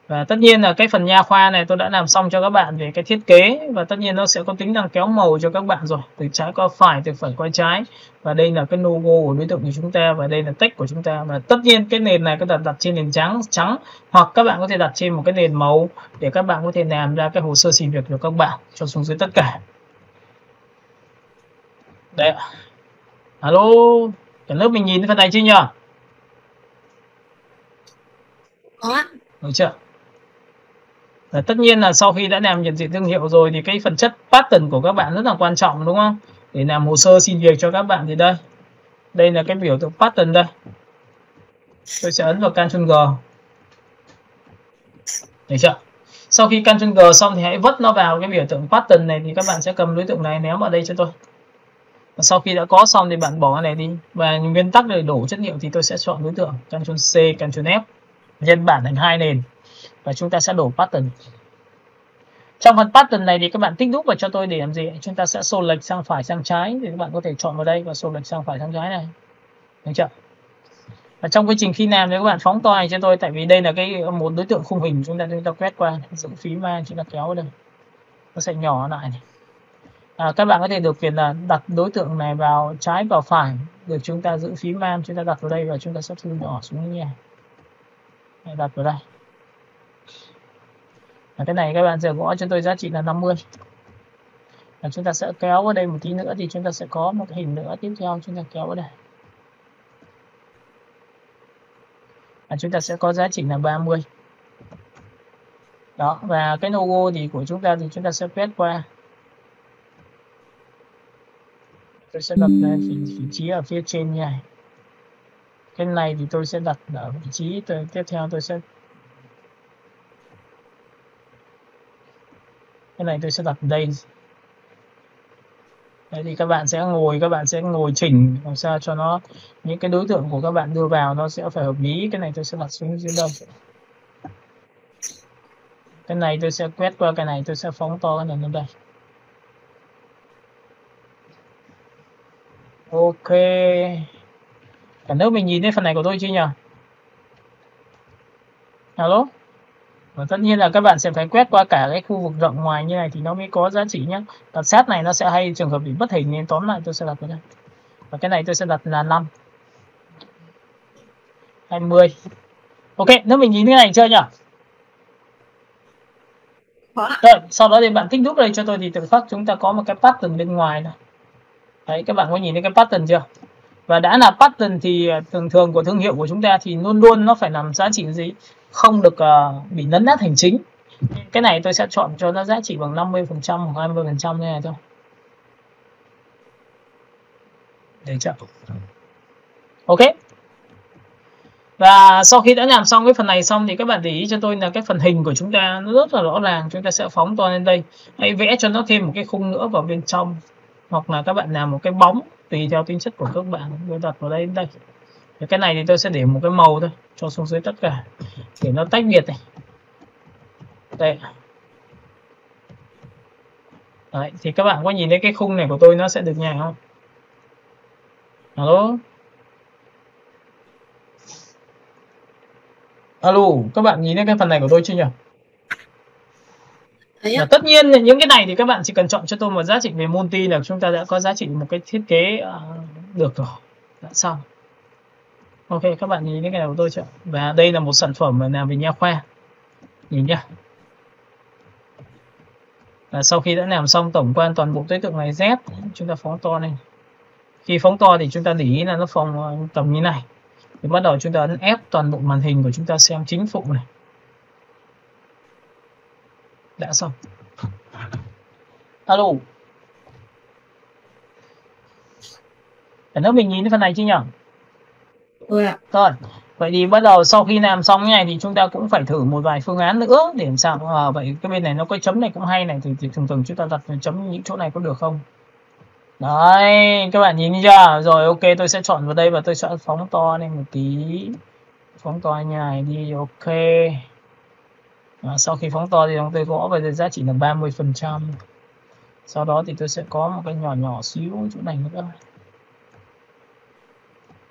Và tất nhiên là cái phần nha khoa này tôi đã làm xong cho các bạn về cái thiết kế. Và tất nhiên nó sẽ có tính năng kéo màu cho các bạn rồi. Từ trái qua phải, từ phải qua trái. Và đây là cái logo của đối tượng của chúng ta. Và đây là text của chúng ta. Và tất nhiên cái nền này có thể đặt trên nền trắng. Hoặc các bạn có thể đặt trên một cái nền màu. Để các bạn có thể làm ra cái hồ sơ xin việc của các bạn. Cho xuống dưới tất cả. Đây ạ. Alo. Cả lớp mình nhìn cái phần này chưa nhỉ? Có. Được chưa? Và tất nhiên là sau khi đã làm nhận diện thương hiệu rồi thì cái phần chất pattern của các bạn rất là quan trọng đúng không? Để làm hồ sơ xin việc cho các bạn thì đây. Đây là cái biểu tượng pattern đây. Tôi sẽ ấn vào Ctrl G. Được chưa? Sau khi Ctrl G xong thì hãy vứt nó vào cái biểu tượng pattern này thì các bạn sẽ cầm đối tượng này ném vào đây cho tôi. Và sau khi đã có xong thì bạn bỏ cái này đi. Và nguyên tắc để đổ chất liệu thì tôi sẽ chọn đối tượng Ctrl C, Ctrl F. Nhân bản thành 2 nền. Và chúng ta sẽ đổ pattern. Trong phần pattern này thì các bạn tích đúc vào cho tôi để làm gì? Chúng ta sẽ xô lệch sang phải sang trái thì các bạn có thể chọn vào đây và xô lệch sang phải sang trái này. Được chưa? Và trong quá trình khi làm thì các bạn phóng to này cho tôi tại vì đây là một đối tượng khung hình chúng ta quét qua, dùng phím mà chúng ta kéo vào đây. Nó sẽ nhỏ lại này. Các bạn có thể được quyền là đặt đối tượng này vào trái vào phải, được chúng ta giữ phím man chúng ta đặt vào đây và chúng ta sẽ thu nhỏ xuống như này. Đặt vào đây. Cái này các bạn sẽ gõ cho tôi giá trị là 50. Và chúng ta sẽ kéo vào đây một tí nữa thì chúng ta sẽ có một cái hình nữa tiếp theo chúng ta kéo vào đây. Và chúng ta sẽ có giá trị là 30. Đó, và cái logo thì của chúng ta thì chúng ta sẽ quét qua. Tôi sẽ đặt vị trí ở phía trên như này. Cái này thì tôi sẽ đặt ở vị trí tiếp theo tôi sẽ cái này tôi sẽ đặt ở đây. Đấy thì các bạn sẽ ngồi chỉnh làm sao cho nó những cái đối tượng của các bạn đưa vào nó sẽ phải hợp lý. Cái này tôi sẽ đặt xuống dưới đâu. Cái này tôi sẽ quét qua, cái này tôi sẽ phóng to cái này lên đây. Ok. Cả nước mình nhìn thấy phần này của tôi chưa nhỉ? Alo. Và tất nhiên là các bạn sẽ phải quét qua cả cái khu vực rộng ngoài như này thì nó mới có giá trị nhé. Đặt sát này nó sẽ hay trường hợp bị bất hình nên tóm lại tôi sẽ đặt vào đây. Và cái này tôi sẽ đặt là 5. 20. Ok, nếu mình nhìn cái này chưa nhỉ? Rồi, sau đó thì bạn tích đúc đây cho tôi thì tự khắc chúng ta có một cái pattern bên ngoài này. Đấy, các bạn có nhìn thấy cái pattern chưa? Và đã là pattern thì thường của thương hiệu của chúng ta thì luôn luôn nó phải làm giá trị gì? Không được bị lấn át hành chính. Nên Cái này tôi sẽ chọn cho nó giá trị bằng 50% hoặc 20% như này thôi. Để chọn. Ok. Và sau khi đã làm xong cái phần này xong thì các bạn để ý cho tôi là cái phần hình của chúng ta nó rất là rõ ràng. Chúng ta sẽ phóng to lên đây. Hãy vẽ cho nó thêm một cái khung nữa vào bên trong. Hoặc là các bạn làm một cái bóng tùy theo tính chất của các bạn. Tôi đặt vào đây đến đây. Cái này thì tôi sẽ để một cái màu thôi, cho xuống dưới tất cả để nó tách biệt này. Đây. Đấy, thì các bạn có nhìn thấy cái khung này của tôi nó sẽ được nhàng không? Alo. Alo, các bạn nhìn thấy cái phần này của tôi chưa nhỉ? Thấy Tất nhiên những cái này thì các bạn chỉ cần chọn cho tôi một giá trị về multi là chúng ta đã có giá trị một cái thiết kế được rồi. Đã xong. Ok, các bạn nhìn thấy cái này của tôi chưa? Và đây là một sản phẩm mà làm về nha khoa. Nhìn nhá. Và sau khi đã làm xong tổng quan toàn bộ đối tượng này Z, chúng ta phóng to lên. Khi phóng to thì chúng ta để ý là nó phóng tầm như này. Thì bắt đầu chúng ta ấn F toàn bộ màn hình của chúng ta xem chính phụ này. Đã xong. Alo. Để nó mình nhìn cái phần này chứ nhỉ? rồi ạ. Rồi. Vậy thì bắt đầu sau khi làm xong như này thì chúng ta cũng phải thử một vài phương án nữa để làm sao. Vậy cái bên này nó có chấm này cũng hay này, thì thường thường chúng ta đặt chấm những chỗ này có được không? Đấy, các bạn nhìn chưa? Rồi ok, tôi sẽ chọn vào đây và tôi sẽ phóng to lên một tí. Phóng to như này đi, ok. Sau khi phóng to thì tôi gõ về giá trị là 30%. Sau đó thì tôi sẽ có một cái nhỏ nhỏ xíu chỗ này nữa.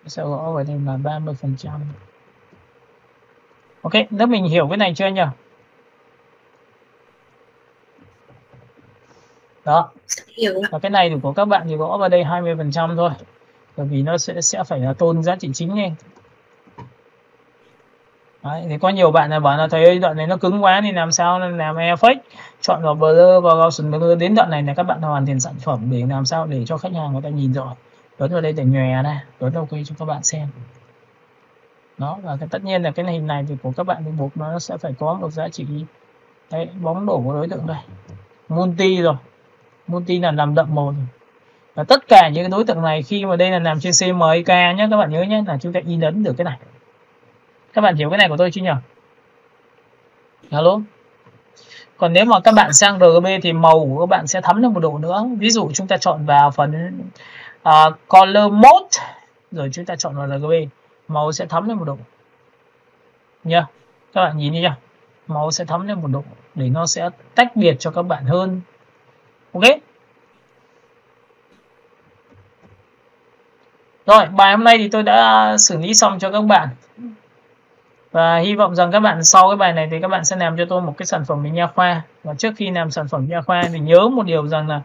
Tôi sẽ gõ về đây là 30%. Ok, nếu mình hiểu cái này chưa nhỉ? Đó. Hiểu ạ. Và cái này thì của các bạn thì gõ vào đây 20% thôi. Bởi vì nó sẽ phải là tôn giá trị chính lên. Đấy, thì có nhiều bạn là bảo là thấy đoạn này nó cứng quá thì làm sao làm effect, chọn vào blur và Gaussian blur. Đến đoạn này là các bạn hoàn thiện sản phẩm để làm sao để cho khách hàng người ta nhìn rõ. Tuấn vào đây để nhòe này, Tuấn ok cho các bạn xem. Đó, và tất nhiên là cái hình này thì của các bạn thì buộc nó sẽ phải có một giá trị. Đấy, bóng đổ của đối tượng đây. Multi rồi. Multi là làm đậm màu rồi. Và tất cả những cái đối tượng này khi mà đây là làm trên CMYK nhé, các bạn nhớ nhé, là chúng ta in ấn được cái này. Các bạn hiểu cái này của tôi chưa nhỉ? Alo. Còn nếu mà các bạn sang RGB thì màu của các bạn sẽ thấm được một độ nữa. Ví dụ chúng ta chọn vào phần Color Mode, rồi chúng ta chọn vào RGB, màu sẽ thấm lên một độ. Nhá. Các bạn nhìn đi nhá. Màu sẽ thấm lên một độ để nó sẽ tách biệt cho các bạn hơn. Ok. Rồi, bài hôm nay thì tôi đã xử lý xong cho các bạn. Và hy vọng rằng các bạn sau cái bài này thì các bạn sẽ làm cho tôi một cái sản phẩm về nha khoa. Và trước khi làm sản phẩm nha khoa thì nhớ một điều rằng là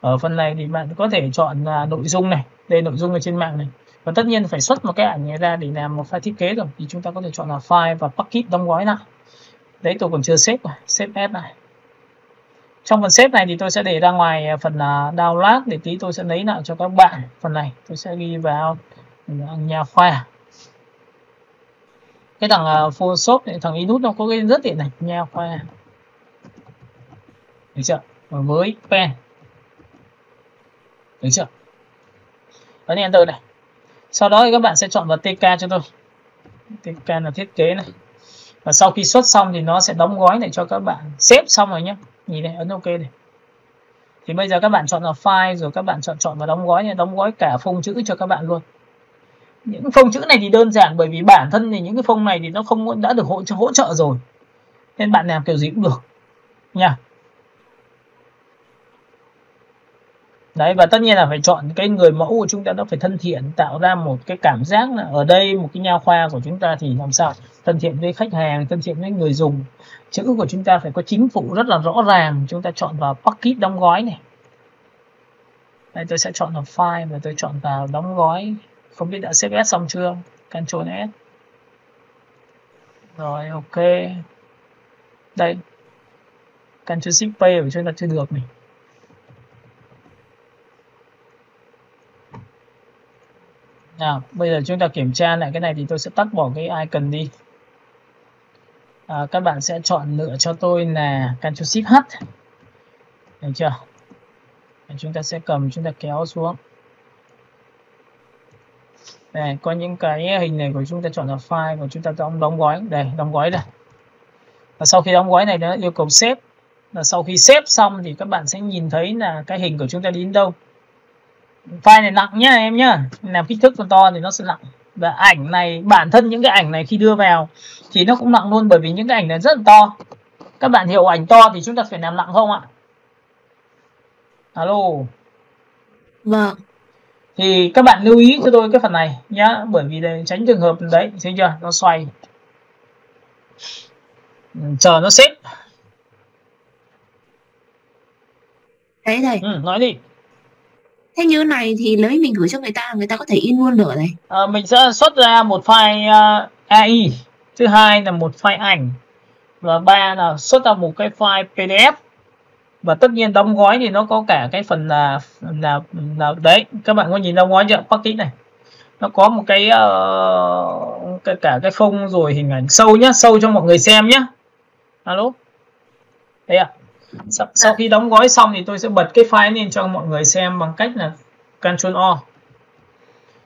ở phần này thì bạn có thể chọn nội dung này, đây nội dung ở trên mạng này. Và tất nhiên phải xuất một cái ảnh này ra để làm một file thiết kế rồi thì chúng ta có thể chọn là file và package đóng gói lại. Đấy, tôi còn chưa xếp này, xếp S này. Trong phần xếp này thì tôi sẽ để ra ngoài phần download để tí tôi sẽ lấy lại cho các bạn. Phần này tôi sẽ ghi vào nha khoa. Cái thằng Photoshop này, thằng Inus nó có cái rất tiện này, nha khoa. Được chưa? Và với pen. Được chưa? Ấn Enter này. Sau đó thì các bạn sẽ chọn vào TK cho tôi. TK là thiết kế này. Và sau khi xuất xong thì nó sẽ đóng gói lại cho các bạn. Xếp xong rồi nhé. Nhìn này, ấn OK này. Thì bây giờ các bạn chọn vào file rồi các bạn chọn vào đóng gói này, đóng gói cả phông chữ cho các bạn luôn. Những phông chữ này thì đơn giản bởi vì bản thân thì những cái phông này thì nó không đã được hỗ trợ rồi. Nên bạn làm kiểu gì cũng được nha. Đấy, và tất nhiên là phải chọn cái người mẫu của chúng ta nó phải thân thiện, tạo ra một cái cảm giác là ở đây một cái nha khoa của chúng ta thì làm sao thân thiện với khách hàng, thân thiện với người dùng. Chữ của chúng ta phải có chính phủ rất là rõ ràng. Chúng ta chọn vào package đóng gói này. Đây, tôi sẽ chọn vào file và tôi chọn vào đóng gói. Không biết đã xếp S xong chưa? Ctrl S. Rồi ok. Đây. Ctrl Shift P của chúng ta chưa được này. Nào, bây giờ chúng ta kiểm tra lại cái này thì tôi sẽ tắt bỏ cái icon đi. Các bạn sẽ chọn lựa cho tôi là Ctrl Shift H. Được chưa? Chúng ta sẽ cầm, chúng ta kéo xuống. Đây, có những cái hình này của chúng ta chọn là file, của chúng ta đóng gói. Đây, đóng gói đây. Và sau khi đóng gói này nó yêu cầu save. Và sau khi save xong thì các bạn sẽ nhìn thấy là cái hình của chúng ta đi đến đâu. File này nặng nhá em nhá. Làm kích thước to thì nó sẽ nặng. Và ảnh này, bản thân những cái ảnh này khi đưa vào thì nó cũng nặng luôn, bởi vì những cái ảnh này rất là to. Các bạn hiểu ảnh to thì chúng ta phải làm nặng không ạ? Alo. Vâng. Thì các bạn lưu ý cho tôi cái phần này nhá, bởi vì để tránh trường hợp đấy, thấy chưa, nó xoay. Chờ nó xếp. Đấy thầy. Nói đi. Thế như này thì lấy mình gửi cho người ta có thể in luôn được này. Mình sẽ xuất ra một file AI, thứ hai là một file ảnh, và ba là xuất ra một cái file PDF. Và tất nhiên đóng gói thì nó có cả cái phần là đấy, các bạn có nhìn đóng gói chưa? Package này nó có một cái cả cái phông rồi hình ảnh sâu nhá, sâu cho mọi người xem nhá. Alo. Đây ạ. Sau khi đóng gói xong thì tôi sẽ bật cái file lên cho mọi người xem bằng cách là Ctrl O.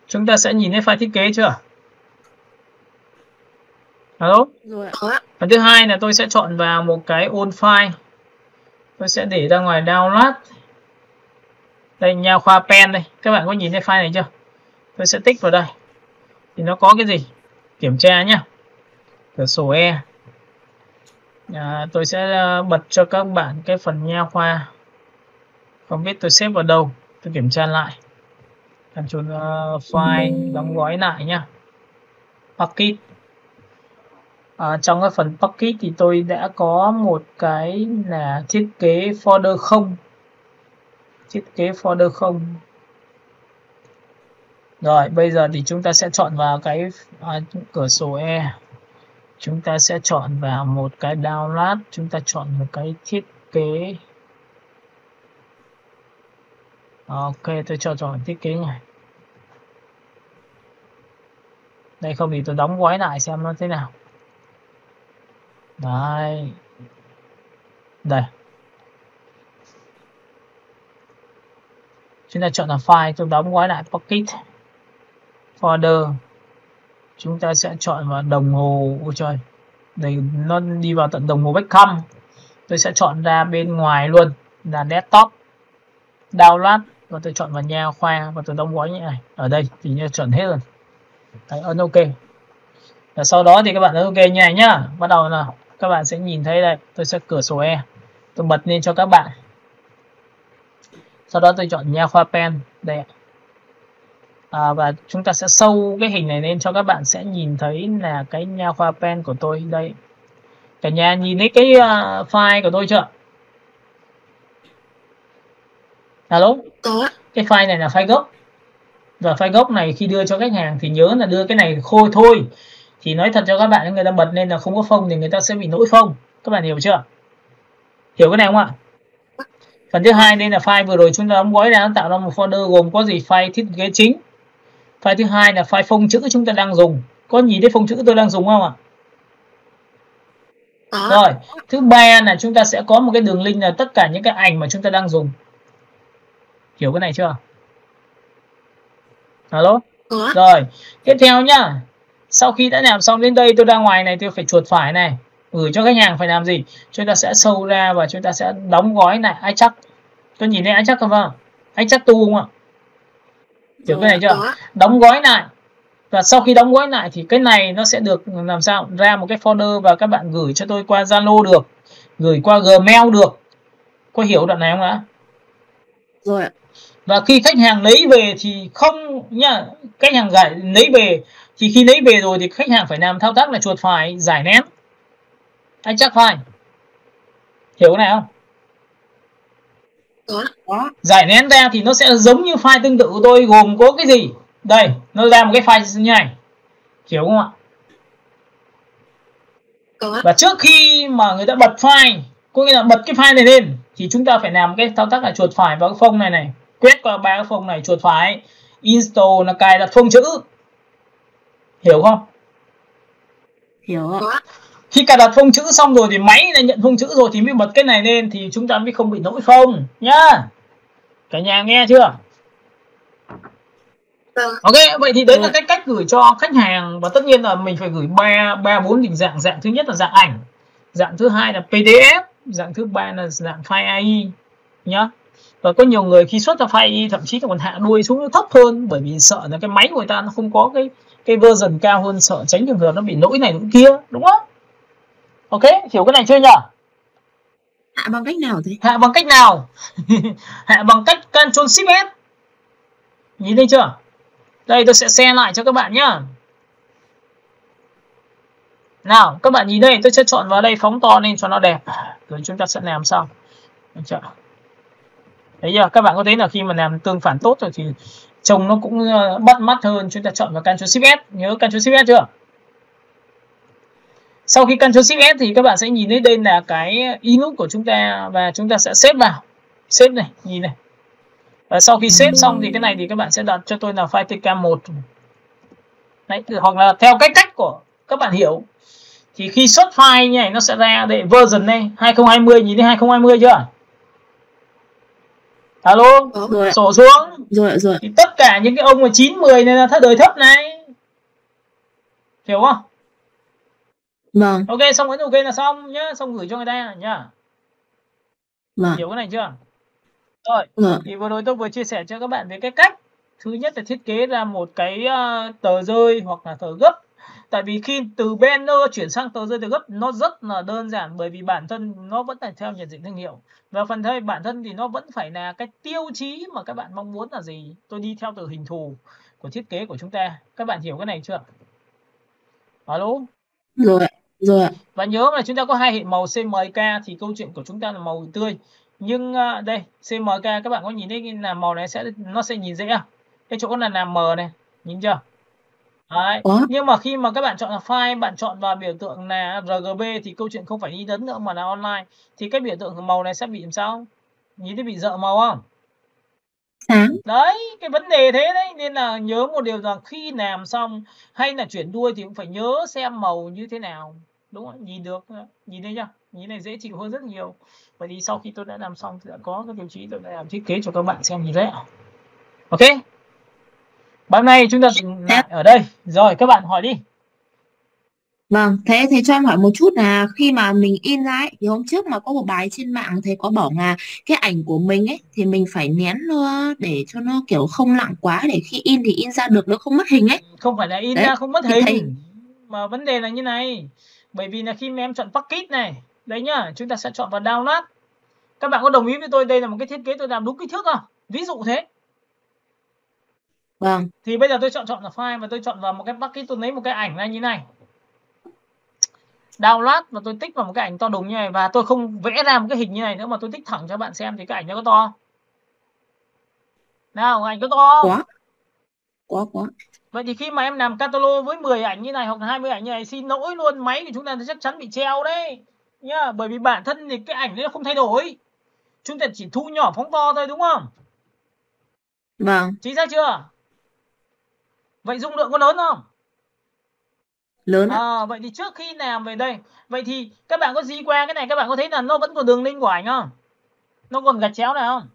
Chúng ta sẽ nhìn thấy file thiết kế chưa? Alo. Rồi. Và thứ hai là tôi sẽ chọn vào một cái old file. Tôi sẽ để ra ngoài download. Đây, Nha khoa pen đây. Các bạn có nhìn thấy file này chưa? Tôi sẽ tích vào đây. Thì nó có cái gì? Kiểm tra nhé. Cửa sổ E. Tôi sẽ bật cho các bạn cái phần nha khoa. Không biết tôi xếp vào đâu. Tôi kiểm tra lại. Ctrl file, đóng gói lại nhé. Package. Trong cái phần package thì tôi đã có một cái là thiết kế folder 0. Thiết kế folder 0. Rồi, bây giờ thì chúng ta sẽ chọn vào cái cửa sổ E. Chúng ta sẽ chọn vào một cái download. Chúng ta chọn một cái thiết kế. Ok, tôi cho chọn thiết kế này. Đây, không thì tôi đóng gói lại xem nó thế nào. Đấy. Đây. Chúng ta chọn là file, tôi đóng gói lại package. Folder. Chúng ta sẽ chọn vào đồng hồ. Ôi trời. Đây, nó đi vào tận đồng hồ Beckham. Tôi sẽ chọn ra bên ngoài luôn là desktop. Download. Và tôi chọn vào nha khoa và tôi đóng gói như này. Ở đây thì như chuẩn hết rồi. Đấy, ấn OK. Và sau đó thì các bạn ấn OK như này nhá. Bắt đầu nào. Các bạn sẽ nhìn thấy đây. Tôi sẽ cửa sổ E. Tôi bật lên cho các bạn. Sau đó tôi chọn nha khoa pen. Đây. Và chúng ta sẽ sâu cái hình này lên cho các bạn sẽ nhìn thấy là cái nha khoa pen của tôi đây. Cả nhà nhìn thấy cái file của tôi chưa? Alo? Có. Cái file này là file gốc. Và file gốc này khi đưa cho khách hàng thì nhớ là đưa cái này khôi thôi. Thì nói thật cho các bạn, người ta bật lên là không có phông thì người ta sẽ bị lỗi phông. Các bạn hiểu chưa? Hiểu cái này không ạ? Phần thứ hai đây là file vừa rồi chúng ta đóng gói ra, nó tạo ra một folder gồm có gì? File thiết kế chính. File thứ hai là file phông chữ chúng ta đang dùng. Có nhìn thấy phông chữ tôi đang dùng không ạ? Rồi, thứ ba là chúng ta sẽ có một cái đường link là tất cả những cái ảnh mà chúng ta đang dùng. Hiểu cái này chưa? Alo? Rồi, tiếp theo nhá. Sau khi đã làm xong đến đây, tôi ra ngoài này tôi phải chuột phải này, gửi cho khách hàng phải làm gì? Chúng ta sẽ sâu ra và chúng ta sẽ đóng gói lại iChat. Tôi nhìn thấy iChat không ạ? iChat tu không ạ? Hiểu cái này chưa? Đóng gói lại. Và sau khi đóng gói lại thì cái này nó sẽ được làm sao? Ra một cái folder và các bạn gửi cho tôi qua Zalo được, gửi qua Gmail được. Có hiểu đoạn này không ạ? Rồi ạ. Và khi khách hàng lấy về thì không nhá, khách hàng lấy về thì khi lấy về rồi thì khách hàng phải làm thao tác là chuột phải giải nén iChat file. Hiểu cái này không? Có. Giải nén ra thì nó sẽ giống như file tương tự của tôi, gồm có cái gì? Đây, nó ra một cái file như này. Hiểu không ạ? Có. Và trước khi mà người ta bật file, có nghĩa là bật cái file này lên thì chúng ta phải làm cái thao tác là chuột phải vào cái phông này này, quét qua ba cái phông này, chuột phải install là cài đặt phông chữ. Hiểu không? Hiểu ạ. Khi cài đặt phông chữ xong rồi thì máy đã nhận phông chữ rồi thì mới bật cái này lên thì chúng ta mới không bị lỗi phông nhá. Cả nhà nghe chưa? Ok, vậy thì đấy là cái cách gửi cho khách hàng, và tất nhiên là mình phải gửi ba bốn hình dạng. Dạng thứ nhất là dạng ảnh, dạng thứ hai là PDF, dạng thứ ba là dạng file AI nhá. Và có nhiều người khi xuất ra file AI thậm chí là còn hạ đuôi xuống thấp hơn, bởi vì sợ là cái máy của người ta nó không có cái version cao hơn, sợ tránh trường hợp nó bị lỗi này lỗi kia, đúng không? Ok, hiểu cái này chưa nhỉ? Hạ bằng cách nào thế? Hạ bằng cách nào? Hạ bằng cách Ctrl Shift S. Nhìn thấy chưa? Đây tôi sẽ share lại cho các bạn nhá. Nào, các bạn nhìn đây, tôi sẽ chọn vào đây phóng to lên cho nó đẹp. Rồi chúng ta sẽ làm xong. Thấy chưa? Các bạn có thấy là khi mà làm tương phản tốt rồi thì trông nó cũng bắt mắt hơn. Chúng ta chọn vào Ctrl Shift S, nhớ Ctrl Shift S chưa? Sau khi Ctrl Shift S thì các bạn sẽ nhìn thấy đây là cái input của chúng ta, và chúng ta sẽ xếp vào. Xếp này, nhìn này. Và sau khi xếp xong thì cái này thì các bạn sẽ đặt cho tôi là file TK1. Đấy, hoặc là theo cái cách của các bạn hiểu. Thì khi xuất file như này nó sẽ ra đây version này 2020, nhìn thấy 2020 chưa? Alo, Rồi. sổ xuống. Rồi. Thì tất cả những cái ông mà 9, 10 này là đời thấp này. Hiểu không? Vâng. Ok, xong ấn OK là xong nhá, xong gửi cho người ta nhá. Vâng. Hiểu cái này chưa? Rồi, thì vừa rồi tôi vừa chia sẻ cho các bạn về cái cách. Thứ nhất là thiết kế ra một cái tờ rơi hoặc là tờ gấp. Tại vì khi từ banner chuyển sang tờ rơi tờ gấp nó rất là đơn giản, bởi vì bản thân nó vẫn là theo nhận diện thương hiệu. Và phần thây bản thân thì nó vẫn phải là cái tiêu chí mà các bạn mong muốn là gì. Tôi đi theo từ hình thù của thiết kế của chúng ta. Các bạn hiểu cái này chưa? Alo? Rồi. Và nhớ là chúng ta có hai hệ màu CMYK thì câu chuyện của chúng ta là màu tươi. Nhưng đây CMYK các bạn có nhìn thấy là màu này nó sẽ nhìn dễ không? Cái chỗ là làm mờ này, nhìn chưa? Đấy. Nhưng mà khi mà các bạn chọn là file, bạn chọn vào biểu tượng là RGB thì câu chuyện không phải đi đến nữa mà là online. Thì cái biểu tượng màu này sẽ bị làm sao? Nhìn thấy bị rợ màu không? Sáng. Đấy, cái vấn đề thế đấy. Nên là nhớ một điều rằng khi làm xong hay là chuyển đuôi thì cũng phải nhớ xem màu như thế nào. Đúng không? Nhìn được, nhìn thấy chưa? Nhìn này dễ chịu hơn rất nhiều. Vậy thì sau khi tôi đã làm xong thì đã có cái tiêu chí tôi đã làm thiết kế cho các bạn xem như thế. Ok. Hôm nay chúng ta dừng lại ở đây. Rồi các bạn hỏi đi. Vâng, thế cho em hỏi một chút là khi mà mình in ra ấy, thì hôm trước mà có một bài trên mạng thầy có bảo là cái ảnh của mình ấy thì mình phải nén để cho nó kiểu không nặng quá, để khi in thì in ra được, nó không mất hình ấy. Không phải là in ra không mất hình, mà vấn đề là như này. Bởi vì là khi mà em chọn package này, đấy nhá, chúng ta sẽ chọn vào download. Các bạn có đồng ý với tôi đây là một cái thiết kế tôi làm đúng kích thước không? Ví dụ thế. Vâng. Thì bây giờ tôi chọn là file và tôi chọn vào một cái package, tôi lấy một cái ảnh này như này. Download và tôi tích vào một cái ảnh to đùng như này, và tôi không vẽ ra một cái hình như này nữa mà tôi tích thẳng cho bạn xem thì cái ảnh nó có to. Nào, ảnh có to không? Quá. Vậy thì khi mà em làm catalog với 10 ảnh như này hoặc là 20 ảnh như này, xin lỗi luôn, máy của chúng ta chắc chắn bị treo đấy nhá, bởi vì bản thân thì cái ảnh đấy nó không thay đổi, chúng ta chỉ thu nhỏ phóng to thôi, đúng không? Vâng. Chính xác chưa? Vậy dung lượng có lớn không? Lớn. Vậy thì trước khi làm về đây, vậy thì các bạn có di qua cái này, các bạn có thấy là nó vẫn còn đường link của ảnh không? Nó còn gạch chéo này không?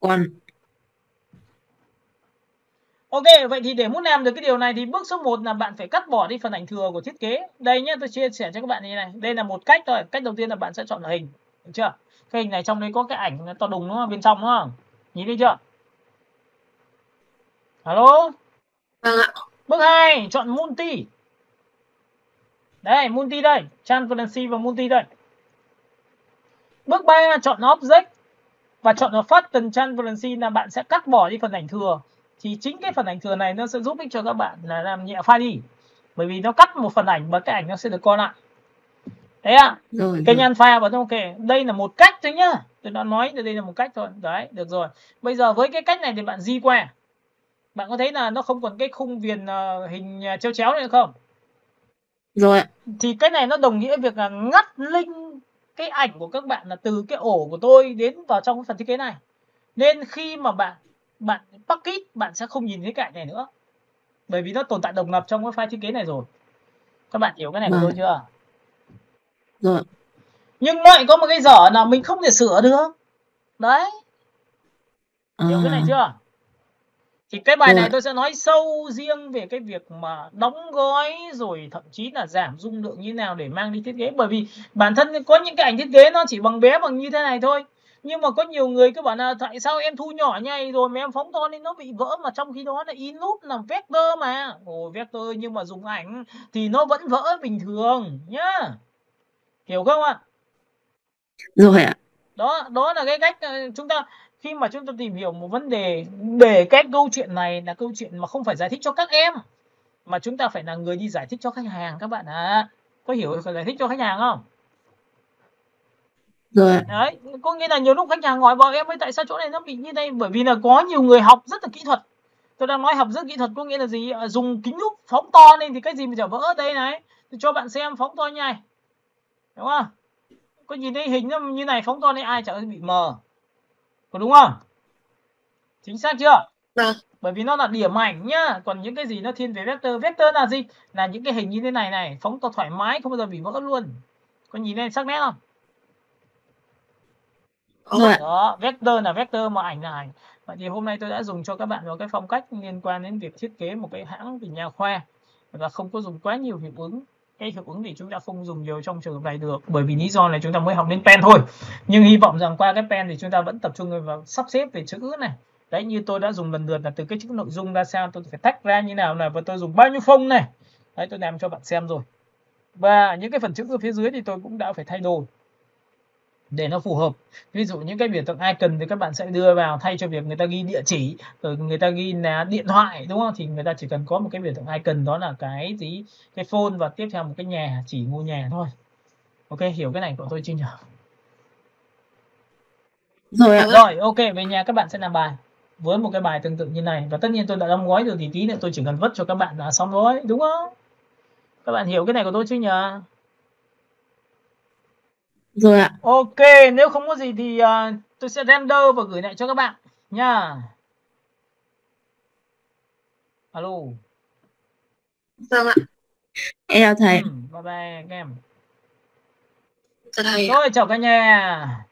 Còn. Ok, vậy thì để muốn làm được cái điều này thì bước số 1 là bạn phải cắt bỏ đi phần ảnh thừa của thiết kế. Đây nhé, tôi chia sẻ cho các bạn như này. Đây là một cách thôi. Cách đầu tiên là bạn sẽ chọn là hình, được chưa? Cái hình này trong đấy có cái ảnh to đùng nó bên trong đúng không? Nhìn thấy chưa? Alo? Vâng ạ. Bước 2, chọn multi. Đây, multi đây, transparency và multi đây. Bước 3, chọn object và chọn vào Flatten Transparency là bạn sẽ cắt bỏ đi phần ảnh thừa. Thì chính cái phần ảnh thừa này nó sẽ giúp ích cho các bạn là làm nhẹ file đi. Bởi vì nó cắt một phần ảnh và cái ảnh nó sẽ được co lại. Đấy ạ. Kênh Alpha và ok. Đây là một cách thôi nhá. Tôi đã nói đây là một cách thôi. Đấy, được rồi. Bây giờ với cái cách này thì bạn di qua. Bạn có thấy là nó không còn cái khung viền hình chéo chéo nữa không? Rồi. Thì cái này nó đồng nghĩa việc là ngắt link cái ảnh của các bạn là từ cái ổ của tôi đến vào trong cái phần thiết kế này. Nên khi mà bạn package, bạn sẽ không nhìn thấy cái ảnh này nữa. Bởi vì nó tồn tại độc lập trong cái file thiết kế này rồi. Các bạn hiểu cái này của tôi chưa? Rồi. Nhưng lại có một cái dở là mình không thể sửa được. Đấy. Hiểu cái này chưa? Thì cái bài này tôi sẽ nói sâu riêng về cái việc mà đóng gói rồi thậm chí là giảm dung lượng như nào để mang đi thiết kế. Bởi vì bản thân có những cái ảnh thiết kế nó chỉ bằng bé bằng như thế này thôi. Nhưng mà có nhiều người cứ bảo là tại sao em thu nhỏ nhây rồi mà em phóng to nên nó bị vỡ, mà trong khi đó là in nút là vector mà. Ồ, vector nhưng mà dùng ảnh thì nó vẫn vỡ bình thường nhá. Hiểu không ạ? Rồi ạ. Đó là cái cách chúng ta khi mà chúng ta tìm hiểu một vấn đề, để cái câu chuyện này là câu chuyện mà không phải giải thích cho các em, mà chúng ta phải là người đi giải thích cho khách hàng các bạn ạ. Có hiểu phải giải thích cho khách hàng không? Rồi. Đấy, có nghĩa là nhiều lúc khách hàng hỏi bảo em ơi tại sao chỗ này nó bị như đây, bởi vì là có nhiều người học rất là kỹ thuật. Tôi đang nói học rất kỹ thuật có nghĩa là gì? Dùng kính lúp phóng to lên thì cái gì mà chả vỡ. Đây này, tôi cho bạn xem phóng to như này, đúng không? Có nhìn thấy hình nó như này, phóng to lên ai chả bị mờ, có đúng không? Chính xác chưa? Bởi vì nó là điểm ảnh nhá. Còn những cái gì nó thiên về vector. Vector là gì? Là những cái hình như thế này này, phóng to thoải mái không bao giờ bị vỡ luôn. Có nhìn lên sắc nét không? Đó, vector là vector mà ảnh là ảnh. Vậy thì hôm nay tôi đã dùng cho các bạn vào cái phong cách liên quan đến việc thiết kế một cái hãng về nha khoa và không có dùng quá nhiều hiệu ứng. Cái hiệu ứng thì chúng ta không dùng nhiều trong trường hợp này được, bởi vì lý do là chúng ta mới học đến pen thôi. Nhưng hy vọng rằng qua cái pen thì chúng ta vẫn tập trung vào sắp xếp về chữ này. Đấy, như tôi đã dùng lần lượt là từ cái chữ nội dung ra sao, tôi phải tách ra như nào này, và tôi dùng bao nhiêu phông này. Đấy, tôi làm cho bạn xem rồi. Và những cái phần chữ ở phía dưới thì tôi cũng đã phải thay đổi để nó phù hợp. Ví dụ những cái biểu tượng icon thì các bạn sẽ đưa vào, thay cho việc người ta ghi địa chỉ rồi người ta ghi là điện thoại, đúng không? Thì người ta chỉ cần có một cái biểu tượng icon, đó là cái gì, cái phone, và tiếp theo một cái nhà, chỉ ngôi nhà thôi. Ok, hiểu cái này của tôi chưa nhỉ? Rồi, ok, về nhà các bạn sẽ làm bài với một cái bài tương tự như này, và tất nhiên tôi đã đóng gói rồi thì tí nữa tôi chỉ cần vứt cho các bạn là xong rồi, đúng không? Các bạn hiểu cái này của tôi chưa nhỉ? Rồi ạ. Ok, nếu không có gì thì tôi sẽ render và gửi lại cho các bạn nha. Alo. Vâng ạ. Em chào thầy. Bye bye các em. Chào thầy. Rồi, chào cả nhà.